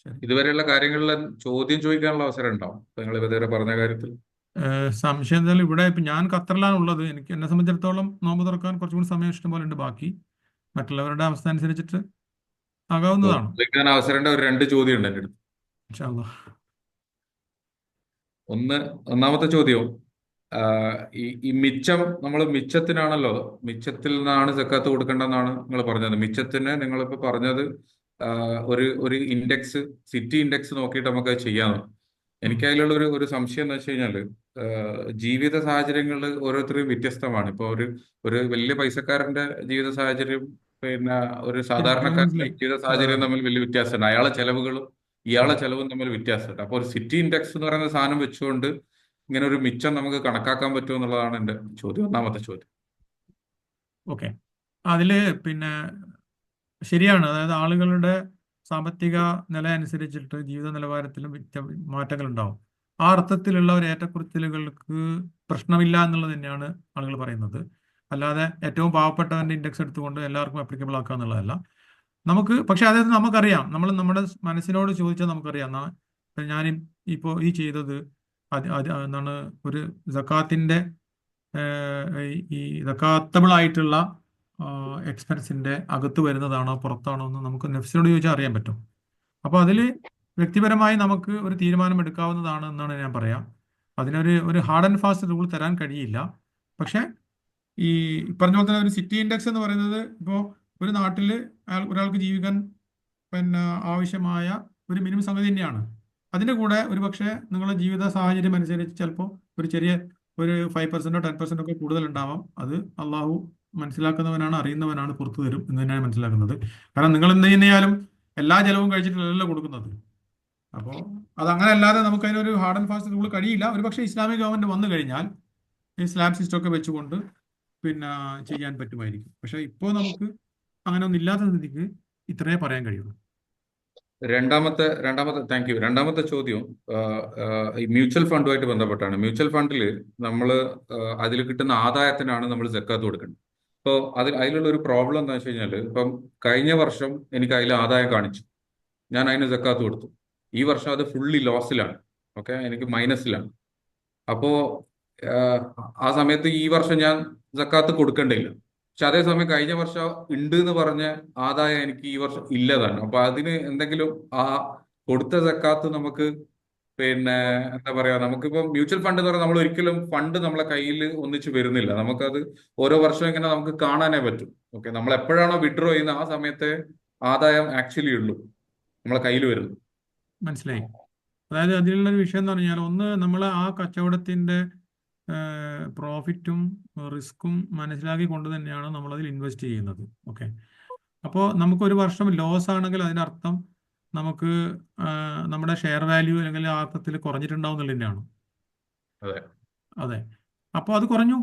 ശരി. ഇതുവരെയുള്ള കാര്യങ്ങളിൽ ചോദ്യം ചോദിക്കാനുള്ള അവസരം ഉണ്ടാവും നിങ്ങൾ ഇതുവരെ പറഞ്ഞ കാര്യത്തിൽ. സംശയം എന്തായാലും ഇവിടെ ഇപ്പം ഞാൻ ഖത്തറിലാണ് ഉള്ളത്. എനിക്ക് എന്നെ സംബന്ധിച്ചിടത്തോളം നോമ്പ് തുറക്കാൻ കുറച്ചും കൂടി സമയം ഇഷ്ടം പോലെ ഉണ്ട് ബാക്കി. മറ്റുള്ളവരുടെ അവസ്ഥ അനുസരിച്ചിട്ട് ആകാവുന്നതാണ്. ചോദിക്കാൻ അവസരമുണ്ട്. ഒരു രണ്ട് ചോദ്യം ഉണ്ട് എൻ്റെ അടുത്ത്. ഇൻഷാ അള്ളാ. ഒന്ന്, ഒന്നാമത്തെ ചോദ്യം, ഈ മിച്ചം, നമ്മൾ മിച്ചത്തിനാണല്ലോ, മിച്ചത്തിൽ നിന്നാണ് സക്കാത്ത് കൊടുക്കേണ്ടതെന്നാണ് നിങ്ങൾ പറഞ്ഞത്. മിച്ചത്തിന് നിങ്ങളിപ്പോ പറഞ്ഞത് ഒരു ഒരു ഇൻഡെക്സ്, സിറ്റി ഇൻഡെക്സ് നോക്കിയിട്ട് നമുക്ക് അത് ചെയ്യാമെന്ന്. ഉം. എനിക്ക് അതിലുള്ള ഒരു സംശയം എന്ന് വെച്ച് കഴിഞ്ഞാല്, ജീവിത സാഹചര്യങ്ങൾ ഓരോരുത്തരും വ്യത്യസ്തമാണ്. ഇപ്പൊ ഒരു ഒരു വലിയ പൈസക്കാരന്റെ ജീവിത സാഹചര്യം പിന്നെ ഒരു ശരി, അത് സാധാരണക്കാരന്റെ മനസ്സിലായി. ജീവിത അതെ, സാഹചര്യം അതെ. തമ്മിൽ വലിയ വ്യത്യാസമുണ്ട്. അയാളെ ചെലവുകളും ഉം. ഇയാളെ ചെലവും തമ്മിൽ വ്യത്യാസമുണ്ട്. അപ്പോൾ ഒരു സിറ്റി ഇൻഡെക്സ് എന്ന് പറയുന്ന സാധനം വെച്ചുകൊണ്ട് ഇങ്ങനെ ഒരു മിച്ചം നമുക്ക് കണക്കാക്കാൻ പറ്റുമോ എന്നുള്ളതാണ് എന്റെ ചോദ്യം, ഒന്നാമത്തെ ചോദ്യം. ഓക്കെ. അതില് പിന്നെ ശരിയാണ്. അതായത് ആളുകളുടെ സാമ്പത്തിക നില അനുസരിച്ചിട്ട് ജീവിത നിലവാരത്തിലും മാറ്റങ്ങൾ ഉണ്ടാവും. ആ അർത്ഥത്തിലുള്ള ഒരു ഏറ്റക്കുറച്ചിലുകൾക്ക് പ്രശ്നമില്ല എന്നുള്ളത് തന്നെയാണ് ആളുകൾ പറയുന്നത്. അല്ലാതെ ഏറ്റവും പാവപ്പെട്ടവന്റെ ഇൻഡെക്സ് എടുത്തുകൊണ്ട് എല്ലാവർക്കും അപ്ലിക്കബിൾ ആക്കുക എന്നുള്ളതല്ല. നമുക്ക് പക്ഷെ അതായത് നമുക്കറിയാം, നമ്മൾ നമ്മുടെ മനസ്സിനോട് ചോദിച്ചാൽ നമുക്കറിയാം. ഇപ്പൊ ഞാൻ ഇപ്പോൾ ഈ ചെയ്തത് അത് എന്താണ്, ഒരു സക്കാത്തിന്റെ ഈ സക്കാത്തബിൾ ആയിട്ടുള്ള എക്സ്പെൻസിന്റെ അകത്ത് വരുന്നതാണോ പുറത്താണോ എന്ന് നമുക്ക് നെഫ്സിനോട് ചോദിച്ചാൽ അറിയാൻ പറ്റും. അപ്പോൾ അതിൽ വ്യക്തിപരമായി നമുക്ക് ഒരു തീരുമാനം എടുക്കാവുന്നതാണ് എന്നാണ് ഞാൻ പറയാം. അതിനൊരു ഒരു ഹാർഡ് ആൻഡ് ഫാസ്റ്റ് റൂൾ തരാൻ കഴിയില്ല. പക്ഷേ ഈ പറഞ്ഞ പോലെ തന്നെ ഒരു സിറ്റി ഇൻഡെക്സ് എന്ന് പറയുന്നത് ഇപ്പോൾ ഒരു നാട്ടിൽ ഒരാൾക്ക് ജീവിക്കാൻ പിന്നെ ആവശ്യമായ ഒരു മിനിമം സംഗതി തന്നെയാണ്. അതിൻ്റെ കൂടെ ഒരു പക്ഷേ നിങ്ങളുടെ ജീവിത സാഹചര്യം അനുസരിച്ച് ചിലപ്പോൾ ഒരു ചെറിയ ഒരു 5%ഓ 10% ഒക്കെ കൂടുതൽ ഉണ്ടാവാം. അത് അള്ളാഹു മനസ്സിലാക്കുന്നവനാണ്, അറിയുന്നവനാണ്, പുറത്തു തരും എന്ന് തന്നെയാണ് മനസ്സിലാക്കുന്നത്. കാരണം നിങ്ങൾ എന്ത് തന്നെയാലും എല്ലാ ചെലവും കഴിച്ചിട്ടല്ലല്ലോ കൊടുക്കുന്നത്. അപ്പോൾ അതങ്ങനെ അല്ലാതെ നമുക്ക് അതിനൊരു ഹാർഡ് ആൻഡ് ഫാസ്റ്റ് റൂൾ കഴിയില്ല. ഒരു പക്ഷേ ഇസ്ലാമിക് ഗവൺമെന്റ് വന്നു കഴിഞ്ഞാൽ ഈ സ്ലാബ് സിസ്റ്റം ഒക്കെ വെച്ചുകൊണ്ട് പിന്നെ ചെയ്യാൻ പറ്റുമായിരിക്കും. പക്ഷേ ഇപ്പോൾ നമുക്ക് അങ്ങനെ ഒന്നും ഇല്ലാത്ത സ്ഥിതിക്ക് ഇത്രയേ പറയാൻ കഴിയുള്ളൂ. രണ്ടാമത്തെ താങ്ക് യു. രണ്ടാമത്തെ ചോദ്യം ഈ മ്യൂച്വൽ ഫണ്ടുമായിട്ട് ബന്ധപ്പെട്ടാണ്. മ്യൂച്വൽ ഫണ്ടിൽ നമ്മൾ അതിൽ കിട്ടുന്ന ആദായത്തിനാണ് നമ്മൾ സക്കാത്ത് കൊടുക്കേണ്ടത്. അപ്പോൾ അതിലുള്ള ഒരു പ്രോബ്ലം എന്താ വെച്ച് കഴിഞ്ഞാൽ, ഇപ്പം കഴിഞ്ഞ വർഷം എനിക്ക് അതിൽ ആദായം കാണിച്ചു, ഞാൻ അതിന് സക്കാത്ത് കൊടുത്തു. ഈ വർഷം അത് ഫുള്ളി ലോസിലാണ്. ഓക്കെ, എനിക്ക് മൈനസിലാണ്. അപ്പോ ആഹ്, ആ സമയത്ത് ഈ വർഷം ഞാൻ സക്കാത്ത് കൊടുക്കേണ്ടില്ല. പക്ഷെ അതേസമയം കഴിഞ്ഞ വർഷം ഉണ്ട് എന്ന് പറഞ്ഞ ആദായം എനിക്ക് ഈ വർഷം ഇല്ലതാണ്. അപ്പൊ അതിന് എന്തെങ്കിലും ആ കൊടുത്ത സക്കാത്ത് നമുക്ക് പിന്നെ എന്താ പറയാ, നമുക്കിപ്പം മ്യൂച്വൽ ഫണ്ട് എന്ന് പറഞ്ഞാൽ നമ്മൾ ഒരിക്കലും ഫണ്ട് നമ്മളെ കയ്യിൽ ഒന്നിച്ച് വരുന്നില്ല. നമുക്കത് ഓരോ വർഷവും ഇങ്ങനെ നമുക്ക് കാണാനേ പറ്റും. ഓക്കെ, നമ്മൾ എപ്പോഴാണോ വിഡ്രോ ചെയ്യുന്നത് ആ സമയത്തെ ആദായം ആക്ച്വലി ഉള്ളൂ നമ്മളെ കയ്യിൽ വരുന്നു. മനസ്സിലായി. അതായത് അതിലുള്ള ഒരു വിഷയം എന്ന് പറഞ്ഞാൽ, ഒന്ന് നമ്മൾ ആ കച്ചവടത്തിന്റെ പ്രോഫിറ്റും റിസ്ക്കും മനസ്സിലാക്കി കൊണ്ട് തന്നെയാണ് നമ്മളതിൽ ഇൻവെസ്റ്റ് ചെയ്യുന്നത്. ഓക്കെ. അപ്പോൾ നമുക്കൊരു വർഷം ലോസ് ആണെങ്കിൽ അതിനർത്ഥം നമുക്ക് നമ്മുടെ ഷെയർ വാല്യൂ അല്ലെങ്കിൽ ആ അർത്ഥത്തിൽ കുറഞ്ഞിട്ടുണ്ടാവും എന്നുള്ളത് തന്നെയാണ്. അതെ. അതെ. അപ്പോൾ അത് കുറഞ്ഞു.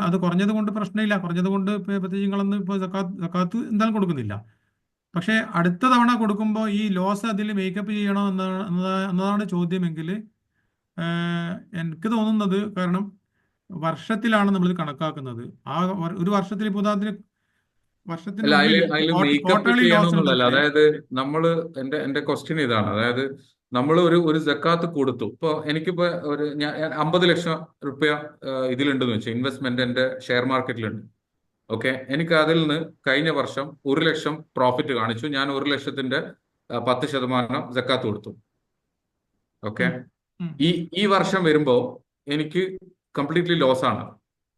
അത് കുറഞ്ഞത് കൊണ്ട് പ്രശ്നമില്ല. കുറഞ്ഞത് കൊണ്ട് പ്രത്യേകിച്ച് നിങ്ങളൊന്നും ഇപ്പോൾ സക്കാത്ത് എന്തായാലും കൊടുക്കുന്നില്ല. പക്ഷേ അടുത്ത തവണ കൊടുക്കുമ്പോൾ ഈ ലോസ് അതിൽ മേക്കപ്പ് ചെയ്യണോ എന്നതാണ് ചോദ്യമെങ്കിൽ, എനിക്ക് തോന്നുന്നത്, കാരണം വർഷത്തിലാണ് നമ്മളിത് കണക്കാക്കുന്നത്. ആ ഒരു വർഷത്തിൽ ഇപ്പോൾ ഉദാഹരണത്തിന് വർഷത്തിന്റെ അല്ല, മുമ്പിൽ അതിൽ മേക്കപ്പ് ക്വാർട്ടർലി ലോസ് ചെയ്യണമെന്നുള്ളതല്ല. ഉണ്ടെങ്കിൽ. അതായത് നമ്മള്, എന്റെ ക്വസ്റ്റ്യൻ ഇതാണ്. അതായത് നമ്മൾ ഒരു ജക്കാത്ത് കൊടുത്തു. ഇപ്പൊ എനിക്കിപ്പോ ഞാൻ 50 ലക്ഷം റുപ്യ ഇതിലുണ്ടെന്ന് വെച്ചാൽ ഇൻവെസ്റ്റ്മെന്റ് എന്റെ ഷെയർ മാർക്കറ്റിലുണ്ട്. ഓക്കെ, എനിക്ക് അതിൽ നിന്ന് കഴിഞ്ഞ വർഷം 1 ലക്ഷം പ്രോഫിറ്റ് കാണിച്ചു. ഞാൻ 1 ലക്ഷത്തിന്റെ 10% ജക്കാത്ത് കൊടുത്തു. ഓക്കെ, ഉം, ഉം, ഈ ഈ വർഷം വരുമ്പോ എനിക്ക് കംപ്ലീറ്റ്ലി ലോസ് ആണ്.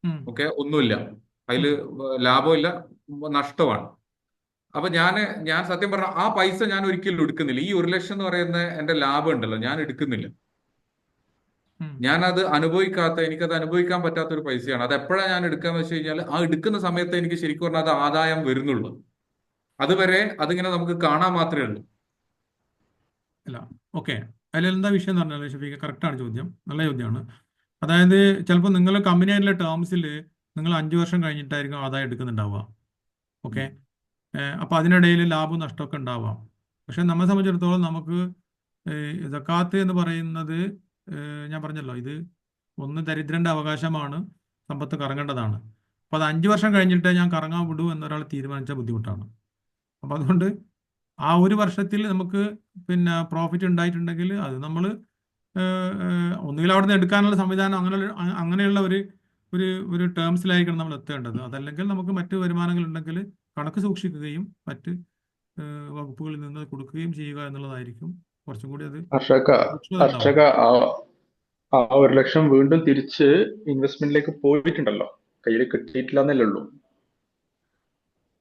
ഉം, ഓക്കെ, ഒന്നുമില്ല ഉം, അതില്, ലാഭമില്ല, നഷ്ടമാണ്. അപ്പൊ ഞാൻ സത്യം പറഞ്ഞ ആ പൈസ ഞാൻ ഒരിക്കലും എടുക്കുന്നില്ല. ഈ 1 ലക്ഷം എന്ന് പറയുന്ന എന്റെ ലാഭം ഉണ്ടല്ലോ, ഞാൻ എടുക്കുന്നില്ല. ഉം. ഞാനത് എനിക്കത് അനുഭവിക്കാൻ പറ്റാത്ത ഒരു പൈസയാണ്. അത് എപ്പോഴാണ് ഞാൻ എടുക്കാന്ന് വെച്ച് കഴിഞ്ഞാൽ, ആ എടുക്കുന്ന സമയത്ത് എനിക്ക് ശരിക്കും പറഞ്ഞാൽ അത് ആദായം വരുന്നുള്ളൂ. അതുവരെ അതിങ്ങനെ നമുക്ക് കാണാൻ മാത്രമേ ഉള്ളൂ. അല്ല, ഓക്കെ. അതിലെന്താ വിഷയം എന്ന് പറഞ്ഞാൽ ഷഫീഖ്, കറക്റ്റാണ് ചോദ്യം, നല്ല ചോദ്യമാണ്. അതായത് ചിലപ്പോൾ നിങ്ങൾ കമ്പനിയായിട്ടുള്ള ടേംസിൽ നിങ്ങൾ 5 വർഷം കഴിഞ്ഞിട്ടായിരിക്കും ആദായം എടുക്കുന്നുണ്ടാവുക. ഓക്കെ. അപ്പോൾ അതിനിടയിൽ ലാഭവും നഷ്ടമൊക്കെ ഉണ്ടാവാം. പക്ഷെ നമ്മെ സംബന്ധിച്ചിടത്തോളം നമുക്ക് സക്കാത്ത് എന്ന് പറയുന്നത്, ഞാൻ പറഞ്ഞല്ലോ, ഇത് ഒന്ന് ദരിദ്രന്റെ അവകാശമാണ്, സമ്പത്ത് കറങ്ങേണ്ടതാണ്. അപ്പോൾ അത് 5 വർഷം കഴിഞ്ഞിട്ട് ഞാൻ കറങ്ങാൻ വിടൂ എന്നൊരാൾ തീരുമാനിച്ച ബുദ്ധിമുട്ടാണ്. അപ്പോൾ അതുകൊണ്ട് ആ ഒരു വർഷത്തിൽ നമുക്ക് പിന്നെ പ്രോഫിറ്റ് ഉണ്ടായിട്ടുണ്ടെങ്കിൽ അത് നമ്മൾ ഒന്നുകിൽ അവിടെ നിന്ന് എടുക്കാനുള്ള സംവിധാനം അങ്ങനെയുള്ള ഒരു ഒരു ഒരു ടേംസിലായിരിക്കണം നമ്മൾ എത്തേണ്ടത്. അതല്ലെങ്കിൽ നമുക്ക് മറ്റ് വരുമാനങ്ങൾ ഉണ്ടെങ്കിൽ കണക്ക് സൂക്ഷിക്കുകയും മറ്റ് വകുപ്പുകളിൽ നിന്ന് കൊടുക്കുകയും ചെയ്യുക എന്നുള്ളതായിരിക്കും കുറച്ചും കൂടി അത് ഹർഷക സൂക്ഷ്മത ഉണ്ടാവും. ഹർഷക ആ ആ 1 ലക്ഷം വീണ്ടും തിരിച്ച് ഇൻവെസ്റ്റ്മെന്റിലേക്ക് പോയിട്ടുണ്ടല്ലോ, കയ്യിൽ കിട്ടിയിട്ടില്ല എന്നല്ലേ ഉള്ളൂ.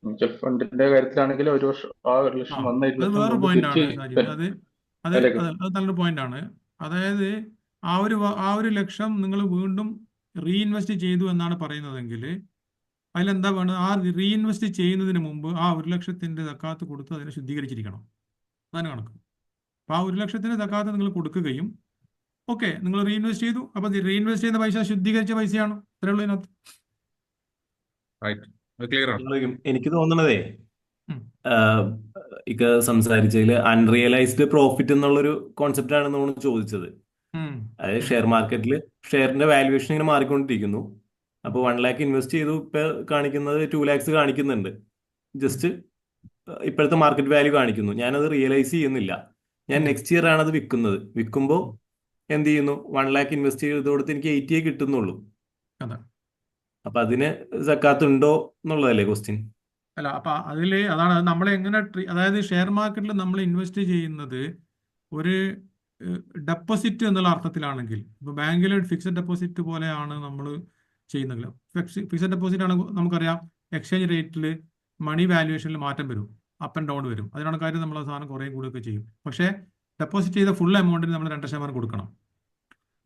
മ്യൂച്വൽ ഫണ്ടിന്റെ കാര്യത്തിലാണെങ്കിൽ ഒരു വർഷം ആ 1 ലക്ഷം വന്ന അത് 1 ലക്ഷം വേറൊരു വീണ്ടും പോയിന്റാണ് തിരിച്ച് ഷാജിബ്. അത് അത് അതിലേക്ക് അത് അത് നല്ലൊരു പോയിന്റാണ്. അതായത് ആ ഒരു ലക്ഷം നിങ്ങൾ വീണ്ടും റീഇൻവെസ്റ്റ് ചെയ്തു എന്നാണ് പറയുന്നതെങ്കിൽ അതിലെന്താ വേണ്ടത്? ആ റീഇൻവെസ്റ്റ് ചെയ്യുന്നതിന് മുമ്പ് ആ 1 ലക്ഷത്തിന്റെ സക്കാത്ത് കൊടുത്ത് അതിനെ ശുദ്ധീകരിച്ചിരിക്കണം. അതാണ് കണക്ക്. അപ്പോൾ ആ 1 ലക്ഷത്തിന്റെ സക്കാത്ത് നിങ്ങൾ കൊടുക്കുകയും ഓക്കെ നിങ്ങൾ റീഇൻവെസ്റ്റ് ചെയ്തു, അപ്പോൾ റീഇൻവെസ്റ്റ് ചെയ്യുന്ന പൈസ ശുദ്ധീകരിച്ച പൈസയാണ്. അത്രേ ഉള്ളൂ ഇതിനകത്ത്. റൈറ്റ്, അത് ക്ലിയർ ആണ്. എനിക്ക് തോന്നണതേ ഉം. ഇക്ക സംസാരിച്ചതിൽ അൺറിയലൈസ്ഡ് പ്രോഫിറ്റ് എന്നുള്ളൊരു കോൺസെപ്റ്റ് ആണെന്ന് തോന്നുന്നു ചോദിച്ചത്. ഉം. അതായത് ഷെയർ മാർക്കറ്റിൽ ഷെയറിന്റെ വാല്യുവേഷൻ ഇങ്ങനെ മാറിക്കൊണ്ടിരിക്കുന്നു. അപ്പോൾ 1 ലാക്ക് ഇൻവെസ്റ്റ് ചെയ്തു, ഇപ്പൊ കാണിക്കുന്നത് 2 ലാക്സ് കാണിക്കുന്നുണ്ട്. ജസ്റ്റ് ഇപ്പോഴത്തെ മാർക്കറ്റ് വാല്യൂ കാണിക്കുന്നു. ഞാനത് റിയലൈസ് ചെയ്യുന്നില്ല. ഞാൻ നെക്സ്റ്റ് ഇയർ ആണ് അത് വിൽക്കുമ്പോൾ എന്ത് ചെയ്യുന്നു? 1 ലാക്ക് ഇൻവെസ്റ്റ് ചെയ്ത് കൊടുത്ത് എനിക്ക് 80 കിട്ടുന്നുള്ളൂ. അതെ. അപ്പൊ അതിന് സക്കാത്ത് ഉണ്ടോ എന്നുള്ളതല്ലേ ക്വസ്റ്റ്യൻ. അല്ല, അപ്പൊ അതാണ് നമ്മൾ എങ്ങനെ അതായത് ഷെയർ മാർക്കറ്റിൽ നമ്മൾ ഇൻവെസ്റ്റ് ചെയ്യുന്നത് ഒരു ഡെപ്പോസിറ്റ് എന്നുള്ള അർത്ഥത്തിലാണെങ്കിൽ, ഇപ്പോൾ ബാങ്കിൽ ഫിക്സഡ് ഡെപ്പോസിറ്റ് പോലെയാണ് നമ്മൾ ചെയ്യുന്നത്. ഫിക്സഡ് ഡെപ്പോസിറ്റ് ആണ് നമുക്കറിയാം, എക്സ്ചേഞ്ച് റേറ്റിൽ മണി വാല്യുവേഷനിൽ മാറ്റം വരും, അപ്പ് ആൻഡ് ഡൗൺ വരും. അതിനാണ് കാര്യം നമ്മൾ ആ സാധനം കുറേ കൂടുകയൊക്കെ ചെയ്യും. പക്ഷേ ഡെപ്പോസിറ്റ് ചെയ്ത ഫുൾ എമൗണ്ടിന് നമ്മൾ 2% കൊടുക്കണം.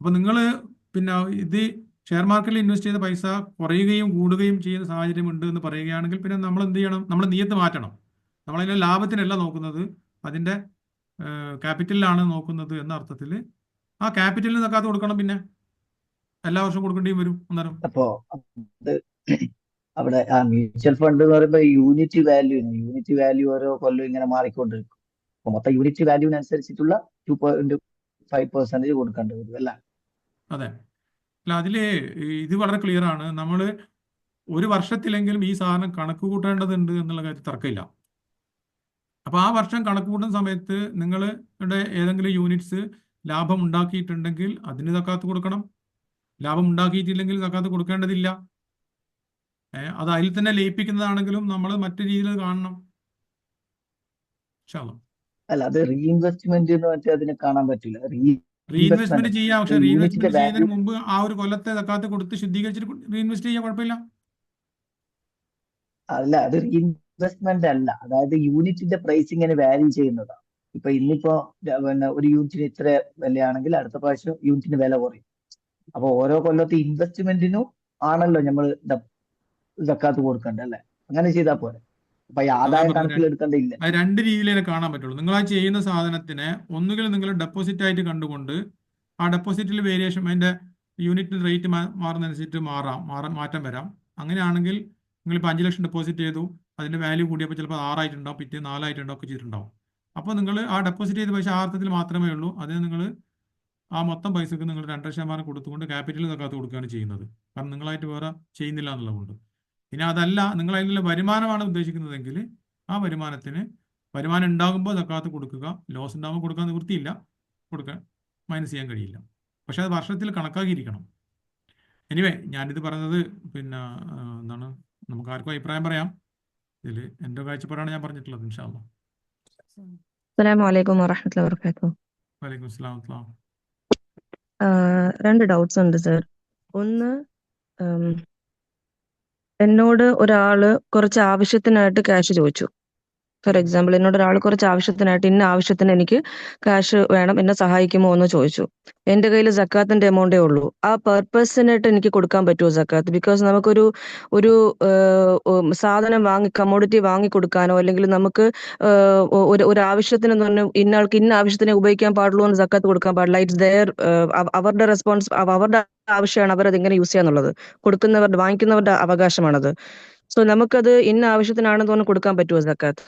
അപ്പോൾ നിങ്ങൾ പിന്നെ ഇത് ഷെയർ മാർക്കറ്റിൽ ഇൻവെസ്റ്റ് ചെയ്ത പൈസ കുറയുകയും കൂടുകയും ചെയ്യുന്ന സാഹചര്യം ഉണ്ട് എന്ന് പറയുകയാണെങ്കിൽ പിന്നെ നമ്മൾ എന്ത് ചെയ്യണം? നമ്മൾ നിയത്ത് മാറ്റണം. നമ്മളതിൻ്റെ ലാഭത്തിനല്ല നോക്കുന്നത്, അതിൻ്റെ ക്യാപിറ്റലിലാണ് നോക്കുന്നത് എന്ന അർത്ഥത്തിൽ ആ ക്യാപിറ്റലിന് സക്കാത്ത് കൊടുക്കണം. പിന്നെ എല്ലാ വർഷവും കൊടുക്കേണ്ടിയും വരും അന്നേരം. അപ്പോ അത് അവിടെ ആ മ്യൂച്വൽ ഫണ്ട് എന്ന് പറയുമ്പോൾ യൂണിറ്റ് വാല്യൂ ഓരോ കൊല്ലം ഇങ്ങനെ മാറിക്കൊണ്ടിരിക്കും. അപ്പൊ മൊത്തം യൂണിറ്റ് വാല്യൂവിനനുസരിച്ചിട്ടുള്ള 2.5% കൊടുക്കേണ്ടി വരും അല്ല? അതെ. അല്ല, അതിൽ ഇത് വളരെ ക്ലിയർ ആണ്. നമ്മൾ ഒരു വർഷത്തിലെങ്കിലും ഈ സാധനം കണക്ക് കൂട്ടേണ്ടതുണ്ട് എന്നുള്ള കാര്യത്തിൽ തർക്കമില്ല. അപ്പോൾ ആ വർഷം കണക്ക് കൂട്ടുന്ന സമയത്ത് നിങ്ങളുടെ ഏതെങ്കിലും യൂണിറ്റ്സ് ലാഭം ഉണ്ടാക്കിയിട്ടുണ്ടെങ്കിൽ അതിന് സക്കാത്ത് കൊടുക്കണം. ലാഭം ഉണ്ടാക്കിയിട്ടില്ലെങ്കിൽ സക്കാത്ത് കൊടുക്കേണ്ടതില്ല. അത് അതിൽ തന്നെ ലയിപ്പിക്കുന്നതാണെങ്കിലും നമ്മൾ മറ്റു രീതിയിൽ കാണണം. ഇൻഷാ അല്ലാ. അല്ല, അത് റീഇൻവെസ്റ്റ്മെന്റ് എന്ന് വെച്ചാൽ അതിനെ കാണാൻ പറ്റില്ല. റീഇൻവെസ്റ്റ്മെന്റ് ചെയ്യാം, പക്ഷെ യൂണിറ്റിന്റെ റീഇൻവെസ്റ്റ്മെന്റ് വാല്യൂ ചെയ്യുന്നതിന് മുമ്പ് ആ ഒരു കൊല്ലത്തെ സക്കാത്ത് കൊടുത്ത് ശുദ്ധീകരിച്ചിട്ട് റീഇൻവെസ്റ്റ് ചെയ്യാൻ കുഴപ്പമില്ല. അല്ല, അത് റീഇൻവെസ്റ്റ്മെന്റ് അല്ല. അതായത് യൂണിറ്റിന്റെ പ്രൈസ് ഇങ്ങനെ വാല്യൂ ചെയ്യുന്നതാണ്. ഇപ്പൊ ഇന്നിപ്പോ പിന്നെ ഒരു യൂണിറ്റിന് ഇത്ര വിലയാണെങ്കിൽ അടുത്ത പ്രാവശ്യം യൂണിറ്റിന് വില കുറയും. അപ്പൊ ഓരോ കൊല്ലത്തെ ഇൻവെസ്റ്റ്മെന്റിനും ആണല്ലോ നമ്മൾ സക്കാത്ത് കൊടുക്കേണ്ടത് അല്ലേ? അങ്ങനെ ചെയ്താൽ പോരെ. അപ്പൊ ഈ അതാ ആദായം പറഞ്ഞത്, കണക്കിലെടുക്കേണ്ടതില്ല. അത് രണ്ട് രീതിയിലേ കാണാൻ പറ്റുള്ളൂ. നിങ്ങൾ ആ ചെയ്യുന്ന സാധനത്തിനെ ഒന്നുകിൽ നിങ്ങൾ ഡെപ്പോസിറ്റ് ആയിട്ട് കണ്ടുകൊണ്ട് ആ ഡെപ്പോസിറ്റിൽ വേരിയേഷൻ, അതിന്റെ യൂണിറ്റ് റേറ്റ് മാറുന്നതനുസരിച്ച് മാറ്റം വരാം. അങ്ങനെയാണെങ്കിൽ നിങ്ങളിപ്പോൾ 5 ലക്ഷം ഡെപ്പോസിറ്റ് ചെയ്തു, അതിന്റെ വാല്യൂ കൂടിയപ്പോൾ ചിലപ്പോൾ 6 ആയിട്ടുണ്ടാവും, പിറ്റേ 4 ആയിട്ടുണ്ടാവും, ഒക്കെ ചെയ്തിട്ടുണ്ടാവും. അപ്പോൾ നിങ്ങൾ ആ ഡെപ്പോസിറ്റ് ചെയ്ത പൈസ ആ അർത്ഥത്തിൽ മാത്രമേ ഉള്ളൂ. അതിന് നിങ്ങൾ ആ മൊത്തം പൈസക്ക് നിങ്ങൾ 2% കൊടുത്തുകൊണ്ട് ക്യാപിറ്റൽ സക്കാത്ത് കൊടുക്കുകയാണ് ചെയ്യുന്നത്. കാരണം നിങ്ങളായിട്ട് വേറെ ചെയ്യുന്നില്ല എന്നുള്ളതുകൊണ്ട്. ഇനി അതല്ല, നിങ്ങൾ അതിനുള്ള വരുമാനമാണ് ഉദ്ദേശിക്കുന്നതെങ്കിൽ ആ വരുമാനം ഉണ്ടാകുമ്പോൾ സക്കാത്ത് കൊടുക്കുക. ലോസ് ഉണ്ടാകുമ്പോൾ കൊടുക്കാൻ നിവൃത്തിയില്ല, കൊടുക്കാൻ മൈനസ് ചെയ്യാൻ കഴിയില്ല. പക്ഷെ അത് വർഷത്തിൽ കണക്കാക്കിയിരിക്കണം. എനിവേ, ഞാനിത് പറഞ്ഞത് പിന്നെ എന്താണ്, നമുക്ക് ആർക്കും അഭിപ്രായം പറയാം. ഇതിൽ എൻ്റെ കാഴ്ചപ്പാടാണ് ഞാൻ പറഞ്ഞിട്ടുള്ളത്. ഇൻഷാ അല്ലാ. അസ്സലാമു അലൈക്കും വറഹ്മത്തുള്ളാഹി വബറകാതുഹു. വലൈക്കും അസ്സലാം വറഹ്മത്തുള്ളാഹി. രണ്ട് ഡൗട്ട്സ് ഉണ്ട് സർ. ഒന്ന്, ഉം, എന്നോട് ഒരാള് കുറച്ച് ആവശ്യത്തിനായിട്ട് ക്യാഷ് ചോദിച്ചു. ഫോർ എക്സാമ്പിൾ, എന്നോട് ഒരാൾ കുറച്ച് ആവശ്യത്തിനായിട്ട് ഇന്ന ആവശ്യത്തിന് എനിക്ക് ക്യാഷ് വേണം, എന്നെ സഹായിക്കുമോ എന്ന് ചോദിച്ചു. എൻ്റെ കയ്യിൽ സക്കാത്തിന്റെ എമൗണ്ടേ ഉള്ളൂ. ആ പർപ്പസിനായിട്ട് എനിക്ക് കൊടുക്കാൻ പറ്റുമോ സക്കാത്ത്? ബിക്കോസ് നമുക്കൊരു ഒരു സാധനം കമ്മോഡിറ്റി വാങ്ങി കൊടുക്കാനോ അല്ലെങ്കിൽ നമുക്ക് ഒരു ആവശ്യത്തിന് തന്നെ ഇന്നയാൾക്ക് ഇന്ന ആവശ്യത്തിനെ ഉപയോഗിക്കാൻ പാടുള്ളൂ എന്ന് സക്കാത്ത് കൊടുക്കാൻ പാടില്ല. ഇറ്റ്സ് ദെയർ, അവരുടെ അവരുടെ ആവശ്യമാണ്, അവരത് എങ്ങനെ യൂസ് ചെയ്യാന്നുള്ളത് വാങ്ങിക്കുന്നവരുടെ അവകാശമാണത്. സോ നമുക്കത് ഇന്ന ആവശ്യത്തിനാണെന്ന് തോന്നുന്നു കൊടുക്കാൻ പറ്റുമോ സക്കാത്ത്?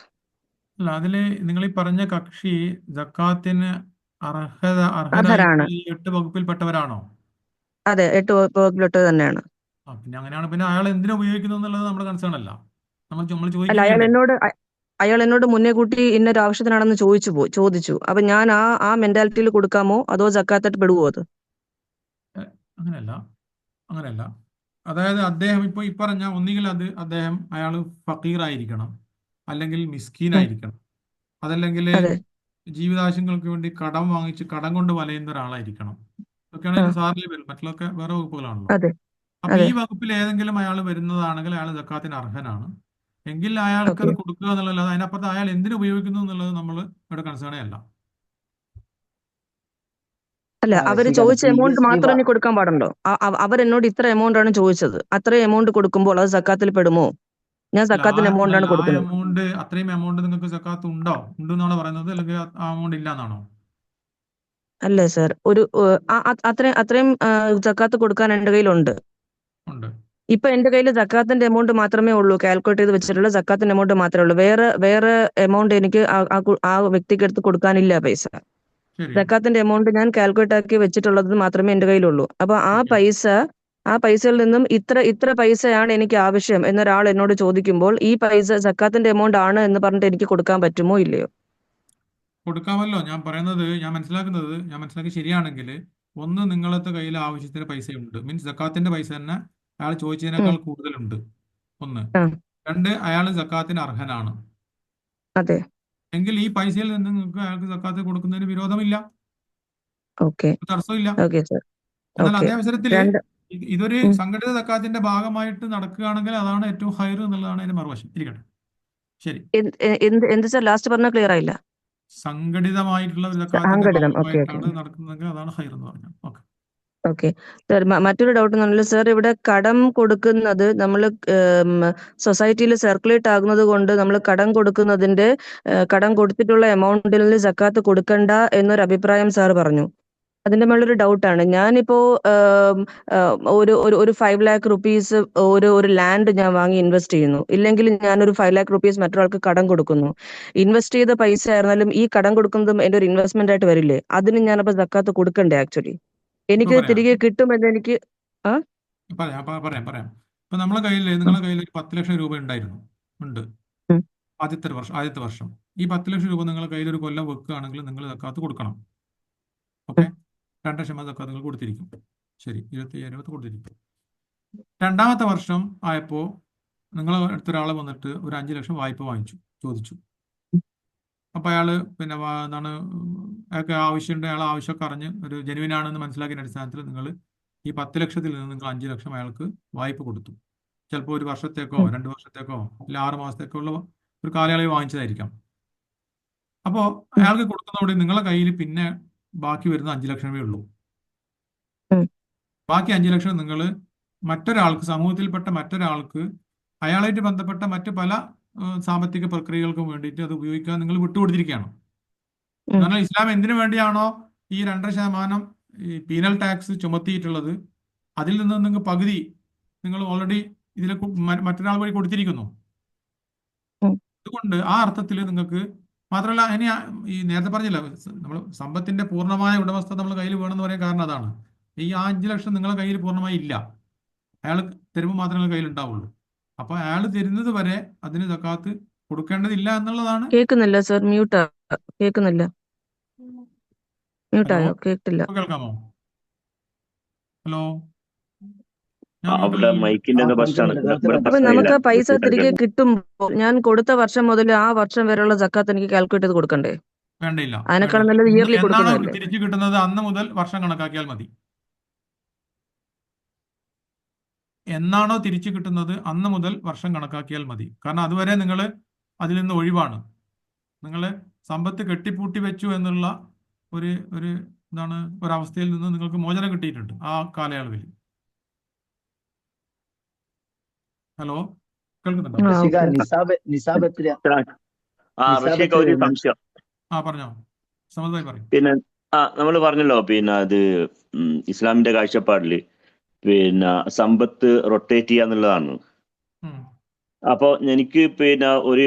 അല്ല, അതില് നിങ്ങൾ ഈ പറഞ്ഞ കക്ഷി സക്കാത്തിന് അർഹരാണ്. അർഹരായിട്ടുള്ള ഈ 8 വകുപ്പിൽപ്പെട്ടവരാണോ? അതെ, 8 വകുപ്പിലൊട്ട് തന്നെയാണ്. പിന്നെ അങ്ങനെയാണ് പിന്നെ അയാൾ എന്തിനു ഉപയോഗിക്കുന്നു എന്നുള്ളത് നമ്മുടെ കൺസേൺ അല്ല. നമ്മൾ അല്ല, ചോദിക്കുന്നത് അയാൾ ചെയ്യണ്ടേ? എന്നോട് അയാൾ എന്നോട് മുന്നേ കൂട്ടി ഇന്നൊരു ആവശ്യത്തിനാണെന്ന് ചോദിച്ചു. അപ്പൊ ഞാൻ ആ മെന്റാലിറ്റിയിൽ കൊടുക്കാമോ അതോ സക്കാത്തായിട്ട് പെടുവോ അത്? അങ്ങനെയല്ല അങ്ങനെയല്ല. അതായത് അദ്ദേഹം ഇപ്പോൾ ഈ പറഞ്ഞ ഒന്നുകിൽ അയാൾ ഫക്കീറായിരിക്കണം, അല്ലെങ്കിൽ ഉം, മിസ്കീനായിരിക്കണം, അതല്ലെങ്കിൽ അതെ. ജീവിതാവശ്യങ്ങൾക്ക് വേണ്ടി കടം വാങ്ങിച്ച് കടം കൊണ്ട് വലയുന്ന ഒരാളായിരിക്കണം. ഇതൊക്കെയാണ് ആ, ഇതിന് സാറിൽ വരും. മറ്റുള്ളതൊക്കെ വേറെ വകുപ്പുകളാണല്ലോ. അതെ അപ്പൊ ഈ അതെ വകുപ്പിൽ ഏതെങ്കിലും അയാൾ വരുന്നതാണെങ്കിൽ അയാൾ സക്കാത്തിന് അർഹനാണ്. എങ്കിൽ അയാൾക്കത് ഓക്കെ. കൊടുക്കുക എന്നുള്ളത്, അതിനപ്പുറത്ത് അയാൾ എന്തിനു ഉപയോഗിക്കുന്നു എന്നുള്ളത് നമ്മൾ ഇവിടെ കൺസേണേ അല്ല. അല്ല, അവര് റഷീഖ്, അത് ചോദിച്ച എമൗണ്ട് previously മാത്രം എനിക്ക് കൊടുക്കാൻ പാടുണ്ടോ? അവരെന്നോട് ഇത്ര എമൗണ്ട് ആണ് ചോദിച്ചത്, അത്ര എമൗണ്ട് കൊടുക്കുമ്പോൾ അത് സക്കാത്തിൽ പെടുമോ? ഞാൻ അല്ല സക്കാത്തിന് എമൗണ്ട് ആണ് കൊടുക്കുന്നത്. അത്രയും എമൗണ്ട് നിങ്ങൾക്ക് സക്കാത്ത് ഉണ്ടെന്നാണോ പറയുന്നത്, അല്ലെങ്കിൽ ആ എമൗണ്ട് ഇല്ല എന്നാണോ? അല്ലേ സർ, അത്രയും സക്കാത്ത് കൊടുക്കാൻ എന്റെ കയ്യിലുണ്ട്. ഉണ്ട്. ഇപ്പൊ എന്റെ കയ്യിൽ സക്കാത്തിന്റെ എമൗണ്ട് മാത്രമേ ഉള്ളൂ, കാൽക്കുലേറ്റ് ചെയ്ത് വെച്ചിട്ടുള്ള സക്കാത്തിന്റെ എമൗണ്ട് മാത്രമേ ഉള്ളൂ. വേറെ എമൗണ്ട് എനിക്ക് ആ വ്യക്തിക്ക് എടുത്ത് കൊടുക്കാനില്ല പൈസ. ശരി. സക്കാത്തിന്റെ എമൗണ്ട് ഞാൻ കാൽക്കുലേറ്റ് ആക്കി വെച്ചിട്ടുള്ളത് മാത്രമേ എന്റെ കയ്യിലുള്ളൂ. അപ്പൊ ഓക്കെ. ആ പൈസയിൽ നിന്നും ഇത്ര പൈസയാണ് എനിക്ക് ആവശ്യം എന്നൊരാൾ എന്നോട് ചോദിക്കുമ്പോൾ ഈ പൈസ സക്കാത്തിന്റെ എമൗണ്ട് ആണ് എന്ന് പറഞ്ഞിട്ട് എനിക്ക് കൊടുക്കാൻ പറ്റുമോ ഇല്ലയോ? കൊടുക്കാമല്ലോ. ഞാൻ മനസ്സിലാക്കി ശരിയാണെങ്കിൽ, ഒന്ന്, നിങ്ങളത്തെ കയ്യിൽ ആവശ്യത്തിന് പൈസയുണ്ട്, മീൻസ് സക്കാത്തിന്റെ പൈസ തന്നെ അയാൾ ഉം, ചോദിച്ചതിനേക്കാൾ കൂടുതലുണ്ട്. ഒന്ന്. ആ, രണ്ട്, അയാൾ സക്കാത്തിന് അർഹനാണ്. അതെ. എങ്കിൽ ഈ പൈസയിൽ നിന്ന് നിങ്ങൾക്ക് അയാൾക്ക് സക്കാത്ത് കൊടുക്കുന്നതിന് വിരോധമില്ല, ഓക്കെ തടസ്സമില്ല. Okay sir. എന്നാൽ ഓക്കെ. അതേ അവസരത്തിൽ രണ്ട്. ഇതൊരു ഉം. സംഘടിത സക്കാത്തിന്റെ ഭാഗമായിട്ട് നടക്കുകയാണെങ്കിൽ അതാണ് ഏറ്റവും ഹൈർ എന്നുള്ളതാണ് അതിന്റെ മറുവശം. ഇരിക്കട്ടെ. ശരി. എന്ത് സർ ലാസ്റ്റ് പറഞ്ഞ ക്ലിയർ ആയില്ല. സംഘടിതമായിട്ടുള്ള ഒരു സക്കാത്തിന്റെ സംഘടിതം. ഓക്കെ ഓക്കെ ഭാഗമായിട്ടാണ് നടക്കുന്നതെങ്കിൽ അതാണ് ഹൈർ എന്ന് പറഞ്ഞത്. ഓക്കെ. Okay sir. മറ്റൊരു ഡൗട്ട് എന്ന് പറഞ്ഞാൽ സർ, ഇവിടെ കടം കൊടുക്കുന്നത് നമ്മൾ സൊസൈറ്റിയിൽ സർക്കുലേറ്റ് ആകുന്നത് കൊണ്ട് നമ്മൾ കടം കൊടുത്തിട്ടുള്ള എമൗണ്ടിൽ നിന്ന് സക്കാത്ത് കൊടുക്കണ്ട എന്നൊരു അഭിപ്രായം സാർ പറഞ്ഞു. അതിന്റെ മേളൊരു ഡൗട്ടാണ്. ഞാനിപ്പോ ആം, ആ, ഒരു 5 lakh rupees ഒരു ലാൻഡ് ഞാൻ വാങ്ങി ഇൻവെസ്റ്റ് ചെയ്യുന്നു, ഇല്ലെങ്കിൽ ഞാനൊരു 5 lakh rupees മറ്റൊരാൾക്ക് കടം കൊടുക്കുന്നു. ഇൻവെസ്റ്റ് ചെയ്ത പൈസ ആയിരുന്നാലും ഈ കടം കൊടുക്കുന്നതും എന്റെ ഒരു ഇൻവെസ്റ്റ്മെന്റ് ആയിട്ട് വരില്ലേ? അതിന് ഞാനപ്പോ സക്കാത്ത് കൊടുക്കണ്ടേ? ആക്ച്വലി ഇപ്പൊ എനിക്ക് പറയാം തിരികെ കിട്ടുമെന്ന് എനിക്ക്. ആ പറയാം. ഇപ്പൊ നിങ്ങളുടെ കയ്യിൽ ഒരു 10 ലക്ഷം രൂപ ഉണ്ട് ഉം, ആദ്യത്തെ വർഷം. ഈ 10 ലക്ഷം രൂപ നിങ്ങളുടെ കയ്യിൽ ഒരു കൊല്ലം വെക്കുകയാണെങ്കിൽ നിങ്ങൾ സക്കാത്ത് കൊടുക്കണം. ഓക്കെ. ഉം, 2% സക്കാത്ത് നിങ്ങൾ കൊടുത്തിരിക്കും. ശരി. 25,000 കൊടുത്തിരിക്കും. രണ്ടാമത്തെ വർഷം ആയപ്പോൾ നിങ്ങൾ അടുത്തൊരാൾ വന്നിട്ട് ഒരു 5 ലക്ഷം വായ്പ ചോദിച്ചു. അപ്പൊ അയാള് പിന്നെ അയാൾക്ക് ആവശ്യമുണ്ട്, അയാൾ ആവശ്യമൊക്കെ അറിഞ്ഞ് ഒരു ജെനുവിൻ ആണെന്ന് മനസ്സിലാക്കിയ അടിസ്ഥാനത്തിൽ നിങ്ങൾ ഈ 10 ലക്ഷത്തിൽ നിന്ന് നിങ്ങൾ 5 ലക്ഷം അയാൾക്ക് വായ്പ കൊടുത്തു. ചിലപ്പോൾ 1 വർഷത്തേക്കോ ഉം, 2 വർഷത്തേക്കോ അല്ല 6 മാസത്തേക്കോ ഉള്ള ഒരു കാലയളവ് വാങ്ങിച്ചതായിരിക്കാം. അപ്പോൾ ഉം, അയാൾക്ക് കൊടുക്കുന്നതോടെ നിങ്ങളുടെ കയ്യിൽ പിന്നെ ബാക്കി വരുന്ന 5 ലക്ഷമേ ഉള്ളൂ. ഉം, ബാക്കി 5 ലക്ഷം നിങ്ങൾ സമൂഹത്തിൽപ്പെട്ട മറ്റൊരാൾക്ക് അയാളായിട്ട് ബന്ധപ്പെട്ട മറ്റ് പല സാമ്പത്തിക പ്രക്രിയകൾക്കും വേണ്ടിയിട്ട് അത് ഉപയോഗിക്കാൻ നിങ്ങൾ വിട്ടുകൊടുത്തിരിക്കുകയാണ്. ഉം. എന്നാൽ ഇസ്ലാം എന്തിനു വേണ്ടിയാണോ ഈ 2% ഈ പീനൽ ടാക്സ് ചുമത്തിയിട്ടുള്ളത്, അതിൽ നിന്ന് നിങ്ങൾ പകുതി നിങ്ങൾ ഓൾറെഡി ഇതിൽ മറ്റൊരാൾ വഴി കൊടുത്തിരിക്കുന്നു. ഉം. അതുകൊണ്ട് ആ അർത്ഥത്തിൽ നിങ്ങൾക്ക് മാത്രമല്ല, ഈ നേരത്തെ പറഞ്ഞില്ല, നമ്മൾ സമ്പത്തിന്റെ പൂർണ്ണമായ ഉടമസ്ഥത നമ്മൾ കയ്യിൽ വേണമെന്ന് പറയാൻ കാരണം അതാണ്. ഈ 5 ലക്ഷം നിങ്ങളുടെ കയ്യിൽ പൂർണ്ണമായി ഇല്ല, അയാൾ തരുമ്പോൾ മാത്രമേ കയ്യിൽ ഉണ്ടാവുള്ളൂ. അപ്പൊ അയാൾ തരുന്നത് വരെ അതിന് സക്കാത്ത് കൊടുക്കേണ്ടതില്ല എന്നുള്ളതാണ്. കേൾക്കുന്നില്ല സർ, കേൾക്കുന്നില്ല. ഹലോ, മ്യൂട്ടായോ? കേട്ടില്ല. ഇപ്പൊ കേൾക്കാമോ? ഹലോ, ഞാൻ അവിടെ മ്യൂട്ടിൽ. മൈക്കിന്റെ എന്തോ പ്രശ്നമാണ്. കേൾക്കുന്നുണ്ട് ഇവിടെ അപ്പൊ പ്രശ്നമില്ല. നമുക്ക് ആ പൈസ കേൾക്കാം. തിരികെ കിട്ടുമ്പോൾ ഞാൻ കൊടുത്ത വർഷം മുതൽ ആ വർഷം വരെയുള്ള സക്കാത്ത് എനിക്ക് കാൽക്കുലേറ്റ് ചെയ്ത് കൊടുക്കണ്ടേ? വേണ്ടില്ല. അതിനേക്കാളും നല്ലത് ഇയർലി എന്നാണോ കൊടുക്കുന്നതല്ലേ? തിരിച്ചു കിട്ടുന്നത് അന്ന് മുതൽ വർഷം കണക്കാക്കിയാൽ മതി. എന്നാണോ തിരിച്ചു കിട്ടുന്നത് അന്ന് മുതൽ വർഷം കണക്കാക്കിയാൽ മതി. കാരണം അതുവരെ നിങ്ങൾ അതിൽ നിന്ന് ഒഴിവാണ്. നിങ്ങൾ സമ്പത്ത് കെട്ടിപ്പൂട്ടി വെച്ചു എന്നുള്ള ഒരു ഒരു ഒരവസ്ഥയിൽ നിന്ന് നിങ്ങൾക്ക് മോചനം കിട്ടിയിട്ടുണ്ട് ആ കാലയളവിൽ. ഹലോ, കേൾക്കുന്നുണ്ടോ? ആ, റഷീഖ, ഓക്കെ. നിസാബ് എത്രയാ? നിസാബ് റഷീഖ് എത്ര ഒരു വരുന്നത്? സംശയം. പറഞ്ഞോ, സമതായി പറയും. പിന്നെ നമ്മൾ പറഞ്ഞല്ലോ, അത് ഇസ്ലാമിന്റെ കാഴ്ചപ്പാടില് സമ്പത്ത് റൊട്ടേറ്റ് ചെയ്യാന്നുള്ളതാണ്. അപ്പോൾ എനിക്ക് ഒരു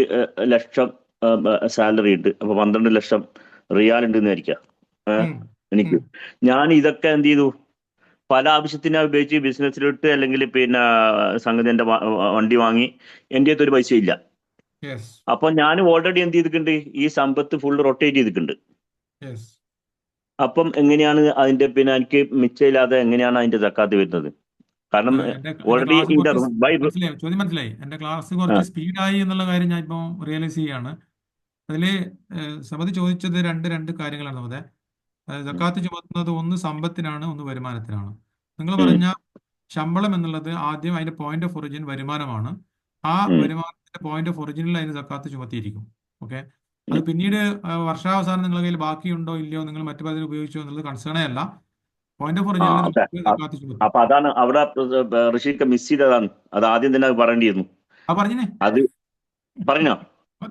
ലക്ഷം സാലറി ഉണ്ട്. അപ്പൊ 12 ലക്ഷം റിയാൽ ഉണ്ട് എന്ന് വിചാരിക്കാം. എനിക്ക് ഞാൻ ഇതൊക്കെ എന്ത് ചെയ്തു, പല ആവശ്യത്തിനാ ഉപയോഗിച്ച് ബിസിനസ്സിലിട്ട്, അല്ലെങ്കിൽ സംഗതി എന്റെ വണ്ടി വാങ്ങി. എൻ്റെ അടുത്ത് ഒരു പൈസ ഇല്ല. യെസ് അപ്പൊ ഞാൻ ഓൾറെഡി എന്ത് ചെയ്തിട്ടുണ്ട്, ഈ സമ്പത്ത് ഫുൾ റൊട്ടേറ്റ് ചെയ്തിട്ടുണ്ട്. യെസ് അപ്പം എങ്ങനെയാണ് അതിന്റെ പിന്നെ എനിക്ക് മിച്ചമില്ലാതെ എങ്ങനെയാണ് അതിന്റെ സക്കാത്ത് വരുന്നത്? കാരണം എന്റെ ഓൾറെഡി ക്ലാസ് ഇൻ ദ കുറച്ച് ബൈ മനസ്സിലായി, ചോദ്യം മനസ്സിലായി. എന്റെ ക്ലാസ് കുറച്ച് സ്പീഡായി എന്നുള്ള കാര്യം ഞാൻ ഇപ്പോൾ റിയലൈസ് ചെയ്യാണ്. അതില് സമതി ചോദിച്ചത് രണ്ട് കാര്യങ്ങളാണ് സമതെ. സക്കാത്ത് ചുമത്തുന്നത് ഒന്ന് സമ്പത്തിനാണ്, ഒന്ന് വരുമാനത്തിനാണ്. നിങ്ങൾ പറഞ്ഞ ശമ്പളം എന്നുള്ളത് ആദ്യം അതിന്റെ പോയിന്റ് ഓഫ് ഒറിജിൻ വരുമാനമാണ്. ആ വരുമാനത്തിന്റെ പോയിന്റ് ഓഫ് ഒറിജിനിൽ അതിന് സക്കാത്ത് ചുമത്തിയിരിക്കും. ഓക്കെ, അത് പിന്നീട് വർഷാവസാനം നിങ്ങളുടെ കയ്യിൽ ബാക്കിയുണ്ടോ ഇല്ലയോ, നിങ്ങൾ മറ്റു പലരും ഉപയോഗിച്ചോ എന്നുള്ളത് കൺസേണേ അല്ല. പോയിന്റ് ഓഫ് ഒറിജിനിൽ ഓക്കെ. നിങ്ങൾക്ക് സക്കാത്ത് ചുമത്തും. അപ്പൊ അതാണ് അവിടെ ഋഷിക്ക് മിസ് ചെയ്തതാണ്. അത് ആദ്യം തന്നെ അത് പറയേണ്ടിയിരുന്നു. ആ പറഞ്ഞേ അത് പറഞ്ഞോ?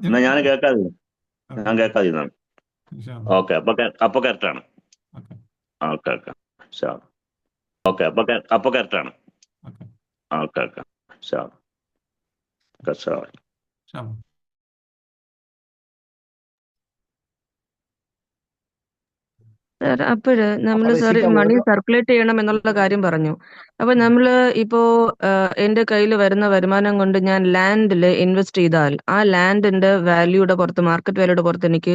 എന്നാ ഞാൻ കേൾക്കാതിരുന്നു. ഞാൻ കേൾക്കാതിരുന്നാണ്. ഓക്കെ, അപ്പൊ കറക്റ്റാണ്. Okay okay ഷാർ. ഓക്കെ, അപ്പൊ കറക്റ്റാണ്. Okay okay sir sir. Sir അപ്പോഴ് നമ്മൾ അപ്പൊ സാർ റഷീദ് മണി ഓരോ സർക്കുലേറ്റ് ചെയ്യണം എന്നുള്ള കാര്യം പറഞ്ഞു. അപ്പൊ നമ്മള് ഇപ്പോ എന്റെ കയ്യിൽ വരുന്ന വരുമാനം കൊണ്ട് ഞാൻ ലാൻഡിൽ ഇൻവെസ്റ്റ് ചെയ്താൽ ആ ലാൻഡിന്റെ വാല്യൂയുടെ പുറത്ത്, മാർക്കറ്റ് വാല്യൂയുടെ പുറത്ത് എനിക്ക്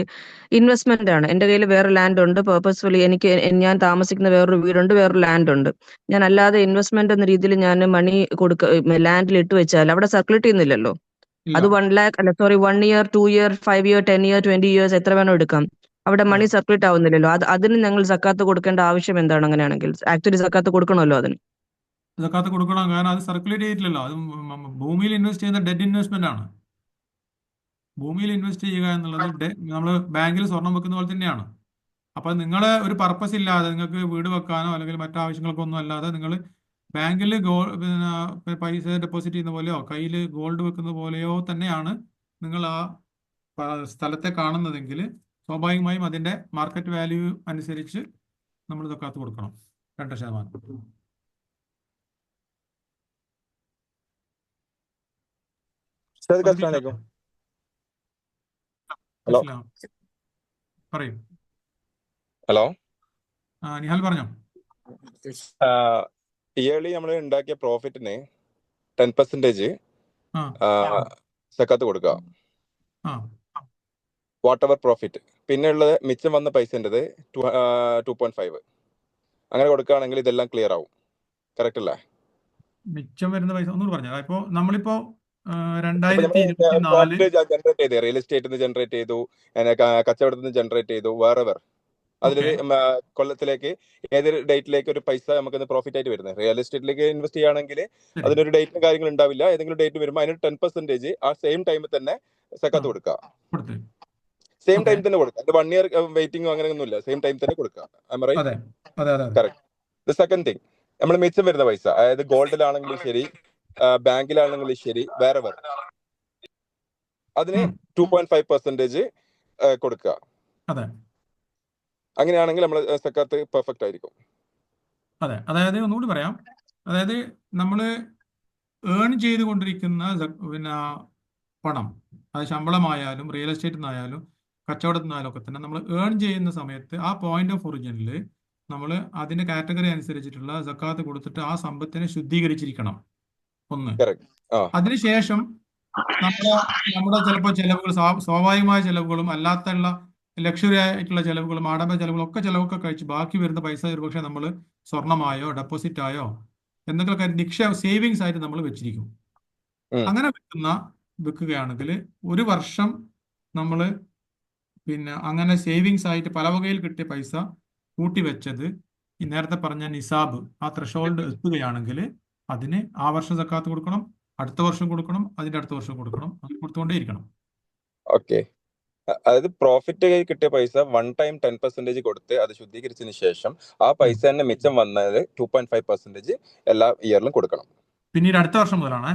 ഇൻവെസ്റ്റ്മെന്റ് ആണ്. എന്റെ കയ്യിൽ വേറെ ലാൻഡ് ഉണ്ട്, പേർപ്പസ്ഫുള്ളി എനിക്ക് ഞാൻ താമസിക്കുന്ന വേറൊരു വീടുണ്ട്, വേറൊരു ലാൻഡ് ഉണ്ട്. ഞാൻ അല്ലാതെ ഇൻവെസ്റ്റ്മെന്റ് എന്ന രീതിയിൽ ഞാൻ മണി ലാൻഡിൽ ഇട്ട് വെച്ചാൽ അവിടെ സർക്കുലേറ്റ് ചെയ്യുന്നില്ലല്ലോ. അത് 1 lakh അല്ല, sorry, 1 year, 2 year, 5 year, 10 year, 20 years എത്ര വേണോ എടുക്കാം. അവിടെ മണി സർക്കുലേറ്റ് ആവുന്നില്ലല്ലോ. അതിന് ഞങ്ങൾ സക്കാത്ത് കൊടുക്കേണ്ട ആവശ്യം എന്താണ്? അങ്ങനെയാണെങ്കിൽ ആക്ച്വലി സക്കാത്ത് കൊടുക്കണമല്ലോ അതിന്. സക്കാത്ത് കൊടുക്കണം, കാരണം അത് സർക്കുലേറ്റ് ചെയ്തിട്ടില്ലല്ലോ. അത് ഭൂമിയിൽ ഇൻവെസ്റ്റ് ചെയ്യുന്ന ഡെഡ് ഇൻവെസ്റ്റ്മെന്റ് ആണ്. ഭൂമിയിൽ ഇൻവെസ്റ്റ് ചെയ്യുക എന്നുള്ളത് നമ്മൾ ബാങ്കിൽ സ്വർണം വെക്കുന്ന പോലെ തന്നെയാണ്. അപ്പം നിങ്ങൾ ഒരു പർപ്പസ് ഇല്ലാതെ, നിങ്ങൾക്ക് വീട് വെക്കാനോ അല്ലെങ്കിൽ മറ്റാവശ്യങ്ങൾക്കോ ഒന്നും അല്ലാതെ നിങ്ങൾ ബാങ്കിൽ പിന്നെ പൈസ ഡെപ്പോസിറ്റ് ചെയ്യുന്ന പോലെയോ കയ്യിൽ ഗോൾഡ് വെക്കുന്ന പോലെയോ തന്നെയാണ് നിങ്ങൾ ആ സ്ഥലത്തെ കാണുന്നതെങ്കിൽ സ്വാഭാവികമായും അതിന്റെ മാർക്കറ്റ് വാല്യൂ അനുസരിച്ച് നമ്മൾ സക്കാത്ത് കൊടുക്കണം. 2%. ഉസ്താദ് അസ്സലാമു അലൈക്കും. ഹലോ പറയൂ. ഹലോ നിഹാൽ പറഞ്ഞോ. ഇയർലി നമ്മൾ ഉണ്ടാക്കിയ പ്രോഫിറ്റിന് 10% സക്കാത്ത് കൊടുക്കുക, വാട്ട് എവർ പ്രോഫിറ്റ്. പിന്നെ ഉള്ളത് മിച്ചം വന്ന പൈസൻ്റെത് 2.5 അങ്ങനെ കൊടുക്കുകയാണെങ്കിൽ ഇതെല്ലാം ക്ലിയർ ആവും. കറക്റ്റ് അല്ലേ? മിച്ചം വരുന്ന പൈസ ഒന്നുകൂടി പറഞ്ഞാൽ, ഇപ്പോ നമ്മളിപ്പോ പ്രോഫിറ്റ് 2024 ജനറേറ്റ് ചെയ്ത് റിയൽ എസ്റ്റേറ്റിൽ നിന്ന് ജനറേറ്റ് ചെയ്തു, കച്ചവടത്തിൽ നിന്ന് ജനറേറ്റ് ചെയ്തു, വേറെവർ അതിലൊരു കൊല്ലത്തിലേക്ക് ഏതൊരു ഡേറ്റിലേക്ക് ഒരു പൈസ നമുക്ക് പ്രോഫിറ്റ് ആയിട്ട് വരുന്നത്. റിയൽ എസ്റ്റേറ്റിലേക്ക് ഇൻവെസ്റ്റ് ചെയ്യുകയാണെങ്കിൽ അതിനൊരു ഡേറ്റും കാര്യങ്ങൾ ഉണ്ടാവില്ല. ഏതെങ്കിലും ഡേറ്റ് വരുമ്പോൾ അതിന് 10% ആ സെയിം ടൈമിൽ തന്നെ സക്കാത്ത് കൊടുക്കുക. സെയിം ടൈം തന്നെ കൊടുക്കുക. അത് 1 year വെയിറ്റിംഗോ അങ്ങനെയൊന്നുമില്ല. സെയിം ടൈം തന്നെ കൊടുക്കുക. കറക്റ്റ്. സെക്കൻഡ് തിങ്, നമ്മൾ മിച്ചം വരുന്ന പൈസ, അതായത് ഗോൾഡിലാണെങ്കിലും ശരി, ബാങ്കിലാണെങ്കിലും ശരി, വേറെ അതിന് 2.5% കൊടുക്കുക. അങ്ങനെയാണെങ്കിൽ നമ്മൾ സക്കാത്ത് പെർഫെക്റ്റ് ആയിരിക്കും. അതെ, അതായത് ഒന്നുകൂടി പറയാം. അതായത് നമ്മൾ ഏൺ ചെയ്തുകൊണ്ടിരിക്കുന്ന പിന്നെ പണം, അത് ശമ്പളമായാലും റിയൽ എസ്റ്റേറ്റിൽ നിന്നായാലും കച്ചവടത്തിൽ നിന്നായാലും ഒക്കെ തന്നെ നമ്മൾ ഏൺ ചെയ്യുന്ന സമയത്ത് ആ പോയിന്റ് ഓഫ് ഒറിജിനിൽ നമ്മൾ അതിന്റെ കാറ്റഗറി അനുസരിച്ചിട്ടുള്ള സക്കാത്ത് കൊടുത്തിട്ട് ആ സമ്പത്തിനെ ശുദ്ധീകരിച്ചിരിക്കണം. ഒന്ന്. അതിനുശേഷം നമ്മുടെ ചിലപ്പോൾ ചെലവുകൾ, സ്വാഭാവികമായ ചെലവുകളും അല്ലാത്തുള്ള ലക്ഷറി ആയിട്ടുള്ള ചെലവുകളും ആഡംബര ചെലവുകളും ചിലവൊക്കെ കഴിച്ച് ബാക്കി വരുന്ന പൈസ ഒരുപക്ഷെ നമ്മൾ സ്വർണമായോ ഡെപ്പോസിറ്റ് ആയോ എന്തെങ്കിലും സേവിങ്സ് ആയിട്ട് നമ്മൾ വെച്ചിരിക്കും. അങ്ങനെ വെക്കുകയാണെങ്കിൽ ഒരു വർഷം നമ്മൾ പിന്നെ അങ്ങനെ സേവിങ്സ് ആയിട്ട് പല വകയിൽ കിട്ടിയ പൈസ കൂട്ടിവെച്ചത് ഈ നേരത്തെ പറഞ്ഞ നിസാബ്, ആ ത്രഷോൾഡ് എത്തുകയാണെങ്കിൽ അതിന് ആ വർഷം സക്കാത്ത് കൊടുക്കണം, അടുത്ത വർഷം കൊടുക്കണം, അതിന്റെ അടുത്ത വർഷം കൊടുക്കണം, അത് കൊടുത്തുകൊണ്ടേയിരിക്കണം. ഓക്കെ, അതായത് പ്രോഫിറ്റ് കിട്ടിയ പൈസ 1 time 10% കൊടുത്ത് അത് ശുദ്ധീകരിച്ചതിന് ശേഷം ആ പൈസ തന്നെ മിച്ചം വന്നത് 2.5% എല്ലാ ഇയറിലും കൊടുക്കണം. പിന്നീട് അടുത്ത വർഷം മുതലാണ്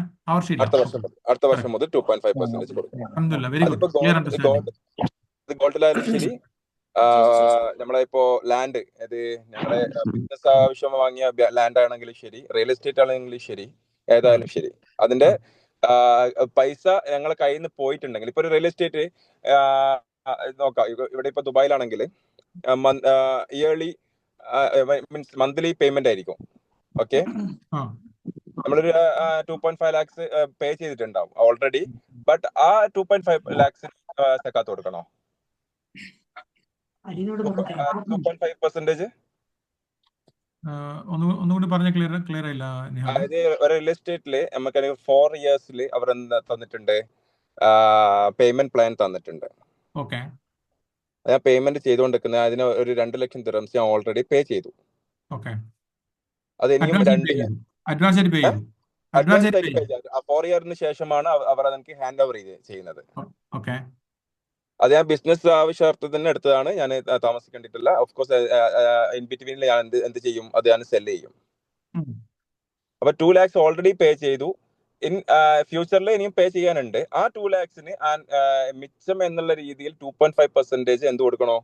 അടുത്ത വർഷം മുതൽ 2.5% കൊടുക്കണം. അതിപ്പോ ഗോൾഡിലായാലും ശരി, നമ്മളെ ഇപ്പോ ലാൻഡ്, അത് ഞങ്ങളെ ബിസിനസ് ആവശ്യം വാങ്ങിയ ലാൻഡ് ആണെങ്കിലും ശരി, റിയൽ എസ്റ്റേറ്റ് ആണെങ്കിലും ശരി, ഏതായാലും ശരി, അതിന്റെ പൈസ ഞങ്ങളെ കയ്യിൽ നിന്ന് പോയിട്ടുണ്ടെങ്കിൽ, ഇപ്പൊ ഒരു റിയൽ എസ്റ്റേറ്റ് നോക്കാം, ഇവിടെ ഇപ്പൊ ദുബായിലാണെങ്കിൽ ഇയർലി മീൻസ് മന്ത്ലി പേയ്മെന്റ് ആയിരിക്കും. ഓക്കെ, നമ്മളൊരു 2.5 ലാക്സ് പേ ചെയ്തിട്ടുണ്ടാവും ഓൾറെഡി. ബട്ട് ആ 2.5 ലാക്സ് സക്കാത്ത് കൊടുക്കണോ? 2.5%. ഒന്നുകൂടി പറഞ്ഞ ക്ലിയർ ആയില്ല നിഹാൽ. അതായത് ഒരു റിയൽ എസ്റ്റേറ്റില് നമുക്ക് 4 ഇയേഴ്സിൽ അവർ തന്നിട്ടുണ്ട്, പേയ്മെന്റ് പ്ലാൻ തന്നിട്ടുണ്ട്. ഓക്കെ. ഞാൻ പേയ്മെന്റ് ചെയ്തുകൊണ്ടിരിക്കുന്നത് അതിന് ഒരു 2 ലക്ഷം ദിർഹംസ് ഞാൻ ഓൾറെഡി പേ ചെയ്തു. ഓക്കെ. അത് ഇനിയും അഡ്വാൻസ് ആയിട്ട് പേ ചെയ്തു. അഡ്വാൻസ് ആയിട്ട് പേ ചെയ്തു. ആ 4 ഇയറിന് ശേഷമാണ് അവർ അതെനിക്ക് ഹാൻഡ് ഓവർ ചെയ്യുന്നത്. ഓക്കെ. അത് ഞാൻ ബിസിനസ് ആവശ്യാർത്ഥത്തിന് എടുത്തതാണ്. ഞാൻ താമസിക്കേണ്ടിട്ടില്ല. ഓഫ് കോഴ്സ് ഇൻ ബിറ്റ്വീനിൽ ഞാൻ എന്ത് ചെയ്യും, അത് ഞാൻ സെല് ചെയ്യും. അപ്പൊ 2 ലാക്സ് ഓൾറെഡി പേ ചെയ്തു. ഇൻ ഫ്യൂച്ചറിൽ ഇനിയും പേ ചെയ്യാനുണ്ട്. ആ 2 ലാക്സിന് മിച്ചം എന്നുള്ള രീതിയിൽ 2.5% എന്ത് കൊടുക്കണോ?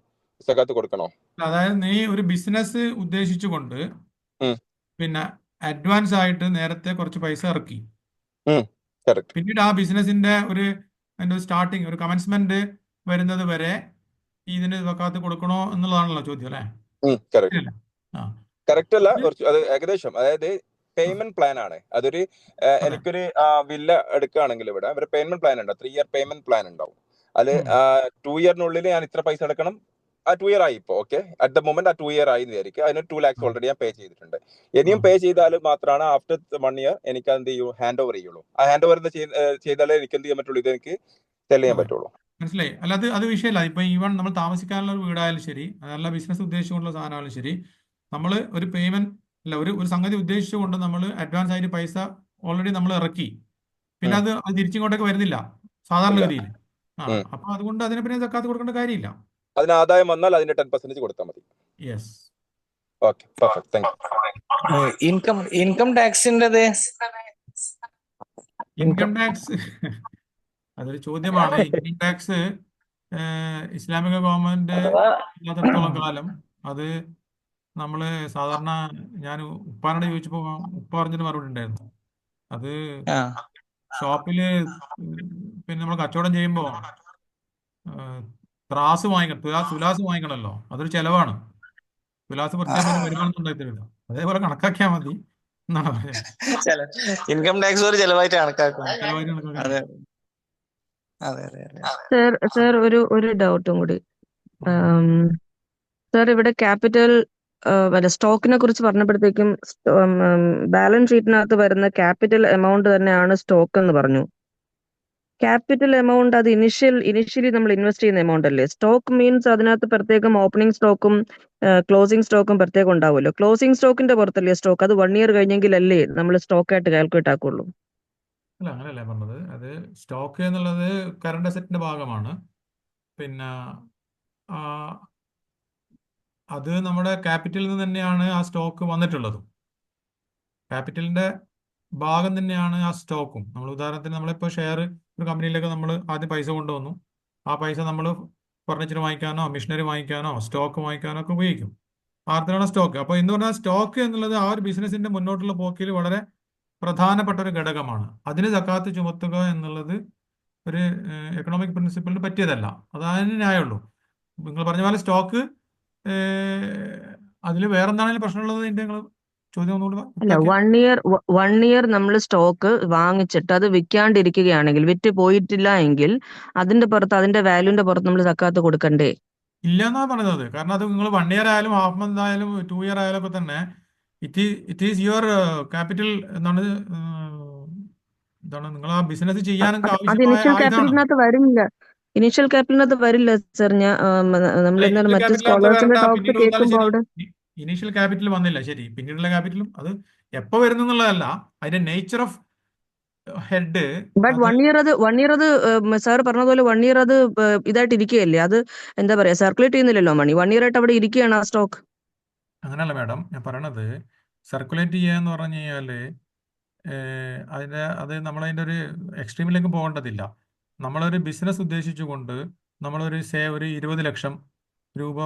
സക്കാത്ത് കൊടുക്കണോ? അതായത് നീ ഒരു ബിസിനസ് ഉദ്ദേശിച്ചുകൊണ്ട് പിന്നെ അഡ്വാൻസ് ആയിട്ട് നേരത്തെ കുറച്ച് പൈസ ഇറക്കി. കറക്റ്റ്. പിന്നീട് ആ ബിസിനസിന്റെ അതിന്റെ സ്റ്റാർട്ടിങ് ഒരു കമൻസ്മെന്റ് വരുന്നത് വരെ ഇതിന് സക്കാത്ത് കൊടുക്കണോ എന്നുള്ളതാണല്ലോ ചോദ്യം, അല്ലേ? കറക്റ്റ്. കറക്റ്റ് അല്ല, അത് ഏകദേശം. അതായത് പേയ്മെന്റ് പ്ലാൻ ആണ്. അതൊരു എനിക്കൊരു വില്ല എടുക്കുകയാണെങ്കിൽ ഇവിടെ ഒരു പേയ്മെന്റ് പ്ലാൻ ഉണ്ട്. 3 ഇയർ പേയ്മെന്റ് പ്ലാൻ ഉണ്ടാവും. അതിൽ 2 ഇയറിനുള്ളിൽ ഞാൻ ഇത്ര പൈസ അടക്കണം. ആ 2 ഇയർ ആയി ഇപ്പോൾ. ഓക്കെ, അറ്റ് ദ മൊമെന്റ് ആ 2 ഇയർ ആയി എന്ന് വിചാരിക്കുക. അതിന് 2 ലാക്സ് ഓൾറെഡി ഞാൻ പേ ചെയ്തിട്ടുണ്ട്. ഇനിയും പേ ചെയ്താൽ മാത്രമാണ് ആഫ്റ്റർ 1 ഇയർ എനിക്ക് എന്ത് ചെയ്യൂ, ഹാൻഡ് ഓവർ ചെയ്യുള്ളൂ. ആ ഹാൻഡ് ഓവർ ചെയ്താലേ എനിക്ക് എന്ത് ചെയ്യാൻ പറ്റുള്ളൂ, ഇത് എനിക്ക് സെല് ചെയ്യാൻ പറ്റുള്ളൂ. മനസ്സിലായി. അല്ല, അത് വിഷയമല്ല. ഇപ്പൊ ഈവൻ നമ്മൾ താമസിക്കാനുള്ള ഒരു വീടായാലും ശരി, അതല്ല ബിസിനസ് ഉദ്ദേശിച്ചുകൊണ്ടുള്ള സാധനമായാലും ശരി, നമ്മൾ ഒരു പേയ്മെന്റ് അല്ല ഒരു സംഗതി ഉദ്ദേശിച്ചുകൊണ്ട് നമ്മൾ അഡ്വാൻസ് ആയിട്ട് പൈസ ഓൾറെഡി നമ്മൾ ഇറക്കി. പിന്നെ അത് തിരിച്ചിങ്ങോട്ടേക്ക് വരുന്നില്ല സാധാരണഗതിയിൽ. അപ്പൊ അതുകൊണ്ട് അതിനെ പിന്നെ സക്കാത്ത് കൊടുക്കേണ്ട കാര്യമില്ല. അതിന് ആദായം വന്നാൽ അതിന്റെ 10% കൊടുത്താൽ മതി. Yes. Okay, perfect. Thank you. Income ടാക്സിൻ്റെത് ഇൻകം ടാക്സ് അതൊരു ചോദ്യമാണ്. ഇൻകം ടാക്സ് ഇസ്ലാമിക ഗവൺമെന്റ് ഇല്ലാത്തിടത്തോളം കാലം അത് നമ്മള് സാധാരണ ഞാൻ ഉപ്പാനോട് ചോദിച്ചപ്പോ ഉപ്പ പറഞ്ഞൊരു മറുപടി ഉണ്ടായിരുന്നു. അത് ഷോപ്പില് പിന്നെ നമ്മൾ കച്ചവടം ചെയ്യുമ്പോ ത്രാസ് വാങ്ങിക്കണം, തുലാസ് വാങ്ങിക്കണമല്ലോ. അതൊരു ചെലവാണ്. തുലാസ് പ്രത്യേകം വരുമാനം ഉണ്ടായിട്ടില്ല. അതേപോലെ കണക്കാക്കിയാൽ മതി എന്നാണ് പറയുന്നത്. ഇൻകം ടാക്സ് ഒരു ചെലവായിട്ട് കണക്കാക്കും. ചെലവായിട്ട് കണക്കാക്കാൻ. സർ ഒരു ഡൗട്ടും കൂടി. സർ ഇവിടെ ക്യാപിറ്റൽ സ്റ്റോക്കിനെ കുറിച്ച് പറഞ്ഞപ്പോഴത്തേക്കും ബാലൻസ് ഷീറ്റിനകത്ത് വരുന്ന ക്യാപിറ്റൽ എമൗണ്ട് തന്നെയാണ് സ്റ്റോക്ക് എന്ന് പറഞ്ഞു. ക്യാപിറ്റൽ എമൗണ്ട് അത് ഇനിഷ്യലി നമ്മൾ ഇൻവെസ്റ്റ് ചെയ്യുന്ന എമൗണ്ട് അല്ലേ? സ്റ്റോക്ക് മീൻസ് അതിനകത്ത് പ്രത്യേകം ഓപ്പണിംഗ് സ്റ്റോക്കും ക്ലോസിംഗ് സ്റ്റോക്കും പ്രത്യേകം ഉണ്ടാവുമല്ലോ. ക്ലോസിംഗ് സ്റ്റോക്കിന്റെ പുറത്തല്ലേ സ്റ്റോക്ക്? അത് 1 ഇയർ കഴിഞ്ഞെങ്കിലല്ലേ നമ്മൾ സ്റ്റോക്ക് ആയിട്ട് കാൽക്കുലേറ്റ് ആക്കുള്ളൂ? അല്ല, അങ്ങനെയല്ലേ പറഞ്ഞത്. അത് സ്റ്റോക്ക് എന്നുള്ളത് കറണ്ട് അസറ്റിന്റെ ഭാഗമാണ്. പിന്നെ അത് നമ്മുടെ ക്യാപിറ്റലിൽ നിന്ന് തന്നെയാണ് ആ സ്റ്റോക്ക് വന്നിട്ടുള്ളത്. ക്യാപിറ്റലിന്റെ ഭാഗം തന്നെയാണ് ആ സ്റ്റോക്കും. നമ്മൾ ഉദാഹരണത്തിന് നമ്മളിപ്പോൾ ഷെയർ ഒരു കമ്പനിയിലേക്ക് നമ്മൾ ആദ്യം പൈസ കൊണ്ടുവന്നു. ആ പൈസ നമ്മൾ ഫർണിച്ചർ വാങ്ങിക്കാനോ മെഷീനറി വാങ്ങിക്കാനോ സ്റ്റോക്ക് വാങ്ങിക്കാനോ ഒക്കെ ഉപയോഗിക്കും. ആർത്തിനാണ് സ്റ്റോക്ക്. അപ്പോൾ എന്ന് പറഞ്ഞാൽ സ്റ്റോക്ക് എന്നുള്ളത് ആ ഒരു ബിസിനസിന്റെ മുന്നോട്ടുള്ള പോക്കിൽ വളരെ പ്രധാനപ്പെട്ട ഒരു ഘടകമാണ്. അതിന് സക്കാത്ത് ചുമത്തുക എന്നുള്ളത് ഒരു എക്കണോമിക് പ്രിൻസിപ്പിളിന് പറ്റിയതല്ല. അതതിന് ന്യായമുള്ളൂ. നിങ്ങൾ പറഞ്ഞ പോലെ സ്റ്റോക്ക് അതിൽ വേറെന്താണെങ്കിലും പ്രശ്നമുള്ളത് നിങ്ങൾ ചോദ്യം ഒന്നുകൂടി അല്ല, 1 ഇയർ നമ്മൾ സ്റ്റോക്ക് വാങ്ങിച്ചിട്ട് അത് വിൽക്കാണ്ടിരിക്കുകയാണെങ്കിൽ, വിറ്റ് പോയിട്ടില്ല എങ്കിൽ അതിന്റെ പുറത്ത്, അതിന്റെ വാല്യൂന്റെ പുറത്ത് നമ്മൾ സക്കാത്ത് കൊടുക്കണ്ടേ? ഇല്ല എന്നാണ് പറയുന്നത്. കാരണം അത് നിങ്ങൾ 1 ഇയർ ആയാലും ഹാഫ് മന്ത് ആയാലും 2 ഇയർ ആയാലും ഒക്കെ തന്നെ ഇറ്റ് ഈസ് യുവർ ക്യാപിറ്റൽ എന്താണ് നിങ്ങൾ ആ ബിസിനസ് ചെയ്യാനൊക്കെ അത് ആവശ്യമായ ഇനിഷ്യൽ ആയുധാണ്. ക്യാപിറ്റലിനകത്ത് വരില്ല. ഇനിഷ്യൽ ക്യാപിറ്റലിനകത്ത് വരില്ല സർ. നമ്മൾ എന്താണ് ഇനിഷ്യൽ മറ്റു ക്യാപിറ്റൽ സ്കോളേഴ്സിന്റെ വരണ്ട. ടോക്സ് പിന്നീട് വന്നാലും കേൾക്കുമ്പോൾ ശരി. അവിടെ ഇനീഷ്യൽ ക്യാപിറ്റൽ വന്നില്ല, ശരി. പിന്നീടുള്ള ക്യാപിറ്റലും അത് എപ്പോ വരുന്നു എന്നുള്ളതല്ല, അതിന്റെ nature of head. But 1 year അത് സാർ പറഞ്ഞതുപോലെ 1 ഇയർ അത് ഇതായിട്ട് ഇരിക്കുകയല്ലേ? അത് എന്താ പറയാ, സർക്കുലേറ്റ് ചെയ്യുന്നില്ലല്ലോ മണി. 1 ഇയർ ആയിട്ട് അവിടെ ഇരിക്കുകയാണ് ആ സ്റ്റോക്ക്. അങ്ങനെയല്ല മാഡം ഞാൻ പറയണത്. സർക്കുലേറ്റ് ചെയ്യുക എന്ന് പറഞ്ഞു കഴിഞ്ഞാല് അത് നമ്മളതിൻ്റെ ഒരു എക്സ്ട്രീമിലേക്ക് പോകേണ്ടതില്ല. നമ്മളൊരു ബിസിനസ് ഉദ്ദേശിച്ചുകൊണ്ട് നമ്മളൊരു ഒരു 20 ലക്ഷം രൂപ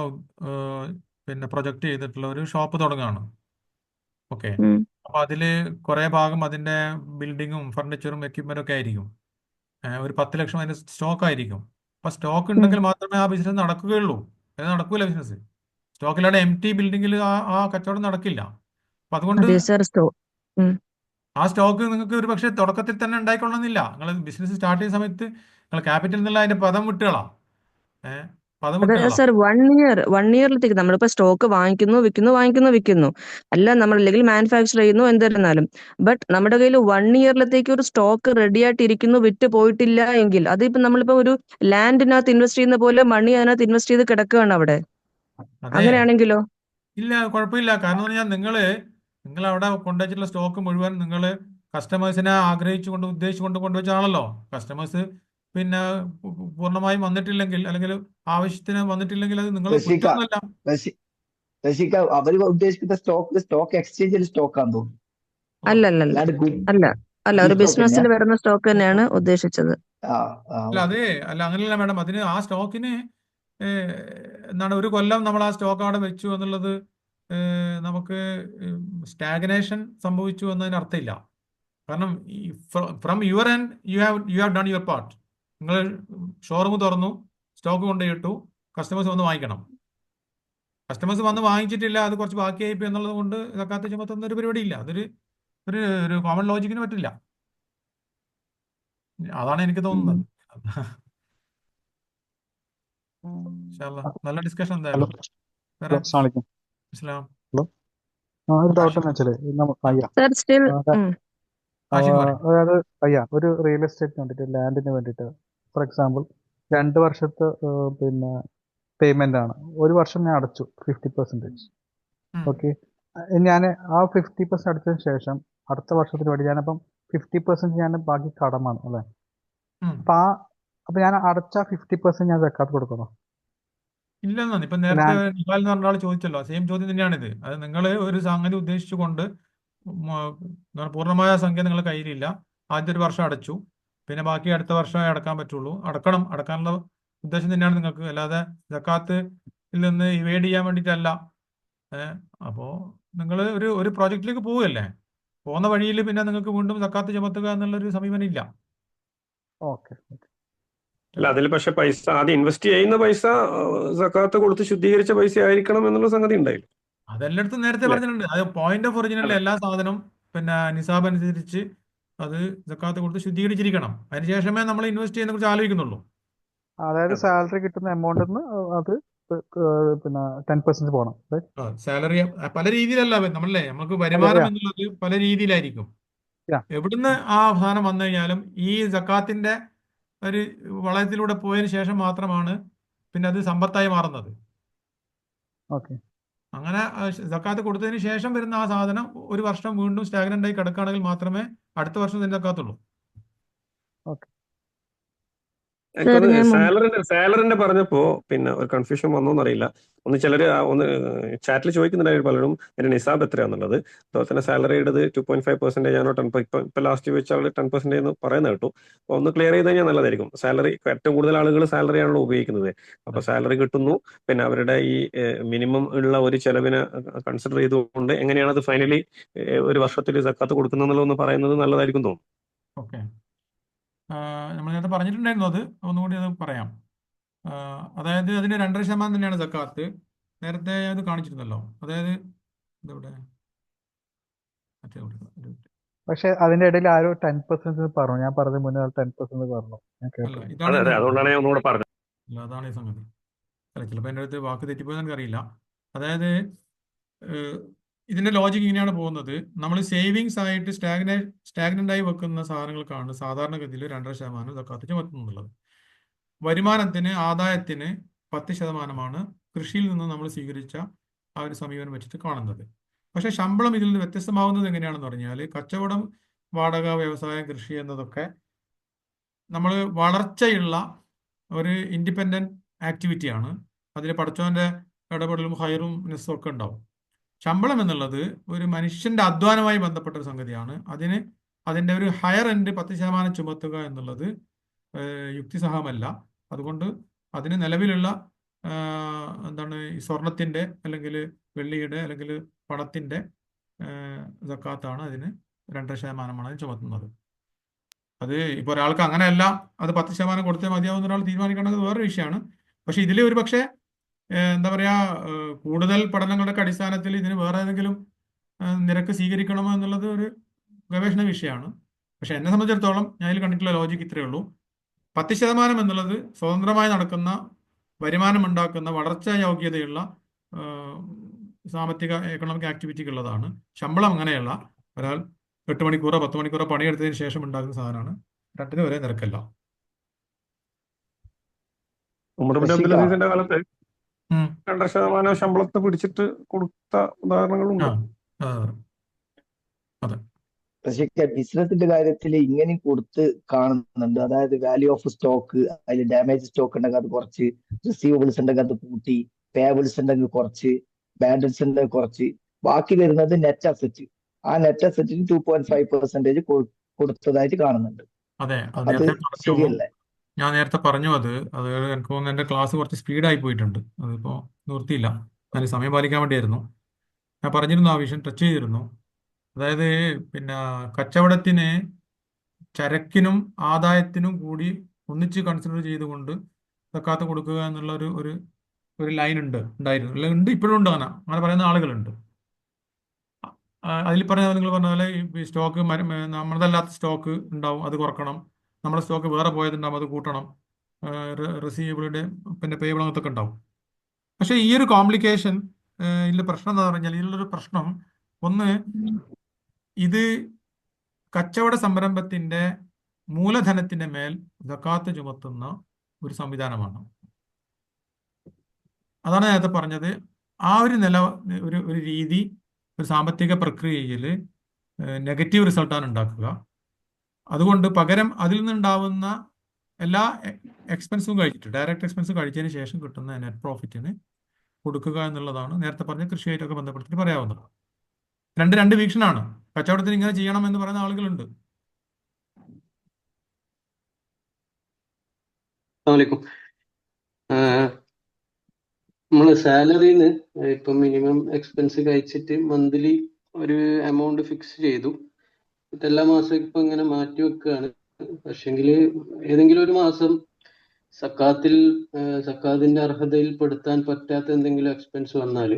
പിന്നെ പ്രൊജക്റ്റ് ചെയ്തിട്ടുള്ള ഒരു ഷോപ്പ് തുടങ്ങുകയാണ്. ഓക്കെ. അപ്പൊ അതില് കുറെ ഭാഗം അതിന്റെ ബിൽഡിങ്ങും ഫർണിച്ചറും എക്യുപ്മെന്റും ഒക്കെ ആയിരിക്കും. ഒരു 10 ലക്ഷം അതിന്റെ സ്റ്റോക്ക് ആയിരിക്കും. അപ്പൊ സ്റ്റോക്ക് ഉണ്ടെങ്കിൽ മാത്രമേ ആ ബിസിനസ് നടക്കുകയുള്ളൂ. അത് നടക്കൂല ബിസിനസ്. സ്റ്റോക്കില്ലാതെ എംപ്റ്റി ബിൽഡിങ്ങിൽ ആ കച്ചവടം നടക്കില്ല. അപ്പൊ അതുകൊണ്ട് അതെ സർ. ആ സ്റ്റോക്ക് നിങ്ങൾക്ക് ഒരു പക്ഷേ തുടക്കത്തിൽ തന്നെ ഉണ്ടായിക്കൊള്ളണമെന്നില്ല. നിങ്ങൾ ബിസിനസ് സ്റ്റാർട്ട് ചെയ്യുന്ന സമയത്ത് നിങ്ങൾ ക്യാപിറ്റൽ എന്നുള്ള അതിന്റെ പദം വിട്ടുകളാ. പദം അതല്ല വിട്ടുകളാ. സാർ, 1 ഇയറിലേക്ക് നമ്മളിപ്പോ സ്റ്റോക്ക് വാങ്ങിക്കുന്നു, വിൽക്കുന്നു. അല്ല, നമ്മൾ അല്ലെങ്കിൽ മാനുഫാക്ചർ ചെയ്യുന്നു, എന്തിരുന്നാലും. ബട്ട് നമ്മുടെ കയ്യിൽ 1 ഇയറിലത്തേക്ക് ഒരു സ്റ്റോക്ക് റെഡി ആയിട്ട് ഇരിക്കുന്നു, വിറ്റ് പോയിട്ടില്ല എങ്കിൽ, അതിപ്പോ നമ്മളിപ്പോ ഒരു ലാൻഡിനകത്ത് ഇൻവെസ്റ്റ് ചെയ്യുന്ന പോലെ മണി അതിനകത്ത് ഇൻവെസ്റ്റ് ചെയ്ത് കിടക്കുകയാണ് അവിടെ. അതെ, അങ്ങനെയാണെങ്കിലോ? ഇല്ല, കുഴപ്പമില്ല. കാരണം എന്ന് പറഞ്ഞാൽ നിങ്ങൾ അവിടെ കൊണ്ടുവച്ചിട്ടുള്ള സ്റ്റോക്ക് മുഴുവൻ നിങ്ങൾ കസ്റ്റമേഴ്സിനെ ഉദ്ദേശിച്ചുകൊണ്ട് കൊണ്ടുവച്ചാണല്ലോ. കസ്റ്റമേഴ്സ് പിന്നെ പൂർണ്ണമായും വന്നിട്ടില്ലെങ്കിൽ, അല്ലെങ്കിൽ ആവശ്യത്തിന് വന്നിട്ടില്ലെങ്കിൽ, അത് നിങ്ങൾ റഷിക കുറ്റമൊന്നുമല്ല. റഷി റഷിക അവര് ഉദ്ദേശിക്കുന്ന സ്റ്റോക്ക് എക്സ്ചേഞ്ചിൽ സ്റ്റോക്കാന്ന് തോന്നുന്നു. ഓ, അല്ല അല്ലാണ്ട് അല്ല, ഈ ഒരു സ്റ്റോക്ക് തന്നെയാ. ബിസിനസ്സിൽ വരുന്ന സ്റ്റോക്ക് തന്നെയാണ് ഉദ്ദേശിച്ചത്. അല്ല, ഓക്കെ. അല്ല, അങ്ങനെയല്ല മാഡം. അതിന് ആ സ്റ്റോക്കിന് എന്താണ്, ഒരു കൊല്ലം നമ്മൾ ആ സ്റ്റോക്ക് അവിടെ വെച്ചു എന്നുള്ളത് നമുക്ക് സ്റ്റാഗ്നേഷൻ സംഭവിച്ചു എന്നതിന് അർത്ഥമില്ല. കാരണം from your and you have done your part. നിങ്ങൾ ഷോറൂം തുറന്നു, സ്റ്റോക്ക് കൊണ്ടുപോയിട്ടു, കസ്റ്റമേഴ്സ് വന്ന് വാങ്ങിക്കണം. കസ്റ്റമേഴ്സ് വന്ന് വാങ്ങിച്ചിട്ടില്ല, അത് കുറച്ച് ബാക്കിയായി പോയി എന്നുള്ളത് കൊണ്ട് സക്കാത്ത് ചുമത്തുന്ന ഒരു പരിപാടി ഇല്ല. അതൊരു ഒരു കോമൺ ലോജിക്കിന് പറ്റില്ല. അതാണ് എനിക്ക് തോന്നുന്നത്. ഇൻഷാ അല്ലാ. നല്ല ഡിസ്കഷൻ ഹലോ എന്തായാലും. വേറെ ഹലോ അസ്സലാമു അലൈക്കും. ഇസ്ലാം ഹലോ ഒരു ഡൗട്ട് ആഷിഖ്. എന്ന് വെച്ചാല് അയ്യ സാർ സ്റ്റിൽ ആഷിഖ് പറയും. അതായത് ഒരു റിയൽ എസ്റ്റേറ്റിന് വേണ്ടിയിട്ട് ലാൻഡിന് വേണ്ടിയിട്ട് ഫോർ എക്സാമ്പിൾ 2 വർഷത്തെ പിന്നെ പേയ്മെന്റ് ആണ്. 1 വർഷം ഞാൻ അടച്ചു 50%. ഓക്കെ, ഞാൻ ആ 50% അടച്ചതിന് ശേഷം അടുത്ത വർഷത്തിന് വേണ്ടി ഞാനപ്പം 50% ഞാൻ ബാക്കി കടമാണ് അല്ലേ? അപ്പൊ ഞാൻ അടച്ച 50% ഞാൻ സക്കാത്ത് കൊടുക്കണം? ഇല്ലെന്നാണ് ഇപ്പൊ നേരത്തെ നിഹാൽ എന്ന് പറഞ്ഞ ആൾ ചോദിച്ചല്ലോ, സെയിം ചോദ്യം തന്നെയാണിത്. അത് നിങ്ങൾ ഒരു സംഗതി ഉദ്ദേശിച്ചുകൊണ്ട് പൂർണ്ണമായ സംഖ്യ നിങ്ങളുടെ കയ്യിലില്ല. ആദ്യത്തെ ഒരു വർഷം അടച്ചു, പിന്നെ ബാക്കി അടുത്ത വർഷം അടക്കാൻ പറ്റുള്ളൂ. അടക്കാനുള്ള ഉദ്ദേശം തന്നെയാണ് നിങ്ങൾക്ക്, അല്ലാതെ സക്കാത്തിൽ നിന്ന് ഇവേഡ് ചെയ്യാൻ വേണ്ടിയിട്ടല്ല. അപ്പോൾ നിങ്ങൾ ഒരു പ്രോജക്റ്റിലേക്ക് പോവുകയല്ലേ, പോകുന്ന വഴിയിൽ പിന്നെ നിങ്ങൾക്ക് വീണ്ടും സക്കാത്ത് ചുമത്തുക എന്നുള്ളൊരു സമീപനം ഇല്ല. ഓക്കെ. അല്ല, അതിൽ പക്ഷെ പൈസ ആദ്യം ഇൻവെസ്റ്റ് ചെയ്യുന്ന പൈസ സക്കാത്ത് കൊടുത്ത് ശുദ്ധീകരിച്ച പൈസ ആയിരിക്കണം എന്നുള്ള സംഗതി ഉണ്ടായില്ല. അതെല്ലായിടത്തും നേരത്തെ പറഞ്ഞിട്ടുണ്ട്. അത് പോയിന്റ് ഓഫ് ഒറിജിനൽ എല്ലാ സാധനവും പിന്നെ നിസാബ് അനുസരിച്ച് അത് സക്കാത്ത് കൊടുത്ത് ശുദ്ധീകരിച്ചിരിക്കണം. അതിനുശേഷമേ നമ്മൾ ഇൻവെസ്റ്റ് ചെയ്യുന്നതിനെ കുറിച്ച് ആലോചിക്കുന്നുള്ളൂ. അതായത് സാലറി കിട്ടുന്ന എമൗണ്ടിൽ നിന്ന് അത് പിന്നെ 10% പോകണം. സാലറി പല രീതിയിലല്ല നമ്മളല്ലേ, നമുക്ക് വരുമാനം എന്നുള്ളത് പല രീതിയിലായിരിക്കും. എവിടുന്ന് ആ സാധനം വന്നു കഴിഞ്ഞാലും ഈ സക്കാത്തിന്റെ ഒരു വളയത്തിലൂടെ പോയതിനു ശേഷം മാത്രമാണ് പിന്നെ അത് സമ്പത്തായി മാറുന്നത്. ഓക്കെ. അങ്ങനെ സക്കാത്ത് കൊടുത്തതിന് ശേഷം വരുന്ന ആ സാധനം ഒരു വർഷം വീണ്ടും സ്റ്റാഗ്നന്റ് ആയി കിടക്കുകയാണെങ്കിൽ മാത്രമേ അടുത്ത വർഷം തന്നെ സക്കാത്തുള്ളൂ. സാലറിന്റെ പറഞ്ഞപ്പോ പിന്നെ ഒരു കൺഫ്യൂഷൻ വന്നോന്നറിയില്ല. ചിലര് ചാറ്റിൽ ചോദിക്കുന്നുണ്ടായിരുന്നു പലരും എന്റെ നിസാബ് എത്രയാന്നുള്ളത്. അതുപോലെ തന്നെ സാലറിയുടേത് 2.5% ആണോ 10%? ഇപ്പൊ ലാസ്റ്റ് ചോദിച്ചാൽ 10% എന്ന് പറയുന്നത് കേട്ടു. ഒന്ന് ക്ലിയർ ചെയ്ത് കഴിഞ്ഞാൽ നല്ലതായിരിക്കും. സാലറി ഏറ്റവും കൂടുതൽ ആളുകൾ സാലറി ആണല്ലോ ഉപയോഗിക്കുന്നത്. അപ്പൊ സാലറി കിട്ടുന്നു, പിന്നെ അവരുടെ ഈ മിനിമം ഉള്ള ഒരു ചെലവിനെ കൺസിഡർ ചെയ്തുകൊണ്ട് എങ്ങനെയാണ് അത് ഫൈനലി ഒരു വർഷത്തിൽ സക്കാത്ത് കൊടുക്കുന്നതെന്നുള്ളതെന്ന് പറയുന്നത് നല്ലതായിരിക്കും തോന്നുന്നു. ഓക്കെ, നമ്മൾ നേരത്തെ പറഞ്ഞിട്ടുണ്ടായിരുന്നു, അത് ഒന്നുകൂടി അത് പറയാം. അതായത് അതിന് 2.5% തന്നെയാണ് സക്കാത്ത്. നേരത്തെ അത് കാണിച്ചിരുന്നല്ലോ. അതായത് ഇതെവിടെ പക്ഷെ അതിന്റെ ഇടയിൽ ആരോ 10% പറഞ്ഞു. ഞാൻ പറഞ്ഞ മുന്നേ 10% പറഞ്ഞു. ഞാൻ കേട്ടു. അതുകൊണ്ടാണ് ഞാൻ ഒന്നുകൂടെ പറഞ്ഞത്. അല്ല, അതാണ് ഈ സംഗതി. അല്ല, ചിലപ്പോൾ എൻ്റെ അടുത്ത് വാക്ക് തെറ്റിപ്പോയെന്ന് എനിക്കറിയില്ല. അതായത് ഇതിന്റെ ലോജിക്ക് ഇങ്ങനെയാണ് പോകുന്നത്. നമ്മൾ സേവിങ്സ് ആയിട്ട് സ്റ്റാഗ്നന്റ് ആയി വെക്കുന്ന സാധനങ്ങൾക്കാണ് സാധാരണഗതിയിൽ 2.5% സക്കാത്ത് ചുമത്തുന്നുള്ളത്. വരുമാനത്തിന്, ആദായത്തിന് 10% കൃഷിയിൽ നിന്ന് നമ്മൾ സ്വീകരിച്ച ആ ഒരു സമീപനം വെച്ചിട്ട് കാണുന്നത്. പക്ഷേ ശമ്പളം ഇതിൽ നിന്ന് വ്യത്യസ്തമാവുന്നത് എങ്ങനെയാണെന്ന് പറഞ്ഞാൽ, കച്ചവടം, വാടക, വ്യവസായം, കൃഷി എന്നതൊക്കെ നമ്മൾ വളർച്ചയുള്ള ഒരു ഇൻഡിപെൻഡന്റ് ആക്ടിവിറ്റിയാണ്. അതിൽ പടച്ചോന്റെ ഇടപെടലും ഹൈറും നെസ്സും ഒക്കെ ഉണ്ടാവും. ശമ്പളം എന്നുള്ളത് ഒരു മനുഷ്യന്റെ അധ്വാനവുമായി ബന്ധപ്പെട്ട ഒരു സംഗതിയാണ്. അതിന്റെ ഒരു ഹയർ എൻഡ് 10% ചുമത്തുക എന്നുള്ളത് യുക്തിസഹമല്ല. അതുകൊണ്ട് അതിന് നിലവിലുള്ള എന്താണ് ഈ സ്വർണത്തിന്റെ അല്ലെങ്കിൽ വെള്ളിയുടെ അല്ലെങ്കിൽ പണത്തിന്റെ സക്കാത്താണ് അതിന് 2.5% അതിന് ചുമത്തുന്നത്. അത് ഇപ്പോൾ ഒരാൾക്ക് അങ്ങനെയല്ല, അത് 10% കൊടുത്തേ മതിയാവുന്ന ഒരാൾ തീരുമാനിക്കേണ്ടത് വേറൊരു വിഷയമാണ്. പക്ഷെ ഇതിൽ ഒരു പക്ഷേ എന്താ പറയാ, കൂടുതൽ പഠനങ്ങളുടെ അടിസ്ഥാനത്തിൽ ഇതിന് വേറെ ഏതെങ്കിലും നിരക്ക് സ്വീകരിക്കണമോ എന്നുള്ളത് ഒരു ഗവേഷണ വിഷയമാണ്. പക്ഷെ എന്നെ സംബന്ധിച്ചിടത്തോളം ഞാൻ ഇതിൽ കണ്ടിട്ടുള്ള ലോജിക്ക് ഇത്രയേ ഉള്ളൂ. 10% എന്നുള്ളത് സ്വതന്ത്രമായി നടക്കുന്ന, വരുമാനം ഉണ്ടാക്കുന്ന, വളർച്ചാ യോഗ്യതയുള്ള ആ, സാമ്പത്തിക എക്കണോമിക് ആക്ടിവിറ്റിക്കുള്ളതാണ്. ശമ്പളം അങ്ങനെയല്ല. ഒരാൾ 8 മണിക്കൂറോ 10 മണിക്കൂറോ പണിയെടുത്തതിന് ശേഷം ഉണ്ടാകുന്ന സാധനമാണ്. രണ്ടിനും ഒരേ നിരക്കല്ല. നമ്മുടെ പിന്നെ ശശിക അബ്ദുൽ അസീസിന്റെ കാലത്ത് ഉം. 2% ശമ്പളത്തെ പിടിച്ചിട്ട് കൊടുത്ത ഉദാഹരണങ്ങളുണ്ട്. ആ, അതെ. ശശിക ബിസിനസിന്റെ കാര്യത്തിൽ ഇങ്ങനെ കൊടുത്ത് കാണുന്നുണ്ട്. അതായത് വാല്യൂ ഓഫ് സ്റ്റോക്ക്, അതിൽ ഡാമേജ് സ്റ്റോക്ക് ഉണ്ടെങ്കിൽ അത് കുറച്ച്, റിസീവബിൾസ് ഉണ്ടെങ്കിൽ അത് കൂട്ടി, പേബിൾസ് ഉണ്ടെങ്കിൽ കുറച്ച്, ബാഡൻസ് ഉണ്ടെങ്കിൽ കുറച്ച്, ബാക്കി വരുന്നത് നെറ്റ് അസറ്റ്. ആ നെറ്റ് അസറ്റിന് 2.5% കൊടുത്തതായിട്ട് കാണുന്നുണ്ട്. അതെ, അത് അത് നേരത്തെ പറഞ്ഞു. ശരിയല്ലേ? ഞാൻ നേരത്തെ പറഞ്ഞു അത് എനിക്ക് തോന്നുന്നു എൻ്റെ ക്ലാസ് കുറച്ച് സ്പീഡായി പോയിട്ടുണ്ട്. അതിപ്പോൾ നിർത്തിയില്ല. ഞാൻ സമയം പാലിക്കാൻ വേണ്ടിയായിരുന്നു. ഞാൻ പറഞ്ഞിരുന്നു, ആ വിഷയം ടച്ച് ചെയ്തിരുന്നു. അതായത് പിന്നെ കച്ചവടത്തിന് ചരക്കിനും ആദായത്തിനും കൂടി ഒന്നിച്ച് കൺസിഡർ ചെയ്തുകൊണ്ട് സക്കാത്ത് കൊടുക്കുക എന്നുള്ള ഒരു ലൈൻ ഉണ്ടായിരുന്നു. അല്ല, ഉണ്ട്, ഇപ്പോഴും ഉണ്ട്. അങ്ങനെ പറയുന്ന ആളുകളുണ്ട്. അതിൽ പറഞ്ഞ നിങ്ങൾ പറഞ്ഞ പോലെ ഈ സ്റ്റോക്ക് നമ്മളതല്ലാത്ത സ്റ്റോക്ക് ഉണ്ടാവും, അത് കുറക്കണം. നമ്മുടെ സ്റ്റോക്ക് വേറെ പോയതുണ്ടാവും, അത് കൂട്ടണം. റിസീവബിളുടെ പിന്നെ പേയബിൾ അങ്ങനത്തൊക്കെ ഉണ്ടാവും. പക്ഷേ ഈ ഒരു കോംപ്ലിക്കേഷൻ, ഇതിൽ പ്രശ്നം എന്താ പറഞ്ഞാൽ, ഇതിലുള്ളൊരു പ്രശ്നം ഒന്ന്, ഇത് കച്ചവട സംരംഭത്തിന്റെ മൂലധനത്തിന്റെ മേൽ സക്കാത്ത് ചുമത്തുന്ന ഒരു സംവിധാനമാണ്. അതാണ് നേരത്തെ പറഞ്ഞത്. ആ ഒരു ഒരു രീതി ഒരു സാമ്പത്തിക പ്രക്രിയയിൽ നെഗറ്റീവ് റിസൾട്ടാണ് ഉണ്ടാക്കുക. അതുകൊണ്ട് പകരം അതിൽ നിന്നുണ്ടാവുന്ന എല്ലാ എക്സ്പെൻസും കഴിച്ചിട്ട്, ഡയറക്റ്റ് എക്സ്പെൻസ് കഴിച്ചതിന് ശേഷം കിട്ടുന്ന നെറ്റ് പ്രോഫിറ്റിന് കൊടുക്കുക എന്നുള്ളതാണ് നേരത്തെ പറഞ്ഞ കൃഷിയായിട്ടൊക്കെ ബന്ധപ്പെടുത്തിട്ട് പറയാവുന്നത്. രണ്ട് വീക്ഷണമാണ്. കച്ചവടത്തിന് ഇങ്ങനെ ചെയ്യണം എന്ന് പറയുന്ന ആളുകളുണ്ട്. അസ്സലാമലൈക്കും. നമ്മള് സാലറിന്ന് ഇപ്പൊ മിനിമം എക്സ്പെൻസ് കഴിച്ചിട്ട് മന്ത്ലി ഒരു എമൗണ്ട് ഫിക്സ് ചെയ്തു. എല്ലാ മാസവും ഇപ്പൊ ഇങ്ങനെ മാറ്റി വെക്കുകയാണ്. പക്ഷെങ്കിൽ ഏതെങ്കിലും ഒരു മാസം സക്കാത്തിന്റെ അർഹതയിൽ പെടുത്താൻ പറ്റാത്ത എന്തെങ്കിലും എക്സ്പെൻസ് വന്നാല്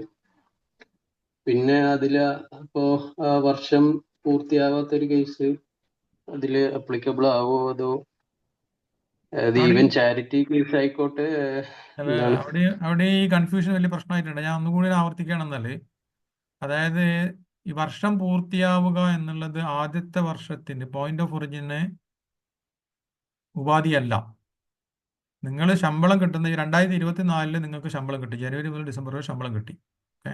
പിന്നെ അതില് ഇപ്പോ ആ വർഷം പൂർത്തിയാവാത്തൊരു കേസ് അതില് അപ്ലിക്കബിൾ ആവോ? അതോ അത് അവിടെ ഈവൻ ചാരിറ്റി കേസ് ആയിക്കോട്ടെ എന്താണ്? അവിടെ ഈ കൺഫ്യൂഷൻ വലിയ പ്രശ്നമായിട്ടുണ്ട്. ഞാൻ ഒന്നുകൂടി ആവർത്തിക്കുകയാണെന്നാല്, അതായത് ഈ വർഷം പൂർത്തിയാവുക എന്നുള്ളത് ആദ്യത്തെ വർഷത്തിന് പോയിന്റ് ഓഫ് ഒറിജിന് ഉപാധിയല്ല. നിങ്ങൾ ശമ്പളം കിട്ടുന്ന ഈ 2024 നിങ്ങൾക്ക് ശമ്പളം കിട്ടി, ജനുവരി മുതൽ ഡിസംബർ വരെ ശമ്പളം കിട്ടി. ഓക്കെ,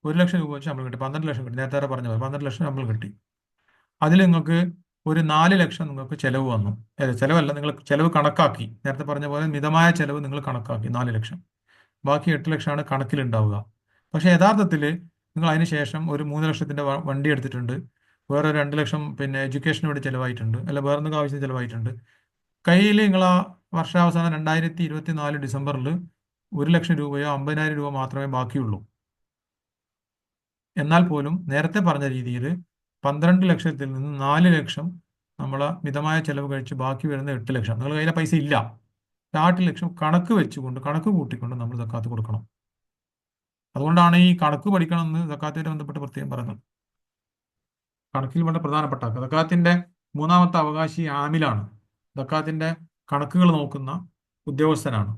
1 ലക്ഷം രൂപ വെച്ച് ശമ്പളം കിട്ടി, 12 ലക്ഷം കിട്ടി. നേരത്തെ പറഞ്ഞ പോലെ 12 ലക്ഷം ശമ്പളം കിട്ടി. അതിൽ നിങ്ങൾക്ക് ഒരു 4 ലക്ഷം നിങ്ങൾക്ക് ചെലവ് വന്നു. ചെലവല്ല, നിങ്ങൾ ചെലവ് കണക്കാക്കി. നേരത്തെ പറഞ്ഞ പോലെ മിതമായ ചെലവ് നിങ്ങൾ കണക്കാക്കി 4 ലക്ഷം. ബാക്കി 8 ലക്ഷമാണ് കണക്കിലുണ്ടാവുക. പക്ഷേ യഥാർത്ഥത്തിൽ നിങ്ങൾ അതിന് ശേഷം ഒരു 3 ലക്ഷത്തിൻ്റെ വണ്ടി എടുത്തിട്ടുണ്ട്, വേറെ 2 ലക്ഷം പിന്നെ എഡ്യൂക്കേഷന് വേണ്ടി ചിലവായിട്ടുണ്ട്, അല്ല വേറെ എന്തെങ്കിലും ആവശ്യം ചിലവായിട്ടുണ്ട്. കയ്യിൽ നിങ്ങൾ ആ വർഷാവസാനം 2024 ഡിസംബറിൽ 1 ലക്ഷം രൂപയോ 50,000 രൂപ മാത്രമേ ബാക്കിയുള്ളൂ. എന്നാൽ പോലും നേരത്തെ പറഞ്ഞ രീതിയിൽ 12 ലക്ഷത്തിൽ നിന്ന് 4 ലക്ഷം നമ്മൾ മിതമായ ചെലവ് കഴിച്ച് ബാക്കി വരുന്ന 8 ലക്ഷം, നിങ്ങൾ കയ്യിലെ പൈസ ഇല്ല. 8 ലക്ഷം കണക്ക് കൂട്ടിക്കൊണ്ട് നമ്മൾ സക്കാത്ത് കൊടുക്കണം. അതുകൊണ്ടാണ് ഈ കണക്ക് പഠിക്കണം എന്ന് സക്കാത്തുമായിട്ട് ബന്ധപ്പെട്ട് പ്രത്യേകം പറയുന്നത്. കണക്കിൽ വളരെ പ്രധാനപ്പെട്ട സക്കാത്തിന്റെ 3ാമത്തെ അവകാശി ആമിലാണ്. സക്കാത്തിന്റെ കണക്കുകൾ നോക്കുന്ന ഉദ്യോഗസ്ഥനാണ്.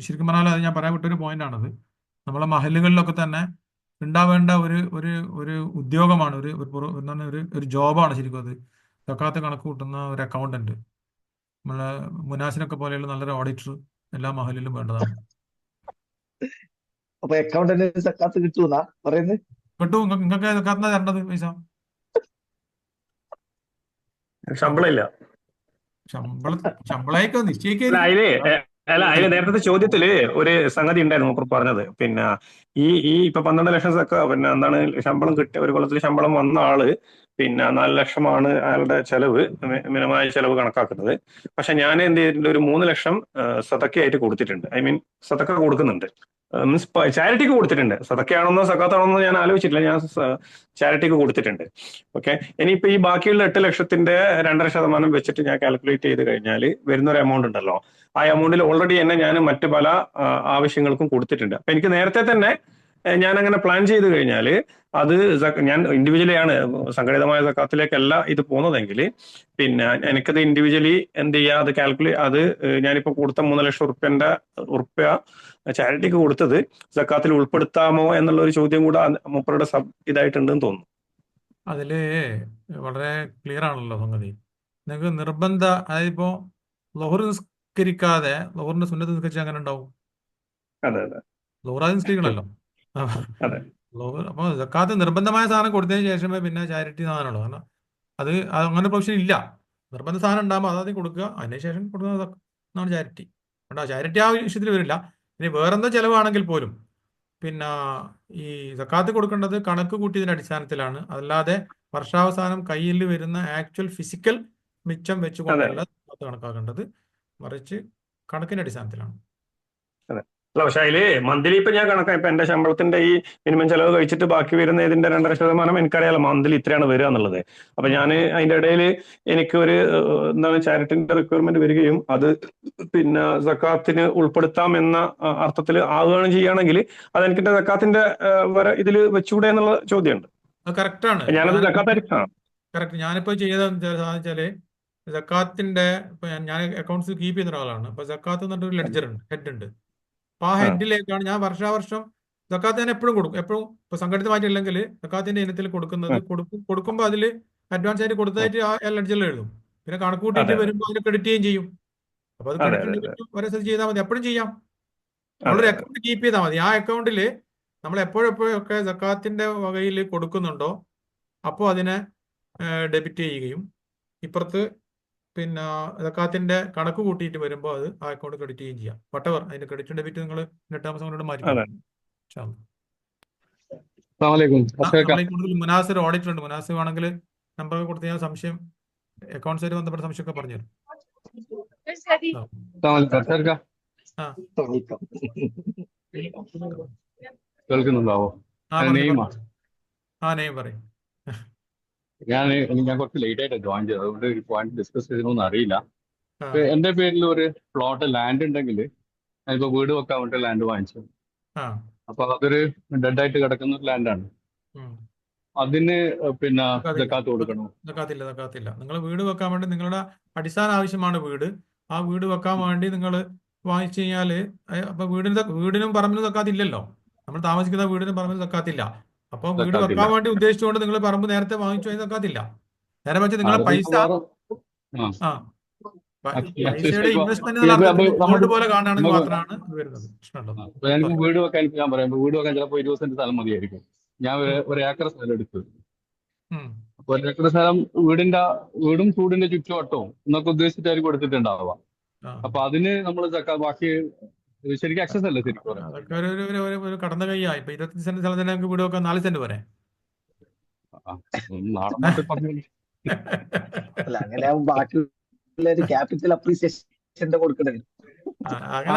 ശരിക്കും പറഞ്ഞാൽ അത് ഞാൻ പറയാൻ വിട്ടൊരു പോയിന്റാണത്. നമ്മളെ മഹലുകളിലൊക്കെ തന്നെ ഉണ്ടാവേണ്ട ഒരു ഉദ്യോഗമാണ്, എന്താണ് ഒരു ജോബാണ് ശരിക്കും അത്. സക്കാത്ത് കണക്ക് കൂട്ടുന്ന ഒരു അക്കൗണ്ടന്റ്, നമ്മളെ മുനാസിനൊക്കെ പോലെയുള്ള നല്ലൊരു ഓഡിറ്റർ എല്ലാ മഹലിലും വേണ്ടതാണ്. അപ്പൊ അക്കൗണ്ടന്റ് സക്കാത്ത് കിട്ടൂന്നാ പറയുന്നത്? കിട്ടും. നിങ്ങൾക്ക് സക്കാത്തിനാ തരേണ്ടത് പൈസ. ശമ്പളം ഇല്ല. ശമ്പളമൊക്കെ അല്ല നിശ്ചയിക്കായിരിക്കും. അതില് നേരത്തെ ചോദ്യത്തില് ഒരു സംഗതി ഉണ്ടായിരുന്നു മൂപ്പർ പറഞ്ഞത്. പിന്നെ ഈ ഇപ്പൊ 12 ലക്ഷം പിന്നെ എന്താണ് ശമ്പളം കിട്ടിയ ഒരു കൊല്ലത്തിൽ ശമ്പളം വന്ന ആള് പിന്നെ 4 ലക്ഷമാണ് അയാളുടെ ചെലവ്, മിതമായ ചെലവ് കണക്കാക്കുന്നത്. പക്ഷെ ഞാൻ എന്ത് ചെയ്തിട്ടുണ്ട്, ഒരു 3 ലക്ഷം സതക്കയായിട്ട് കൊടുത്തിട്ടുണ്ട്. ഐ മീൻ സതക്ക കൊടുക്കുന്നുണ്ട്, മീൻസ് ചാരിറ്റിക്ക് കൊടുത്തിട്ടുണ്ട്. സതക്കയാണെന്നോ സക്കാത്താണെന്നോ ഞാൻ ആലോചിച്ചിട്ടില്ല, ഞാൻ ചാരിറ്റിക്ക് കൊടുത്തിട്ടുണ്ട്. ഓക്കെ, ഇനിയിപ്പോ ഈ ബാക്കിയുള്ള 8 ലക്ഷത്തിന്റെ 2.5% വെച്ചിട്ട് ഞാൻ കാൽക്കുലേറ്റ് ചെയ്ത് കഴിഞ്ഞാൽ വരുന്നൊരു എമൗണ്ട് ഉണ്ടല്ലോ, ആ എമൗണ്ടിൽ ഓൾറെഡി തന്നെ ഞാൻ മറ്റു പല ആവശ്യങ്ങൾക്കും കൊടുത്തിട്ടുണ്ട്. അപ്പൊ എനിക്ക് നേരത്തെ തന്നെ ഞാൻ അങ്ങനെ പ്ലാൻ ചെയ്ത് കഴിഞ്ഞാൽ അത് ഞാൻ ഇൻഡിവിജ്വലി ആണ് സംഘടിതമായ സക്കാത്തിലേക്കല്ല ഇത് പോകുന്നതെങ്കിൽ പിന്നെ എനിക്കത് ഇൻഡിവിജ്വലി എന്ത് ചെയ്യുക, അത് അത് ഞാനിപ്പോൾ കൊടുത്ത 3 ലക്ഷം ഉറുപ്പ്യ ചാരിറ്റിക്ക് കൊടുത്തത് സക്കാത്തിൽ ഉൾപ്പെടുത്താമോ എന്നുള്ള ഒരു ചോദ്യം കൂടെ മൂപ്പരുടെ ഇതായിട്ടുണ്ടെന്ന് തോന്നുന്നു. അതില് വളരെ ക്ലിയർ ആണല്ലോ സംഗതി. നിങ്ങൾക്ക് അതായത് ഇപ്പോ ലൊഹർ നിസ്കരിക്കാതെ ലൊഹറിന്റെ സുന്നത്ത് നിസ്കരിച്ചാൽ അങ്ങനെ ഉണ്ടാവും? അതെ അതെ ലൊഹറാദ്യം നിസ്കരിക്കണമല്ലോ. അതെ ലൊഹർ അപ്പോൾ സക്കാത്ത് നിർബന്ധമായ സാധനം കൊടുത്തതിന് ശേഷമേ പിന്നെ ചാരിറ്റി സാധനമുള്ളൂ. കാരണം അത് അങ്ങനെ പ്രൊവിഷൻ ഇല്ല. നിർബന്ധ സാധനം ഉണ്ടാകുമ്പോൾ അതാദ്യം കൊടുക്കുക, അതിനുശേഷം കൊടുക്കുന്നതാണ് ചാരിറ്റി. കേട്ടോ, ചാരിറ്റി ആ വിഷയത്തിൽ വരില്ല. ഇനി വേറെന്തോ ചിലവാണെങ്കിൽ പോലും പിന്നെ ഈ സക്കാത്ത് കൊടുക്കേണ്ടത് കണക്ക് കൂട്ടിയതിന്റെ അടിസ്ഥാനത്തിലാണ്, അല്ലാതെ വർഷാവസാനം കയ്യിൽ വരുന്ന ആക്ച്വൽ ഫിസിക്കൽ മിച്ചം അതെ വെച്ചുകൊണ്ടല്ല സക്കാത്ത് കണക്കാക്കേണ്ടത്, മറിച്ച് കണക്കിന്റെ അടിസ്ഥാനത്തിലാണ്. അതെ. അല്ല, പക്ഷെ അതില് മന്ത്ലി ഇപ്പൊ ഞാൻ കണക്കാ, ഇപ്പൊ എന്റെ ശമ്പളത്തിന്റെ ഈ മിനിമം ചെലവ് കഴിച്ചിട്ട് ബാക്കി വരുന്ന ഇതിന്റെ 2.5% എനിക്കറിയാലോ മന്ത്ലി ഇത്രയാണ് വരിക എന്നുള്ളത്. അപ്പൊ ഞാൻ അതിന്റെ ഇടയിൽ എനിക്ക് ഒരു എന്താണ് ചാരിറ്റിന്റെ റിക്വയർമെന്റ് വരികയും അത് പിന്നെ സക്കാത്തിന് ഉൾപ്പെടുത്താം എന്ന അർത്ഥത്തിൽ ആവുകയാണ് ചെയ്യുകയാണെങ്കിൽ അത് എനിക്ക് സക്കാത്തിന്റെ ഇതിൽ വെച്ചുകൂടെ എന്നുള്ള ചോദ്യമുണ്ട്. അത് കറക്റ്റാണ്. ഞാനത് സക്കാത്ത് കറക്റ്റ്. ഞാനിപ്പോൾ ചെയ്തതെന്ന് വെച്ചാല് സക്കാത്തിന്റെ ഇപ്പൊ ഞാൻ അക്കൗണ്ട്സ് കീപ്പ് ചെയ്യുന്ന ഒരാളാണ്. അപ്പൊ സക്കാത്ത് എന്ന് പറഞ്ഞൊരു ലെഡ്ജർ ഉണ്ട്, ഹെഡ് ഉണ്ട്. അപ്പൊ ആ ഹെഡിലേക്കാണ് ഞാൻ വർഷാവർഷം സക്കാത്ത് ഞാൻ എപ്പോഴും കൊടുക്കും. എപ്പോഴും ഇപ്പൊ സംഘടിതമായിട്ടില്ലെങ്കിൽ സക്കാത്തിന്റെ ഇനത്തിൽ കൊടുക്കുന്നത് കൊടുക്കുമ്പോൾ അതിൽ അഡ്വാൻസ് ആയിട്ട് കൊടുത്തതായിട്ട് ആ ലെഡ്ജറിൽ എഴുതും. പിന്നെ കണക്ക് കൂട്ടിയിട്ട് വരുമ്പോൾ അതിന് ക്രെഡിറ്റ് ചെയ്യുകയും ചെയ്യും. അപ്പൊ അത് ക്രെഡിറ്റും ഡെബിറ്റും ഒരേ ചെയ്താൽ മതി, എപ്പോഴും ചെയ്യാം. നമ്മളൊരു അക്കൗണ്ട് കീപ്പ് ചെയ്താൽ മതി. ആ അക്കൗണ്ടിൽ നമ്മൾ എപ്പോഴെപ്പോഴൊക്കെ സക്കാത്തിന്റെ വകയിൽ കൊടുക്കുന്നുണ്ടോ അപ്പോൾ അതിനെ ഡെബിറ്റ് ചെയ്യുകയും ഇപ്പുറത്ത് പിന്നെ സക്കാത്തിന്റെ കണക്ക് കൂട്ടിയിട്ട് വരുമ്പോൾ അത് ആ അക്കൗണ്ട് ക്രെഡിറ്റ് ചെയ്യുകയും ചെയ്യാം. വട്ടവർ അതിന്റെ ക്രെഡിറ്റും ഡെബിറ്റ് നിങ്ങൾ നെറ്റാമസോണിനോട് മാറ്റിക്കോളൂ. നമ്മളെ കൂടുതൽ മുനാസ് ഒരു ഓഡിറ്റർ ഉണ്ട്. മുനാസ് വേണമെങ്കിൽ നമ്പർ കൊടുത്ത് ഞാൻ സംശയം അക്കൗണ്ട്സായിട്ട് ബന്ധപ്പെട്ട സംശയമൊക്കെ പറഞ്ഞു തരും. കേൾക്കുന്നുണ്ടാവോ? നെയ്മ് പറയും. ഞാൻ കുറച്ച് ലേറ്റ് ആയിട്ട് ജോയിൻ ചെയ്തത്, അതുകൊണ്ട് ഒരു പോയിന്റ് ഡിസ്കസ് ചെയ്തതൊന്നും അറിയില്ല. എന്റെ പേരിൽ ഒരു പ്ലോട്ട് ലാൻഡ് ഉണ്ടെങ്കിൽ ഞാനിപ്പോ വീട് വെക്കാൻ വേണ്ടി ലാൻഡ് വാങ്ങിച്ചു. അപ്പൊ അതൊരു ഡെഡ് ആയിട്ട് കിടക്കുന്ന ഒരു ലാൻഡാണ്. അതിന് പിന്നെ സക്കാത്ത് കൊടുക്കണോ? സക്കാത്തില്ല. നിങ്ങൾ വീട് വെക്കാൻ വേണ്ടി നിങ്ങളുടെ അടിസ്ഥാന ആവശ്യമാണ് വീട്. ആ വീട് വെക്കാൻ വേണ്ടി നിങ്ങൾ വാങ്ങിച്ചു കഴിഞ്ഞാല് അപ്പൊ വീടിനും പറമ്പിനും സക്കാത്തില്ലല്ലോ. നമ്മൾ താമസിക്കുന്ന വീടിനും പറമ്പിനും സക്കാത്തില്ല. അപ്പൊ വീട് വെക്കാൻ വേണ്ടി ഉദ്ദേശിച്ചുകൊണ്ട് നിങ്ങൾ പറമ്പ് നേരത്തെ വാങ്ങിച്ചു കഴിഞ്ഞാൽ സക്കാത്തില്ല. നേരെ വെച്ച് നിങ്ങളെ പൈസ പൈസയുടെ ഇൻവെസ്റ്റ്മെന്റ് എന്നുള്ള അർത്ഥത്തിൽ ഗോൾഡ് പോലെ കാണുകയാണെങ്കിൽ മാത്രമാണ് ഇത് വരുന്നത്. എനിക്ക് വീട് വെക്കാൻ ഞാൻ പറയാം, വീട് വെക്കാൻ ചിലപ്പോൾ 20 സെന്റ് സ്ഥലം മതിയായിരിക്കും. ഞാൻ ഒരു ഏക്കർ സ്ഥലം എടുത്തു. അപ്പൊ 1 ഏക്കർ സ്ഥലം വീടും ചൂടിന്റെ ചുറ്റുവട്ടവും എന്നൊക്കെ ഉദ്ദേശിച്ചിട്ടായിരിക്കും എടുത്തിട്ടുണ്ടാവുക. അപ്പൊ അതിന് നമ്മൾ ബാക്കി ശരിക്കും ആക്സസ് അല്ലേ ശരിക്കും? അതൊക്കെ ഒരു കടന്ന കൈയാ. ഇപ്പൊ 25 സെന്റ് സ്ഥലത്തിന് ഞങ്ങൾക്ക് വീട് വെക്കാൻ 4 സെന്റ് വരെ. അല്ല, അങ്ങനെ ബാക്കിയുള്ള ഒരു ക്യാപിറ്റൽ അപ്രീസിയേഷൻ കൊടുക്കണത്.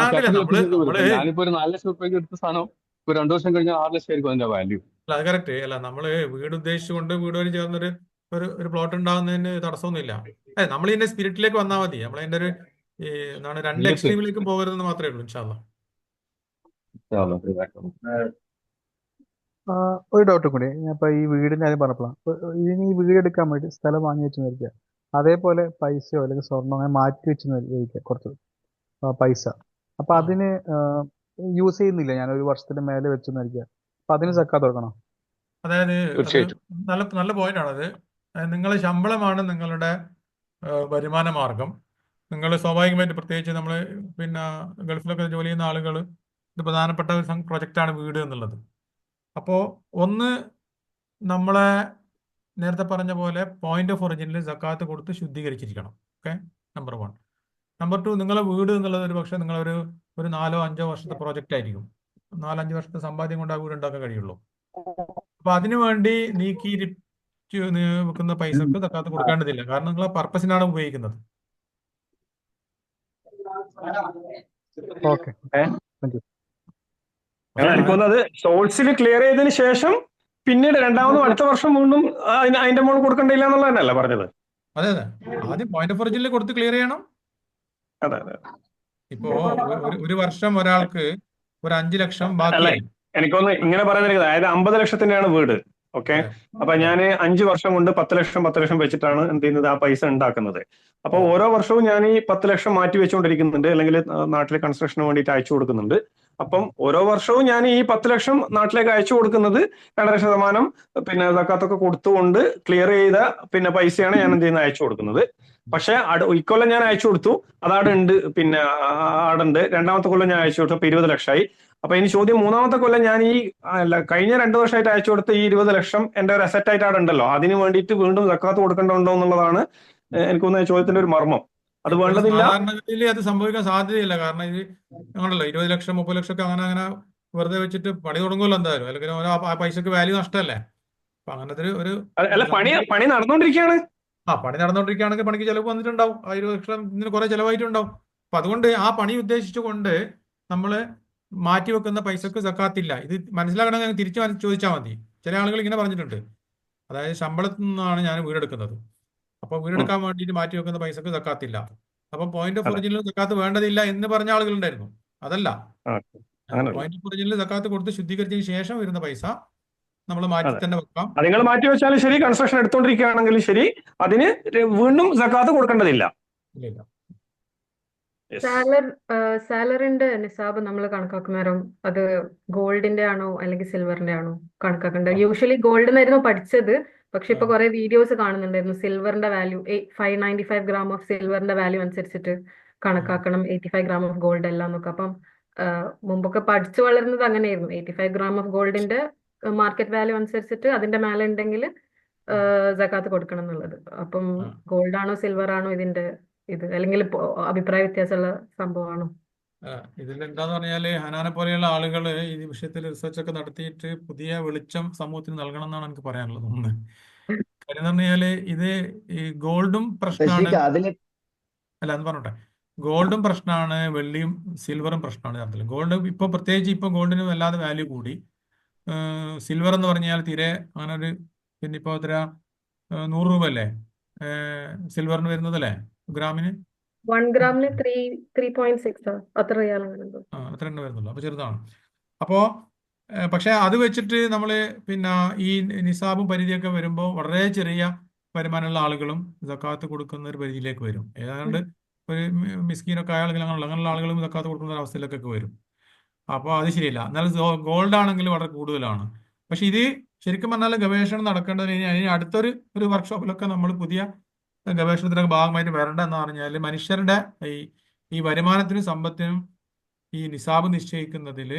ഞാനിപ്പോ ഒരു 4 ലക്ഷം രൂപയ്ക്ക് എടുത്ത സാധനം ഒരു 2 വർഷം കഴിഞ്ഞാൽ 6 ലക്ഷം ആയിരിക്കും അതിന്റെ വാല്യൂ. അല്ല, അത് കറക്റ്റ്. അല്ല, നമ്മള് വീട് ഉദ്ദേശിച്ചുകൊണ്ട് വീട് വരെ ചേർന്നൊരു ഒരു പ്ലോട്ട് ഉണ്ടാകുന്നതിന് തടസ്സമൊന്നുമില്ല. നമ്മൾ ഇതിന്റെ സ്പിരിറ്റിലേക്ക് വന്നാൽ മതി. നമ്മളതിന്റെ ഒരു എന്താണ് 2 എക്സ്ട്രീമിലേക്കും പോകരുതെന്ന് മാത്രമേ ഉള്ളൂ. ഇൻഷാ അല്ലാഹ്. ഒരു ഡൗട്ട് കൂടി. ഞാൻ ഇപ്പൊ ഈ വീടിന്റെ കാര്യം പറഞ്ഞപ്പോഴാണ്, ഇനി ഈ വീട് എടുക്കാൻ വേണ്ടി സ്ഥലം വാങ്ങി വെച്ചെന്നിരിക്കുക, അതേപോലെ പൈസയോ അല്ലെങ്കിൽ സ്വർണ്ണം അങ്ങനെ മാറ്റി വെച്ചെന്നിരിക്കുക കുറച്ച് പൈസ. അപ്പൊ അതിന് യൂസ് ചെയ്യുന്നില്ല, ഞാൻ 1 വർഷത്തിന് മേലെ വെച്ചെന്നിരിക്കുക, അപ്പൊ അതിന് സക്കാത്ത് കൊടുക്കണോ? അതായത് നല്ല പോയിന്റ് ആണത്. നിങ്ങളുടെ ശമ്പളമാണ് നിങ്ങളുടെ വരുമാന മാർഗം. നിങ്ങൾ സ്വാഭാവികമായിട്ട്, പ്രത്യേകിച്ച് നമ്മൾ പിന്നെ ഗൾഫിലൊക്കെ ജോലി ചെയ്യുന്ന ആളുകൾ, ഇത് പ്രധാനപ്പെട്ട ഒരു പ്രൊജക്റ്റാണ് വീട് എന്നുള്ളത്. അപ്പോൾ ഒന്ന്, നമ്മളെ നേരത്തെ പറഞ്ഞ പോലെ പോയിന്റ് ഓഫ് ഒറിജിനിൽ സക്കാത്ത് കൊടുത്ത് ശുദ്ധീകരിച്ചിരിക്കണം. Okay, number 1. നമ്പർ 2, നിങ്ങളെ വീട് എന്നുള്ളത് ഒരു പക്ഷേ നിങ്ങളൊരു 4-5 വർഷത്തെ പ്രോജക്റ്റ് ആയിരിക്കും. 4-5 വർഷത്തെ സമ്പാദ്യം കൊണ്ട് ആ വീട് ഉണ്ടാക്കാൻ കഴിയുള്ളൂ. അപ്പൊ അതിനു വേണ്ടി നീക്കി വെക്കുന്ന പൈസക്ക് സക്കാത്ത് കൊടുക്കേണ്ടതില്ല. കാരണം നിങ്ങൾ ആ പർപ്പസിനാണ് ഉപയോഗിക്കുന്നത്. എനിക്കൊന്നത് സോഴ്സിൽ ക്ലിയർ ചെയ്തതിന് ശേഷം പിന്നീട് രണ്ടാമതും അടുത്ത വർഷം വീണ്ടും അതിന്റെ മുകളിൽ കൊടുക്കണ്ടില്ല എന്നുള്ളത് തന്നെയല്ല പറഞ്ഞത്? അതെ. ആദ്യം പോയിന്റ് ഓഫ് ഒറിജിനിൽ കൊടുത്ത് ക്ലിയർ ചെയ്യണം. അതെ. ഇപ്പോ ഒരു വർഷം ഒരാൾക്ക് ഒരു 5 ലക്ഷം ബാക്കിയായി. എനിക്കൊന്ന് ഇങ്ങനെ പറയുന്നത്, അതായത് 50 ലക്ഷത്തിന്റെയാണ് വീട്. ഓക്കെ, അതെ അപ്പൊ അതെ ഞാൻ 5 വർഷം കൊണ്ട് 10 ലക്ഷം 10 ലക്ഷം വെച്ചിട്ടാണ് എന്ത് ചെയ്യുന്നത്, ആ പൈസ ഉണ്ടാക്കുന്നത്. അപ്പൊ അതെ ഓരോ വർഷവും ഞാൻ ഈ 10 ലക്ഷം മാറ്റി വെച്ചുകൊണ്ടിരിക്കുന്നുണ്ട്, അല്ലെങ്കിൽ നാട്ടിലെ കൺസ്ട്രക്ഷന് വേണ്ടിയിട്ട് അയച്ചു കൊടുക്കുന്നുണ്ട്. അപ്പം ഓരോ വർഷവും ഞാൻ ഈ 10 ലക്ഷം നാട്ടിലേക്ക് അയച്ചു കൊടുക്കുന്നത് 2.5% പിന്നെ സക്കാത്തൊക്കെ കൊടുത്തുകൊണ്ട് ക്ലിയർ ചെയ്ത പിന്നെ പൈസയാണ് ഞാൻ എന്ത് ചെയ്യുന്നത്, അയച്ചു കൊടുക്കുന്നത്. പക്ഷെ ഇക്കൊല്ലം ഞാൻ അയച്ചു കൊടുത്തു, അതാടെ ഉണ്ട്, പിന്നെ ആടുണ്ട്. രണ്ടാമത്തെ കൊല്ലം ഞാൻ അയച്ചു കൊടുത്തു, അപ്പൊ 20 ലക്ഷമായി. അപ്പൊ ഇനി ചോദ്യം, മൂന്നാമത്തെ കൊല്ലം ഞാൻ ഈ കഴിഞ്ഞ 2 വർഷമായിട്ട് അയച്ചു കൊടുത്ത ഈ 20 ലക്ഷം എന്റെ ഒരു അസറ്റ് ആയിട്ട് അവിടെ ഉണ്ടല്ലോ, അതിന് വേണ്ടിയിട്ട് വീണ്ടും സക്കാത്ത് കൊടുക്കേണ്ടതുണ്ടോ എന്നുള്ളതാണ് എനിക്കൊന്ന് ചോദ്യത്തിന്റെ ഒരു മർമ്മം. അത് ഇവിടെ വേണ്ടതില്ല. സാധാരണഗതിയിൽ അത് സംഭവിക്കാൻ സാധ്യതയില്ല. കാരണം ഇത് ആണല്ലോ 20 ലക്ഷം 30 ലക്ഷം ഒക്കെ അങ്ങനെ വെറുതെ വെച്ചിട്ട് പണി തുടങ്ങുമല്ലോ എന്തായാലും, അല്ലെങ്കിൽ ആ പൈസക്ക് വാല്യൂ നഷ്ടമല്ലേ. അപ്പൊ അങ്ങനത്തെ അല്ല, പണി നടന്നുകൊണ്ടിരിക്കുകയാണ്. പണി നടന്നുകൊണ്ടിരിക്കുകയാണെങ്കിൽ പണിക്ക് ചിലവ് വന്നിട്ടുണ്ടാവും. ആ 20 ലക്ഷം ഇതിന് കുറെ ചിലവായിട്ടുണ്ടാവും. അപ്പൊ അതുകൊണ്ട് ആ പണി ഉദ്ദേശിച്ചുകൊണ്ട് നമ്മൾ മാറ്റിവെക്കുന്ന പൈസക്ക് സക്കാത്തില്ല. ഇത് മനസ്സിലാക്കണമെങ്കിൽ തിരിച്ചു ചോദിച്ചാൽ മതി. ചില ആളുകൾ ഇങ്ങനെ പറഞ്ഞിട്ടുണ്ട്, അതായത് ശമ്പളത്തിൽ നിന്നാണ് ഞാൻ വീടെടുക്കുന്നത്, അപ്പൊ വീടെടുക്കാൻ വേണ്ടിയിട്ട് മാറ്റി വെക്കുന്ന പൈസക്ക് സക്കാത്തില്ല. അപ്പം പോയിന്റ് ഓഫ് അതെ, ഒറിജിനിൽ സക്കാത്ത് വേണ്ടതില്ല എന്ന് പറഞ്ഞ ആളുകളുണ്ടായിരുന്നു. അതല്ല, അങ്ങനല്ല. പോയിന്റ് ഓഫ് ഒറിജിനിൽ സക്കാത്ത് കൊടുത്ത് ശുദ്ധീകരിച്ചതിന് ശേഷം വരുന്ന പൈസ നമ്മൾ മാറ്റി അതെ, തന്നെ വെക്കാം. അത് നിങ്ങൾ മാറ്റി വെച്ചാലും ശരി, കൺസ്ട്രക്ഷൻ എടുത്തോണ്ടിരിക്കുകയാണെങ്കിലും ശരി, അതിന് വീണ്ടും സക്കാത്ത് കൊടുക്കേണ്ടതില്ല. ഇല്ല. Yes. സാലറിന്റെ നിസാബ് നമ്മൾ കണക്കാക്കുന്ന നേരം അത് ഗോൾഡിന്റെ ആണോ അല്ലെങ്കിൽ സിൽവറിന്റെ ആണോ കണക്കാക്കേണ്ടത്? യൂഷ്വലി ഗോൾഡ് എന്നായിരുന്നു പഠിച്ചത്, പക്ഷെ ഇപ്പൊ കുറെ വീഡിയോസ് കാണുന്നുണ്ടായിരുന്നു സിൽവറിന്റെ വാല്യൂ 595 ഗ്രാം ഓഫ് സിൽവറിന്റെ വാല്യൂ അനുസരിച്ചിട്ട് കണക്കാക്കണം, 85 ഗ്രാം ഓഫ് ഗോൾഡ് എല്ലാം എന്നൊക്കെ. അപ്പം മുമ്പൊക്കെ പഠിച്ചു വളർന്നത് അങ്ങനെയായിരുന്നു, 85 ഗ്രാം ഓഫ് ഗോൾഡിന്റെ മാർക്കറ്റ് വാല്യൂ അനുസരിച്ചിട്ട് അതിന്റെ മേലെ ഉണ്ടെങ്കിൽ സക്കാത്ത് കൊടുക്കണം എന്നുള്ളത്. അപ്പം ഗോൾഡ് ആണോ സിൽവർ ആണോ ഇതിന്റെ ഇത്, അല്ലെങ്കിൽ അഭിപ്രായ വ്യത്യാസമുള്ള സംഭവമാണോ? ഇതിൽ എന്താന്ന് പറഞ്ഞാല് ഹനാനെ പോലെയുള്ള ആളുകൾ ഈ വിഷയത്തിൽ റിസർച്ച് ഒക്കെ നടത്തിയിട്ട് പുതിയ വെളിച്ചം സമൂഹത്തിന് നൽകണം എന്നാണ് എനിക്ക് പറയാനുള്ളത്. ഒന്ന് കാര്യം എന്ന് പറഞ്ഞാല് ഇത് ഈ ഗോൾഡും പ്രശ്നമാണ്. അതില് അല്ല, എന്ന് പറഞ്ഞോട്ടെ, ഗോൾഡും പ്രശ്നമാണ്, വെള്ളിയും സിൽവറും പ്രശ്നമാണ് യഥാർത്ഥത്തിൽ. ഗോൾഡ് ഇപ്പോൾ പ്രത്യേകിച്ച് ഇപ്പോൾ ഗോൾഡിന് വല്ലാതെ വാല്യൂ കൂടി. സിൽവർ എന്ന് പറഞ്ഞാൽ തീരെ അങ്ങനെ ഒരു, പിന്നെ ഇപ്പോൾ എത്ര 100 രൂപ അല്ലേ സിൽവറിന് വരുന്നതല്ലേ ഗ്രാമിന്? 1 ഗ്രാമിന് 3.6 അത്ര റിയാൽ അങ്ങനെ എന്തോ. അത്ര തന്നെ വരുന്നുള്ളൂ. അപ്പോൾ ചെറുതാണ്. അപ്പോൾ പക്ഷേ അത് വെച്ചിട്ട് നമ്മൾ പിന്നെ ഈ നിസാബും പരിധിയൊക്കെ വരുമ്പോൾ വളരെ ചെറിയ വരുമാനമുള്ള ആളുകളും സക്കാത്ത് കൊടുക്കുന്ന ഒരു പരിധിയിലേക്ക് വരും. ഏതാണ്ട് ഒരു മിസ്കീനൊക്കെ ആളുകൾ അങ്ങനെയുള്ള ആളുകളും സക്കാത്ത് കൊടുക്കുന്ന ഒരു അവസ്ഥയിലേക്കൊക്കെ വരും. അപ്പോൾ അത് ശരിയല്ല. എന്നാൽ ഗോൾഡ് ആണെങ്കിൽ വളരെ കൂടുതലാണ്. പക്ഷെ ഇത് ശരിക്കും പറഞ്ഞാൽ ഗവേഷണം നടക്കേണ്ടത് അതിന് അടുത്തൊരു വർക്ക്ഷോപ്പിലൊക്കെ നമ്മൾ പുതിയ ഗവേഷണത്തിനൊക്കെ ഭാഗമായിട്ട് വരേണ്ട എന്ന് പറഞ്ഞാൽ മനുഷ്യരുടെ ഈ വരുമാനത്തിനും സമ്പത്തിനും ഈ നിസാബ് നിശ്ചയിക്കുന്നതിൽ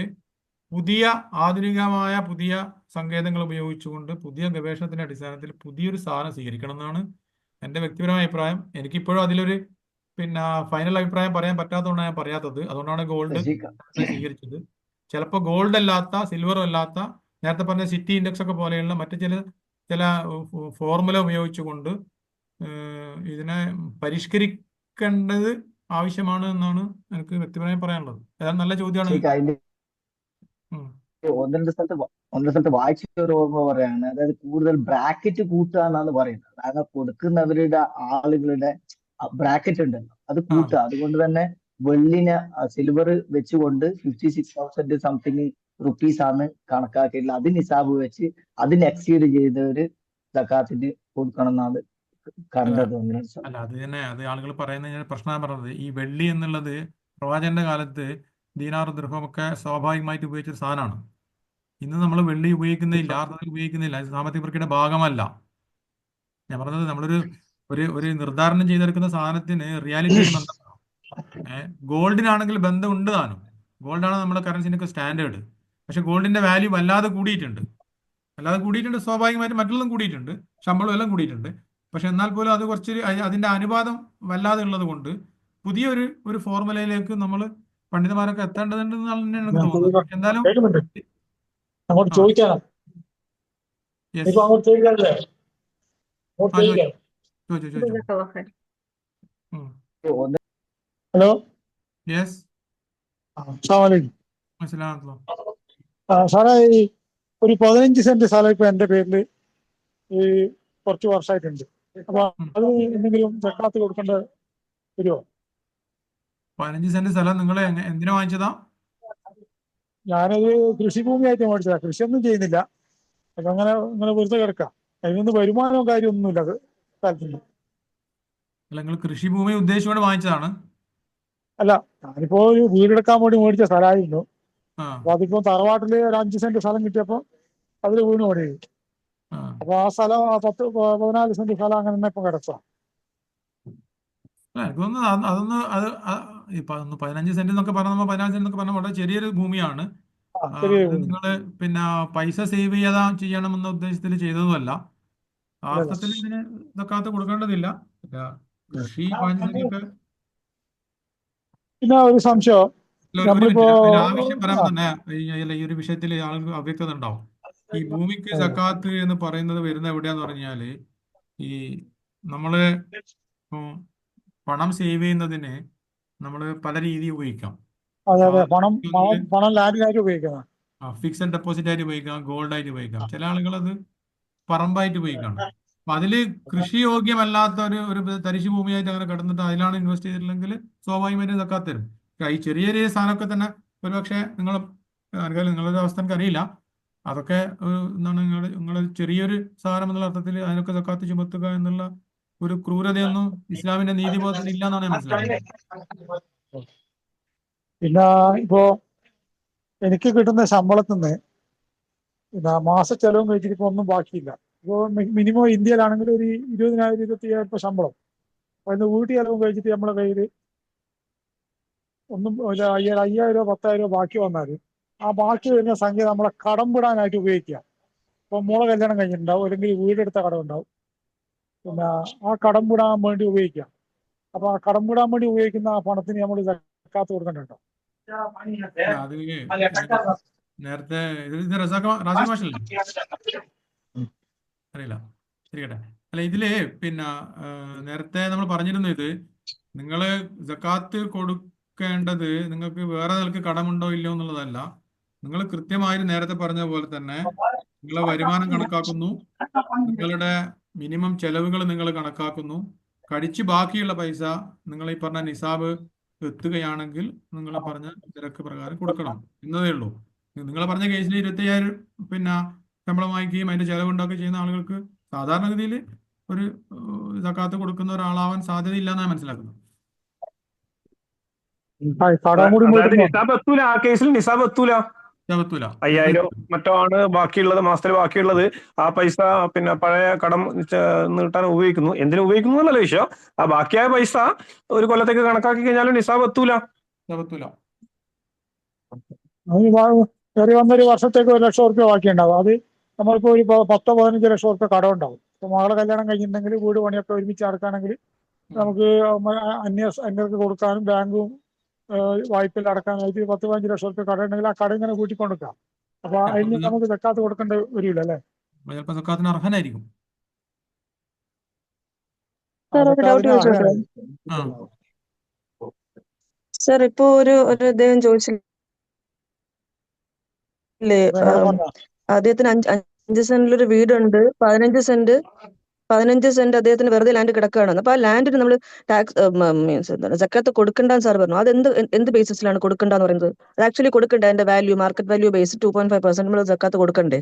പുതിയ ആധുനികമായ പുതിയ സങ്കേതങ്ങൾ ഉപയോഗിച്ചുകൊണ്ട് പുതിയ ഗവേഷണത്തിന്റെ അടിസ്ഥാനത്തിൽ പുതിയൊരു സാധനം സ്വീകരിക്കണം എന്നാണ് എൻ്റെ വ്യക്തിപരമായ അഭിപ്രായം. എനിക്കിപ്പോഴും അതിലൊരു പിന്നെ ഫൈനൽ അഭിപ്രായം പറയാൻ പറ്റാത്തതുകൊണ്ടാണ് ഞാൻ പറയാത്തത്. അതുകൊണ്ടാണ് ഗോൾഡ് സ്വീകരിച്ചത്. ചിലപ്പോൾ ഗോൾഡ് അല്ലാത്ത സിൽവറും അല്ലാത്ത നേരത്തെ പറഞ്ഞ സിറ്റി ഇൻഡെക്സ് ഒക്കെ പോലെയുള്ള മറ്റു ചില ഫോർമുല ഉപയോഗിച്ചുകൊണ്ട് ഇതിനെ പരിഷ്കരിക്കേണ്ടത് ആവശ്യമാണ് എന്നാണ് എനിക്ക് വ്യക്തിപരമായി പറയാനുള്ളത്. ഏതായാലും നല്ല ചോദ്യമാണ്. ഒന്ന് രണ്ട് സ്ഥലത്ത് വായിച്ച ഒരു ഓർമ്മ പറയാണ്, അതായത് കൂടുതൽ ബ്രാക്കറ്റ് കൂട്ടുക എന്നാണ് പറയുന്നത്. അതായത് കൊടുക്കുന്നവരുടെ ആളുകളുടെ ബ്രാക്കറ്റ് ഉണ്ടല്ലോ, അത് കൂട്ടുക. അതുകൊണ്ട് തന്നെ വെള്ളിന് സിൽവർ വെച്ചുകൊണ്ട് 56,000 സംതിങ് റുപ്പീസ് ആണ് കണക്കാക്കിയിട്ടുള്ളത്. അത് നിസാബ് വെച്ച് അതിന് എക്സീഡ് ചെയ്തവര് സക്കാത്തിന് കൊടുക്കണം എന്നാണ് കണ്ടത്. അല്ല, അത് തന്നെ അത് ആളുകൾ പറയുന്ന പ്രശ്നം പറഞ്ഞത്, ഈ വെള്ളി എന്നുള്ളത് പ്രവാചകന്റെ കാലത്ത് ദീനാറും ദിർഹമൊക്കെ സ്വാഭാവികമായിട്ട് ഉപയോഗിച്ചൊരു സാധനമാണ്. ഇന്ന് നമ്മൾ വെള്ളി ഉപയോഗിക്കുന്നില്ല, ഉപയോഗിക്കുന്നില്ല. ഇത് സാമ്പത്തിക പ്രക്രിയയുടെ ഭാഗമല്ല. ഞാൻ പറഞ്ഞത് നമ്മളൊരു നിർദ്ധാരണം ചെയ്തെടുക്കുന്ന സാധനത്തിന് റിയാലിറ്റിക്ക് ബന്ധം. ഗോൾഡിനാണെങ്കിൽ ബന്ധം ഉണ്ട് താനും. ഗോൾഡാണ് നമ്മുടെ കറൻസിനൊക്കെ സ്റ്റാൻഡേർഡ്. പക്ഷെ ഗോൾഡിന്റെ വാല്യൂ വല്ലാതെ കൂടിയിട്ടുണ്ട്. സ്വാഭാവികമായിട്ടും മറ്റുള്ളതും കൂടിയിട്ടുണ്ട്, ശമ്പളം എല്ലാം കൂടിയിട്ടുണ്ട്. പക്ഷെ എന്നാൽ പോലും അത് കുറച്ച് അതിന്റെ അനുപാതം വല്ലാതെ ഉള്ളത് കൊണ്ട് പുതിയൊരു ഫോർമുലയിലേക്ക് നമ്മൾ പണ്ഡിതന്മാരൊക്കെ എത്തേണ്ടതുണ്ടെന്നാണ് എനിക്ക് തോന്നുന്നത്. എന്തായാലും അങ്ങോട്ട് ചോദിക്കാനാ. ഹലോ, സാറേ, ഒരു 15 സെന്റ് സ്ഥലം ഇപ്പൊ എന്റെ പേരില് ഈ കുറച്ച് വർഷമായിട്ടുണ്ട്. അപ്പൊ അത് എന്തെങ്കിലും സക്കാത്ത് കൊടുക്കേണ്ട വരുമോ? 15 സെന്റ് സ്ഥലം നിങ്ങൾ എന്തിനാ വാങ്ങിച്ചതാ? ഞാനത് കൃഷിഭൂമിയായിട്ട് മേടിച്ചതാണ്, കൃഷിയൊന്നും ചെയ്യുന്നില്ല. അപ്പൊ അങ്ങനെ ഇങ്ങനെ വെറുതെ കിടക്കാം. അതിനൊന്നും വരുമാനവും കാര്യമൊന്നുമില്ല കാലത്തുണ്ട്. അല്ല, നിങ്ങൾ കൃഷിഭൂമി ഉദ്ദേശിച്ചുകൊണ്ട് വാങ്ങിച്ചതാണ്? അല്ല, ഞാനിപ്പോ ഒരു വീടെടുക്കാൻ വേണ്ടി മേടിച്ച സ്ഥലമായിരുന്നു. ആ അപ്പൊ അതിപ്പോ തറവാട്ടില് ഒരു 5 സെന്റ് സ്ഥലം കിട്ടിയപ്പോ അതിൽ വീണ് പണി. ആ അപ്പൊ ആ സ്ഥലം 14 സെന്റ് സ്ഥലം അങ്ങനെ തന്നെ ഇപ്പൊ കിടക്കാം. അല്ല, എനിക്ക് തോന്നുന്നു ഈ 15 സെന്റ് എന്നൊക്കെ പറഞ്ഞ 14 സെന്റ് എന്നൊക്കെ പറഞ്ഞാൽ വളരെ ചെറിയൊരു ഭൂമിയാണ്. ചെറിയ ഇത് ഭൂമി. നിങ്ങൾ പിന്നെ പൈസ സേവ് ചെയ്യണമെന്ന ഉദ്ദേശത്തിൽ ചെയ്തതുമല്ല. ആ അല്ലല്ല. അർത്ഥത്തിൽ ഇതിന് ഇതൊക്കെ കൊടുക്കേണ്ടതില്ല. കൃഷി 15 സെന്റൊക്കെ. പിന്നെ ഒരു സംശയം, അല്ല, ഒരു നമ്മളിപ്പോ മിനിറ്റ്, ഇതിൽ ആ വിഷയം ആ പറയുമ്പോൾ തന്നെ ഈ ഒരു വിഷയത്തിൽ ആളുകൾ അവ്യക്തത ഉണ്ടാവും. ഈ ഭൂമിക്ക് സക്കാത്ത് എന്ന് പറയുന്നത് വരുന്ന എവിടെയാന്ന് പറഞ്ഞാല്, ഈ നമ്മള് ഉം, പണം സേവ് ചെയ്യുന്നതിന് നമ്മൾ പല രീതി ഉപയോഗിക്കാം. അതെ അതെ, പണം സാധാരണ പണം ലാൻഡിനായിട്ട് ഉപയോഗിക്കണം. ഫിക്സഡ് ഡെപ്പോസിറ്റ് ആയിട്ട് ഉപയോഗിക്കാം, ഗോൾഡ് ആയിട്ട് ഉപയോഗിക്കാം. ചില ആളുകൾ അത് പറമ്പായിട്ട് ഉപയോഗിക്കണം. അപ്പൊ അതില് കൃഷി യോഗ്യമല്ലാത്ത ഒരു തരിശു ഭൂമിയായിട്ട് അങ്ങനെ കിടന്നിട്ട് അതിലാണ് ഇൻവെസ്റ്റ് ചെയ്തിട്ടുണ്ടെങ്കിൽ സ്വാഭാവികമായിട്ടും സക്കാത്ത് തരും. ഈ ചെറിയ ചെറിയ സാധനമൊക്കെ തന്നെ ഒരുപക്ഷെ നിങ്ങളുടെ അവസ്ഥ എനിക്ക് അറിയില്ല. അതൊക്കെ എന്താണ് നിങ്ങൾ ചെറിയൊരു സാധനം എന്നുള്ള അർത്ഥത്തിൽ അതിനൊക്കെ സക്കാത്ത് ചുമത്തുക എന്നുള്ള ഒരു ക്രൂരതയൊന്നും ഇസ്ലാമിന്റെ നീതിബോധത്തിൽ ഇല്ല എന്നാണ് ഞാൻ മനസ്സിലാക്കുന്നത്. പിന്നെ ഇപ്പോ എനിക്ക് കിട്ടുന്ന ശമ്പളത്തിൽ നിന്ന് പിന്നെ മാസ ചെലവും കഴിച്ചിട്ട് ഇപ്പൊ ഒന്നും ബാക്കിയില്ല. ഇപ്പോൾ മിനിമം ഇന്ത്യയിലാണെങ്കിൽ ഒരു 20,000 25,000 ശമ്പളം. അപ്പൊ ഇന്ന് വീട്ടു ചെലവും കഴിച്ചിട്ട് നമ്മളെ കയ്യിൽ ഒന്നും ഒരു 5,000 10,000 ബാക്കി വന്നാൽ ആ ബാക്കി വരുന്ന സംഖ്യ നമ്മളെ കടം വിടാനായിട്ട് ഉപയോഗിക്കുക. ഇപ്പൊ മോളെ കല്യാണം കഴിഞ്ഞിട്ടുണ്ടാവും, അല്ലെങ്കിൽ വീടെടുത്ത കടം ഉണ്ടാവും. പിന്നെ ആ കടം വിടാൻ വേണ്ടി ഉപയോഗിക്കുക. അപ്പൊ ആ കടം വിടാൻ വേണ്ടി ഉപയോഗിക്കുന്ന ആ പണത്തിന് നമ്മൾ സക്കാത്ത് കൊടുക്കണ്ടോ? അത് നേരത്തെ ഇത് റാസിഖ് മാഷല്ലേ? അറിയില്ല, ശരിക്കട്ടെ. അല്ല, ഇതില് പിന്നെ നേരത്തെ നമ്മൾ പറഞ്ഞിരുന്നു, ഇത് നിങ്ങൾ സക്കാത്ത് കൊടുക്കേണ്ടത് നിങ്ങൾക്ക് വേറെ നിലക്ക് കടമുണ്ടോ ഇല്ലയോ എന്നുള്ളതല്ല. നിങ്ങൾ കൃത്യമായി നേരത്തെ പറഞ്ഞ പോലെ തന്നെ നിങ്ങളെ വരുമാനം കണക്കാക്കുന്നു, നിങ്ങളുടെ മിനിമം ചെലവുകൾ നിങ്ങൾ കണക്കാക്കുന്നു, കടിച്ച് ബാക്കിയുള്ള പൈസ നിങ്ങൾ ഈ പറഞ്ഞ നിസാബ് എത്തുകയാണെങ്കിൽ നിങ്ങൾ പറഞ്ഞ നിരക്ക് പ്രകാരം കൊടുക്കണം എന്നതേ ഉള്ളൂ. നിങ്ങൾ പറഞ്ഞ കേസിൽ 25,000 പിന്നെ ശമ്പളം വാങ്ങിക്കുകയും അതിന്റെ ചെലവുണ്ടാക്കുകയും ചെയ്യുന്ന ആളുകൾക്ക് സാധാരണഗതിയിൽ ഒരു സക്കാത്ത് കൊടുക്കുന്ന ഒരാളാവാൻ സാധ്യതയില്ല എന്നാണ് മനസ്സിലാക്കുന്നത്. കടം കൂടി അതായത് വീട്ടുന്നു. നിസാബ് എത്തൂല, ആ കേസിൽ നിസാബ് എത്തൂല. 5,000 മറ്റോ ആണ് ബാക്കിയുള്ളത്, മാസത്തിൽ ബാക്കിയുള്ളത്. ആ പൈസ പിന്നെ പഴയ കടം നീട്ടാൻ ഉപയോഗിക്കുന്നു. എന്തിനു ഉപയോഗിക്കുന്നു എന്നല്ല വിഷയം. ആ ബാക്കിയായ പൈസ ഒരു കൊല്ലത്തേക്ക് കണക്കാക്കി കഴിഞ്ഞാലും നിസാബ് എത്തൂല. കയറി വന്നൊരു വർഷത്തേക്ക് 1,00,000 ബാക്കി ഉണ്ടാവും. അത് നമ്മളിപ്പോ ഒരു 10-15 ലക്ഷം റുപ്യ കടം ഉണ്ടാവും. ഇപ്പൊ മകളെ കല്യാണം കഴിഞ്ഞിട്ടുണ്ടെങ്കിൽ വീട് പണിയൊക്കെ ഒരുമിച്ച് അടക്കുകയാണെങ്കിൽ നമുക്ക് അന്യർക്ക് കൊടുക്കാനും ബാങ്കും വായ്പയിൽ അടക്കാനായിട്ട് 10-15 ലക്ഷം റുപ്യ കട ഉണ്ടെങ്കിൽ ആ കട ഇങ്ങനെ കൂട്ടിക്കൊടുക്കാം. അപ്പൊ അതിന് നമുക്ക് സക്കാത്ത് കൊടുക്കേണ്ട വരില്ല അല്ലേ? ചിലപ്പോൾ സക്കാത്തിന് അർഹനായിരിക്കും. സാർ, ഒരു ഡൗട്ട് സക്കാത്തിന് ചോദിച്ചോട്ടെ? അർഹനായിരിക്കും. സാർ, ഇപ്പോ ഒരു അദ്ദേഹം ചോദിച്ചില്ലേ, അദ്ദേഹത്തിന് 5 സെന്റിലൊരു വീടുണ്ട്, 15 സെന്റ് അദ്ദേഹത്തിന് വെറുതെ ലാൻഡ് കിടക്കുകയാണ്. അപ്പൊ ആ ലാൻഡിന് നമ്മൾ ടാക്സ് മീൻസ് എന്താണ് സക്കാത്ത് കൊടുക്കണ്ടെന്ന് സാർ പറഞ്ഞു. അത് എന്ത് ബേസിസിലാണ് കൊടുക്കണ്ടെന്ന് പറയുന്നത്? അത് ആക്ച്വലി കൊടുക്കണ്ടേ? അതിന്റെ വാല്യൂ, മാർക്കറ്റ് വാല്യൂ ബേസ് 2.5% നമ്മൾ സക്കാത്ത് കൊടുക്കണ്ടേ?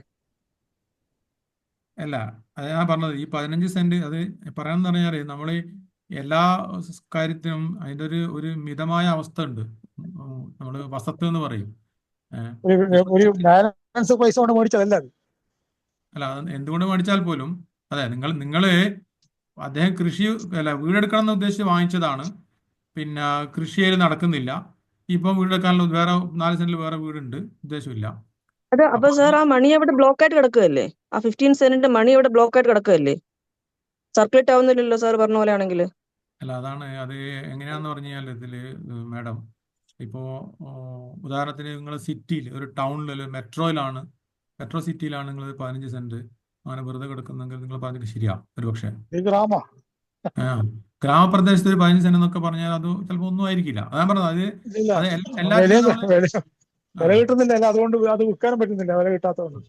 അല്ല, അത് ഞാൻ പറഞ്ഞത് ഈ 15 സെന്റ് അത് പറയാന്ന് പറഞ്ഞാൽ നമ്മൾ എല്ലാ കാര്യത്തിനും അതിൻ്റെ ഒരു മിതമായ അവസ്ഥ ഉണ്ട്. നമ്മൾ വസത്ത് എന്ന് പറയും. ഒരു ബാലൻസ് പൈസ കൊണ്ട് മേടിച്ചതല്ല അത്. അല്ല, അത് എന്തുകൊണ്ട് മേടിച്ചാൽ പോലും അതെ, നിങ്ങള് അദ്ദേഹം വീടെടുക്കണം എന്ന് ഉദ്ദേശിച്ച് വാങ്ങിച്ചതാണ്. പിന്നെ കൃഷി ചെയ്ത് നടക്കുന്നില്ല. ഇപ്പം വീടെടുക്കാനുള്ള വേറെ 4 സെന്റിൽ വേറെ വീടുണ്ട്, ഉദ്ദേശമില്ല. അപ്പൊ സാർ, ആ മണി അവിടെ ബ്ലോക്ക് ആയിട്ട് കിടക്കുകയല്ലേ? ആ 15 സെന്റിന്റെ മണി അവിടെ ബ്ലോക്ക് ആയിട്ട് കിടക്കുകയല്ലേ? സർക്കുലേറ്റ് ആവുന്നില്ലല്ലോ സാർ പറഞ്ഞ പോലെ ആണെങ്കിൽ. അല്ല, അത് എങ്ങനെയാന്ന് പറഞ്ഞു കഴിഞ്ഞാൽ ഇതില് മാഡം, ഇപ്പോ ഉദാഹരണത്തിന് നിങ്ങൾ സിറ്റിയിൽ ഒരു ടൗണിൽ ഒരു മെട്രോ സിറ്റിയിലാണ് നിങ്ങൾ 15 സെന്റ് അങ്ങനെ വെറുതെ കിടക്കുന്നെങ്കിൽ നിങ്ങൾ പറഞ്ഞിട്ട് ശരിയാ ഒരു പക്ഷേ. ഗ്രാമപ്രദേശത്ത് ഒരു 15 സെന്റ് എന്നൊക്കെ പറഞ്ഞാൽ അത് ചിലപ്പോൾ ഒന്നും ആയിരിക്കില്ല. അതാ പറഞ്ഞത്, അത് എല്ലാത്തിനും വില കിട്ടുന്നില്ല, അതുകൊണ്ട് അത് വിൽക്കാനും പറ്റുന്നില്ല, വില കിട്ടാത്തതുകൊണ്ട്.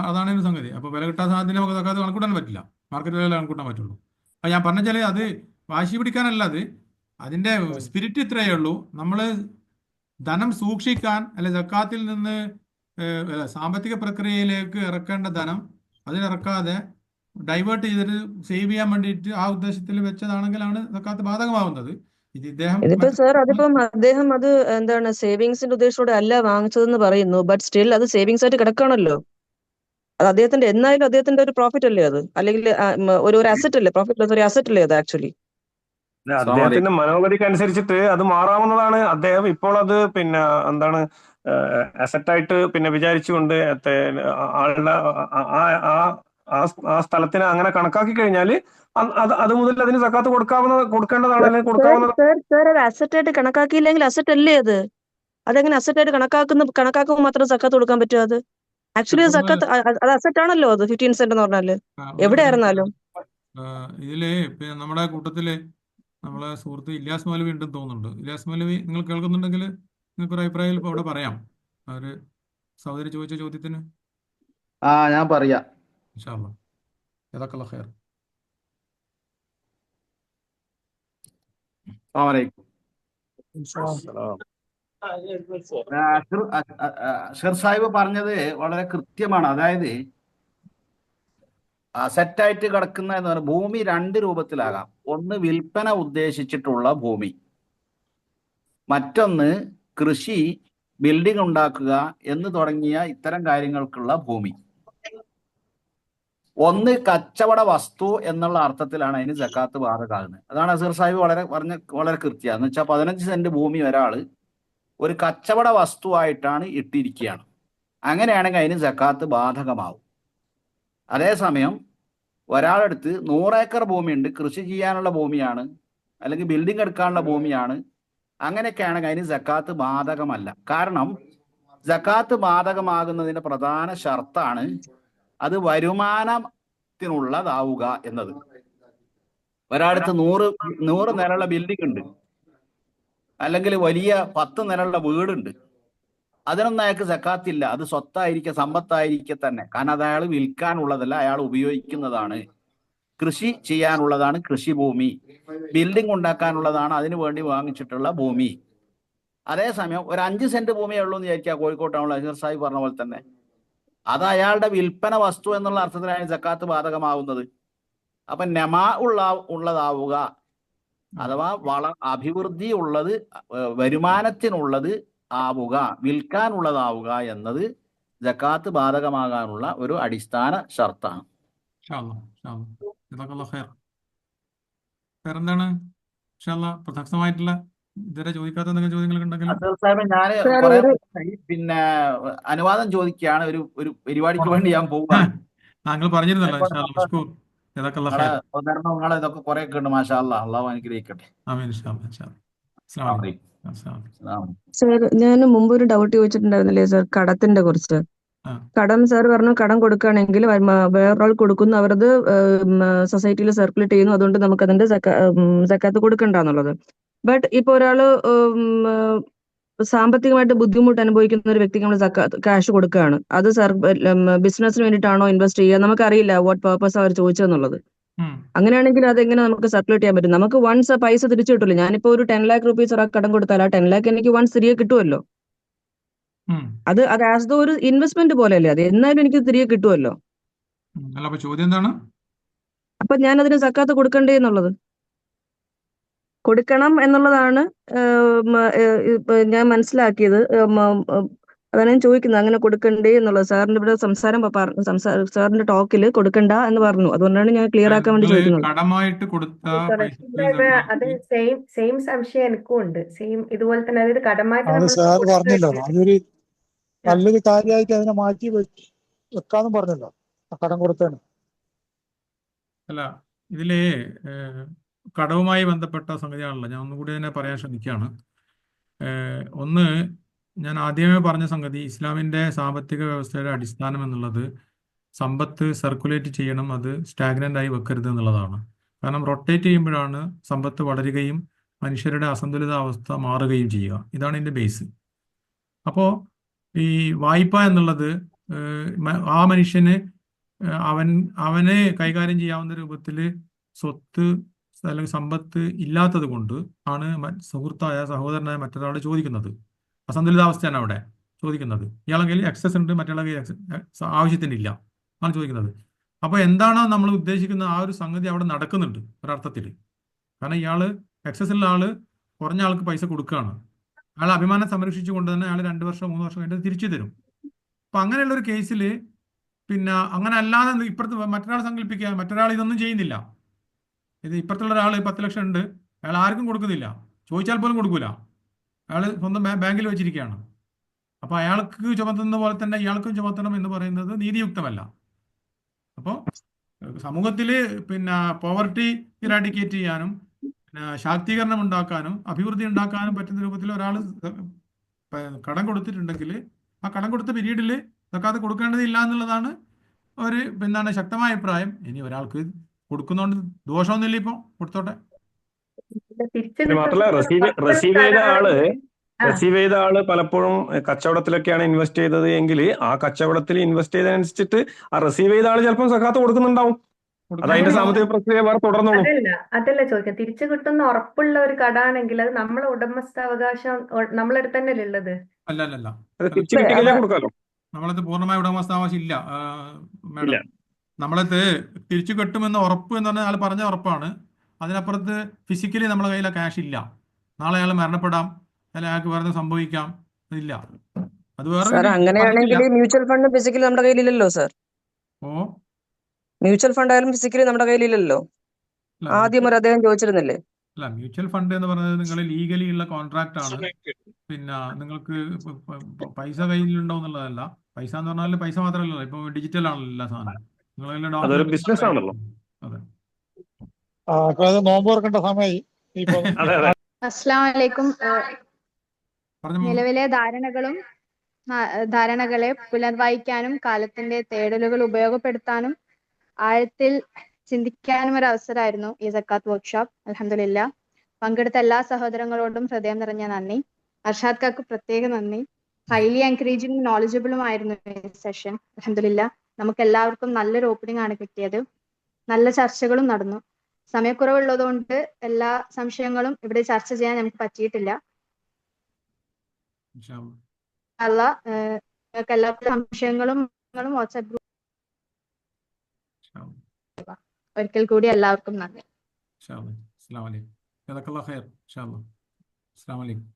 അതാണ് ഒരു സംഗതി. അപ്പൊ വില കിട്ടാത്ത സാധനത്തിന് നമുക്ക് സക്കാത്ത് കണക്കൂട്ടാൻ പറ്റില്ല, മാർക്കറ്റ് വില കണക്കൂട്ടാൻ പറ്റുള്ളൂ. അപ്പൊ ഞാൻ പറഞ്ഞാൽ അത് വാശി പിടിക്കാനല്ല, അതിന്റെ സ്പിരിറ്റ് ഇത്രയേ ഉള്ളൂ. നമ്മൾ ധനം സൂക്ഷിക്കാൻ, അല്ലെ സക്കാത്തിൽ നിന്ന് സാമ്പത്തിക പ്രക്രിയയിലേക്ക് ഇറക്കേണ്ട ധനം അതിലിറക്കാതെ ഡൈവേർട്ട് ചെയ്തിട്ട് സേവ് ചെയ്യാൻ വേണ്ടിയിട്ട് ആ ഉദ്ദേശത്തിൽ വെച്ചതാണെങ്കിലാണ് സക്കാത്ത് ബാധകമാവുന്നത്. ഇത് ഇദ്ദേഹം ഇതിപ്പോ സാർ അതിപ്പം അദ്ദേഹം അത് എന്താണ് സേവിങ്സിന്റെ ഉദ്ദേശത്തോടെ അല്ല വാങ്ങിച്ചതെന്ന് പറയുന്നു, ബട്ട് സ്റ്റിൽ അത് സേവിങ്സ് ആയിട്ട് കിടക്കുകയാണല്ലോ. അത് അദ്ദേഹത്തിന്റെ എന്നായാലും അദ്ദേഹത്തിന്റെ ഒരു പ്രോഫിറ്റ് അല്ലേ അത്, അല്ലെങ്കിൽ ഒരു അസറ്റ് അല്ലേ, പ്രോഫിറ്റ് ഒരു അസറ്റ് അല്ലേ അത് ആക്ച്വലി. അദ്ദേഹത്തിന്റെ മനോഗതിക്ക് അനുസരിച്ചിട്ട് അത് മാറാവുന്നതാണ്. അദ്ദേഹം ഇപ്പോൾ അത് പിന്നെ എന്താണ് അസറ്റായിട്ട് പിന്നെ വിചാരിച്ചുകൊണ്ട് ആളുടെ ആ സ്ഥലത്തിന് അങ്ങനെ കണക്കാക്കി കഴിഞ്ഞാൽ അത് മുതൽ അതിന് സക്കാത്ത് കൊടുക്കേണ്ടതാണ്, അല്ലെങ്കിൽ കൊടുക്കാവുന്നത്. സാർ അത് അസറ്റ് ആയിട്ട് കണക്കാക്കിയില്ലെങ്കിൽ അസറ്റ് അല്ലേ അത്? അതെങ്ങനെ അസറ്റ് ആയിട്ട് കണക്കാക്കുമ്പോൾ മാത്രം സക്കാത്ത് കൊടുക്കാൻ പറ്റും? അത് ആക്ച്വലി സക്കാത്ത് അത് അസറ്റ് ആണല്ലോ. അത് 15 സെന്റ് എന്ന് പറഞ്ഞാല് എവിടെ ആയിരുന്നാലും. ഇതില് പിന്നെ നമ്മുടെ കൂട്ടത്തില് നമ്മളെ സുഹൃത്ത് ഇല്യാസ് മൗലവി ഉണ്ടെന്ന് തോന്നുന്നുണ്ട്. ഇല്യാസ് മൗലവി നിങ്ങൾ കേൾക്കുന്നുണ്ടെങ്കിൽ നിങ്ങൾക്ക് ഒരു അഭിപ്രായം ഇപ്പോൾ അവിടെ പറയാം. അവര് സഹോദരി ചോദിച്ച ചോദ്യത്തിന്. ഞാൻ പറയാം. ഇൻഷാ അല്ലാഹ്. ജസാക്കല്ലാഹു ഖൈർ. അസ്സലാമു അലൈക്കും. ഷെർ സാഹിബ് പറഞ്ഞത് വളരെ കൃത്യമാണ്. അതായത് അസറ്റായിട്ട് കിടക്കുന്ന എന്ന് പറഞ്ഞാൽ ഭൂമി 2 രൂപത്തിലാകാം. ഒന്ന് വിൽപ്പന ഉദ്ദേശിച്ചിട്ടുള്ള ഭൂമി, മറ്റൊന്ന് കൃഷി, ബിൽഡിംഗ് ഉണ്ടാക്കുക എന്ന് തുടങ്ങിയ ഇത്തരം കാര്യങ്ങൾക്കുള്ള ഭൂമി. ഒന്ന് കച്ചവട വസ്തു എന്നുള്ള അർത്ഥത്തിലാണ് അതിന് സക്കാത്ത് ബാധകമാകുന്നത്. അതാണ് അസീർ സാഹിബ് വളരെ കൃത്യമാണ്. എന്ന് വെച്ചാൽ 15 സെന്റ് ഭൂമി ഒരാൾ ഒരു കച്ചവട വസ്തുവായിട്ടാണ് ഇട്ടിരിക്കുകയാണ്. അങ്ങനെയാണെങ്കിൽ അതിന് സക്കാത്ത് ബാധകമാവും. അതേസമയം ഒരാളെടുത്ത് 100 ഏക്കർ ഭൂമിയുണ്ട്, കൃഷി ചെയ്യാനുള്ള ഭൂമിയാണ്, അല്ലെങ്കിൽ ബിൽഡിംഗ് എടുക്കാനുള്ള ഭൂമിയാണ്, അങ്ങനെയൊക്കെ ആണെങ്കിൽ അതിന് സക്കാത്ത് ബാധകമല്ല. കാരണം സക്കാത്ത് ബാധകമാകുന്നതിന്റെ പ്രധാന ഷർത്താണ് അത് വരുമാനത്തിനുള്ളതാവുക എന്നത്. ഒരാളടുത്ത് 100 നിലയുള്ള ബിൽഡിംഗ് ഉണ്ട്, അല്ലെങ്കിൽ വലിയ 10 നിലയുള്ള വീടുണ്ട്, അതിനൊന്നും അയാൾക്ക് സക്കാത്തില്ല. അത് സ്വത്തായിരിക്കെ സമ്പത്തായിരിക്കെ തന്നെ. കാരണം അത് അയാൾ വിൽക്കാനുള്ളതല്ല, അയാൾ ഉപയോഗിക്കുന്നതാണ്. കൃഷി ചെയ്യാനുള്ളതാണ് കൃഷിഭൂമി, ബിൽഡിംഗ് ഉണ്ടാക്കാനുള്ളതാണ് അതിനു വേണ്ടി വാങ്ങിച്ചിട്ടുള്ള ഭൂമി. അതേസമയം ഒരു 5 സെന്റ് ഭൂമിയേ ഉള്ളൂ എന്ന് വിചാരിക്കുക, കോഴിക്കോട് ടൗണിൽ അസീർ സാഹിബ് പറഞ്ഞ പോലെ തന്നെ. അത് അയാളുടെ വിൽപ്പന വസ്തു എന്നുള്ള അർത്ഥത്തിലാണ് സക്കാത്ത് ബാധകമാവുന്നത്. അപ്പൊ നെമാ ഉള്ളതാവുക, അഥവാ അഭിവൃദ്ധി ഉള്ളത്, വരുമാനത്തിനുള്ളത് ആവുക, വിൽക്കാനുള്ളതാവുക എന്നത് സക്കാത്ത് ബാധകമാകാനുള്ള ഒരു അടിസ്ഥാന ഷർത്താണ്. വേറെന്താണ് പ്രസക്തമായിട്ടുള്ള ഇതുവരെ ചോദിക്കാത്ത എന്തെങ്കിലും ചോദ്യങ്ങൾ ഉണ്ടെങ്കിൽ? അസീർ സാഹിബ്, ഞാൻ കുറെ പിന്നെ അനുവാദം ചോദിക്കുകയാണ്. ഒരു പരിപാടിക്ക് വേണ്ടി ഞാൻ പോവുകയാണ്. താങ്കൾ പറഞ്ഞിരുന്നല്ലോ. നിങ്ങളെ ഇതൊക്കെ കുറെ ഒക്കെ ഉണ്ട്. മാഷാ അല്ലാഹ്, അള്ളാഹു അനുഗ്രഹിക്കട്ടെ. സാർ, ഞാൻ മുമ്പ് ഒരു ഡൗട്ട് ചോദിച്ചിട്ടുണ്ടായിരുന്നില്ലേ സാർ, കടത്തിന്റെ കുറിച്ച്. കടം സാർ പറഞ്ഞു കടം കൊടുക്കുകയാണെങ്കിൽ വേറൊരാൾ കൊടുക്കുന്നു, അവരത് സൊസൈറ്റിയിൽ സർക്കുലേറ്റ് ചെയ്യുന്നു, അതുകൊണ്ട് നമുക്ക് അതിന്റെ സക്കാത്ത് കൊടുക്കണ്ടെന്നുള്ളത്. ബട്ട് ഇപ്പൊ ഒരാള് സാമ്പത്തികമായിട്ട് ബുദ്ധിമുട്ട് അനുഭവിക്കുന്ന ഒരു വ്യക്തിക്ക് നമ്മൾ ക്യാഷ് കൊടുക്കുകയാണ്, അത് ബിസിനസിന് വേണ്ടിയിട്ടാണോ ഇൻവെസ്റ്റ് ചെയ്യുക, നമുക്കറിയില്ല വാട്ട് പർപ്പസ് അവർ ചോദിച്ചതെന്നുള്ളത്. അങ്ങനെയാണെങ്കിൽ അതെങ്ങനെ നമുക്ക് സർക്കുലേറ്റ് ചെയ്യാൻ പറ്റും? നമുക്ക് വൺസ് പൈസ തിരിച്ചു കിട്ടില്ല. ഞാനിപ്പോ ഒരു 10 lakh rupees ഒരാൾക്ക് കടം കൊടുത്താൽ ആ 10 lakh എനിക്ക് വൺസ് തിരികെ കിട്ടുമല്ലോ. അത് ആസ് ദ ഒരു ഇൻവെസ്റ്റ്മെന്റ് പോലെയല്ലേ, അത് എന്നാലും എനിക്ക് തിരികെ കിട്ടുമല്ലോ. ചോദ്യം എന്താണ്? അപ്പൊ ഞാൻ അതിന് സക്കാത്ത് കൊടുക്കണ്ടേ എന്നുള്ളത്, കൊടുക്കണം എന്നുള്ളതാണ് ഞാൻ മനസ്സിലാക്കിയത്. അതാണ് ഞാൻ ചോദിക്കുന്നത്, അങ്ങനെ കൊടുക്കണ്ടേ എന്നുള്ളത്. സാറിന്റെ ഇവിടെ സാറിന്റെ ടോക്കിൽ കൊടുക്കണ്ട എന്ന് പറഞ്ഞു, അതുകൊണ്ടാണ് ഞാൻ ക്ലിയർ ആക്കാൻ വേണ്ടി ചോദിക്കുന്നത്. കടമായിട്ട് കൊടുത്ത അത് സെയിം സംശയം എനിക്കും ഉണ്ട്. സെയിം ഇതുപോലെ തന്നെ, അതായത് കടമായിട്ട് സാർ പറഞ്ഞല്ലോ, അതൊരു നല്ലൊരു കാര്യമായിട്ട് അതിനെ മാറ്റി വെക്കാന്നും പറഞ്ഞല്ലോ കടം കൊടുത്തേന്. അല്ല, ഇതില് കടവുമായി ബന്ധപ്പെട്ട സംഗതിയാണല്ലോ. ഞാൻ ഒന്നുകൂടി തന്നെ പറയാൻ ശ്രമിക്കുകയാണ്. ഒന്ന്, ഞാൻ ആദ്യമേ പറഞ്ഞ സംഗതി, ഇസ്ലാമിൻ്റെ സാമ്പത്തിക വ്യവസ്ഥയുടെ അടിസ്ഥാനം എന്നുള്ളത് സമ്പത്ത് സർക്കുലേറ്റ് ചെയ്യണം, അത് സ്റ്റാഗ്നൻ്റ് ആയി വെക്കരുത് എന്നുള്ളതാണ്. കാരണം റൊട്ടേറ്റ് ചെയ്യുമ്പോഴാണ് സമ്പത്ത് വളരുകയും മനുഷ്യരുടെ അസന്തുലിതാവസ്ഥ മാറുകയും ചെയ്യുക. ഇതാണ് ഇതിൻ്റെ ബേസ്. അപ്പോൾ ഈ വായ്പ എന്നുള്ളത് ആ മനുഷ്യന് അവന് കൈകാര്യം ചെയ്യാവുന്ന രൂപത്തിൽ സ്വത്ത് അല്ലെങ്കിൽ സമ്പത്ത് ഇല്ലാത്തത് കൊണ്ട് ആണ് സഹോദരനായ മറ്റൊരാൾ ചോദിക്കുന്നത്. അസന്തുലിതാവസ്ഥയാണ് അവിടെ. ചോദിക്കുന്നത്. ഇയാളെ കയ്യിൽ എക്സസ് ഉണ്ട്, മറ്റുള്ള കയ്യിൽ ആവശ്യത്തിനില്ല എന്നാണ് ചോദിക്കുന്നത്. അപ്പോൾ എന്താണോ നമ്മൾ ഉദ്ദേശിക്കുന്ന ആ ഒരു സംഗതി അവിടെ നടക്കുന്നുണ്ട് ഒരർത്ഥത്തിൽ. കാരണം ഇയാൾ എക്സസിലുള്ള ആൾ കുറഞ്ഞ ആൾക്ക് പൈസ കൊടുക്കുകയാണ്. അയാൾ അഭിമാനം സംരക്ഷിച്ചുകൊണ്ട് തന്നെ അയാൾ 2 വർഷം 3 വർഷം കഴിഞ്ഞിട്ട് തിരിച്ചു തരും. അപ്പം അങ്ങനെയുള്ള ഒരു കേസിൽ പിന്നെ അങ്ങനെ അല്ലാതെ ഇപ്പുറത്ത് മറ്റൊരാൾ സങ്കല്പിക്കുക, മറ്റൊരാൾ ഇതൊന്നും ചെയ്യുന്നില്ല. ഇത് ഇപ്പുറത്തുള്ള ഒരാൾ 10 ലക്ഷം ഉണ്ട്, അയാൾ ആർക്കും കൊടുക്കുന്നില്ല, ചോദിച്ചാൽ പോലും കൊടുക്കൂല, അയാൾ സ്വന്തം ബാങ്കിൽ വെച്ചിരിക്കുകയാണ്. അപ്പോൾ അയാൾക്ക് ചുമത്തുന്ന പോലെ തന്നെ ഇയാൾക്കും ചുമത്തണം എന്ന് പറയുന്നത് നീതിയുക്തമല്ല. അപ്പോൾ സമൂഹത്തിൽ പിന്നെ പോവർട്ടി ഇറാഡിക്കേറ്റ് ചെയ്യാനും പിന്നെ ശാക്തീകരണം ഉണ്ടാക്കാനും അഭിവൃദ്ധി ഉണ്ടാക്കാനും പറ്റുന്ന രൂപത്തിൽ ഒരാൾ കടം കൊടുത്തിട്ടുണ്ടെങ്കിൽ ആ കടം കൊടുത്ത പീരീഡിൽ സക്കാത്ത് കൊടുക്കേണ്ടതില്ല എന്നുള്ളതാണ് ഒരു എന്താണ് ശക്തമായ അഭിപ്രായം. ഇനി ഒരാൾക്ക് കൊടുക്കുന്നതുകൊണ്ട് ദോഷമൊന്നുമില്ല, ഇപ്പോൾ കൊടുത്തോട്ടെ. ഇത് മാത്രമല്ല റിസീവ് ചെയ്ത ആള് പലപ്പോഴും കച്ചവടത്തിലൊക്കെയാണ് ഇൻവെസ്റ്റ് ചെയ്തത് എങ്കിൽ ആ കച്ചവടത്തിൽ ഇൻവെസ്റ്റ് ചെയ്തതനുസരിച്ചിട്ട് ആ റിസീവ് ചെയ്ത ആള് ചിലപ്പോൾ സക്കാത്ത് കൊടുക്കുന്നുണ്ടാവും. അത് അതിന്റെ സാമ്പത്തിക പ്രക്രിയ വേറെ തുടർന്നോളും. അതല്ല ചോദിക്കാം, തിരിച്ചു കിട്ടുന്ന ഉറപ്പുള്ള ഒരു കടാണെങ്കിൽ അത് നമ്മളെ ഉടമസ്ഥാവകാശം നമ്മളടുത്ത് തന്നെയല്ലേ ഉള്ളത്? അല്ല അത് തിരിച്ചു കിട്ടിക്കഴിഞ്ഞാൽ കൊടുക്കാമല്ലോ. നമ്മളത് പൂർണ്ണമായ ഉടമസ്ഥാവകാശം ഇല്ല മാഡം. നമ്മളത് തിരിച്ചു കിട്ടുമെന്ന് ഉറപ്പ് എന്ന് പറഞ്ഞാൽ ആൾ പറഞ്ഞ ഉറപ്പാണ്. അതിനപ്പുറത്ത് ഫിസിക്കലി നമ്മളെ കയ്യിൽ ക്യാഷ് ഇല്ല. നാളെ അയാൾ മരണപ്പെടാം, അല്ലെങ്കിൽ അയാൾക്ക് വേറെ സംഭവിക്കാം, ഇല്ല. അത് വേറെ അങ്ങനെയാണെങ്കിൽ മ്യൂച്വൽ ഫണ്ട് ഫിസിക്കലി നമ്മുടെ കയ്യിലില്ലല്ലോ സർ. മ്യൂച്വൽ ഫണ്ട് ആയാലും ഫിസിക്കലി നമ്മുടെ കയ്യിലില്ലല്ലോ. ആദ്യം ഒരു അദ്ദേഹം ചോദിച്ചിരുന്നില്ലേ? അല്ല, മ്യൂച്വൽ ഫണ്ട് എന്ന് പറയുന്നത് നിങ്ങൾ ലീഗലി ഉള്ള കോൺട്രാക്ട് ആണ്. പിന്നെ നിങ്ങൾക്ക് പൈസ കയ്യിലുണ്ടോ എന്നുള്ളതല്ല. പൈസ എന്ന് പറഞ്ഞാൽ പൈസ മാത്രമല്ലല്ലോ, ഇപ്പൊ ഡിജിറ്റൽ ആണല്ലോ എല്ലാ സാധനം. അതൊരു ബിസിനസ് ആണല്ലോ. അതെ. നോമ്പ് തുറക്കേണ്ട സമയമായി. അസ്സലാമു അലൈക്കും. നിലവിലെ ധാരണകളെ പുനർവായിക്കാനും കാലത്തിന്റെ തേടലുകൾ ഉപയോഗപ്പെടുത്താനും ആഴത്തിൽ ചിന്തിക്കാനും ഒരു അവസരമായിരുന്നു ഈ സക്കാത്ത് വർക്ക്ഷോപ്പ്. അൽഹംദുലില്ലാ, പങ്കെടുത്ത എല്ലാ സഹോദരങ്ങളോടും ഹൃദയം നിറഞ്ഞ നന്ദി. അർഷാദ് കാക്ക് പ്രത്യേക നന്ദി. ഹൈലി എൻകറേജിംഗ് നോളജബിളും ആയിരുന്നു ഈ സെഷൻ. അൽഹംദുലില്ലാ, നമുക്ക് എല്ലാവർക്കും നല്ലൊരു ഓപ്പണിംഗ് ആണ് കിട്ടിയത്. നല്ല ചർച്ചകളും നടന്നു. സമയക്കുറവുള്ളതുകൊണ്ട് എല്ലാ സംശയങ്ങളും ഇവിടെ ചർച്ച ചെയ്യാൻ നമുക്ക് പറ്റിയിട്ടില്ല. നിങ്ങൾക്ക് എല്ലാ സംശയങ്ങളും വാട്സാപ്പ് ഗ്രൂപ്പ്. ഒരിക്കൽ കൂടി എല്ലാവർക്കും നന്ദി. അസ്സലാമു അലൈക്കും.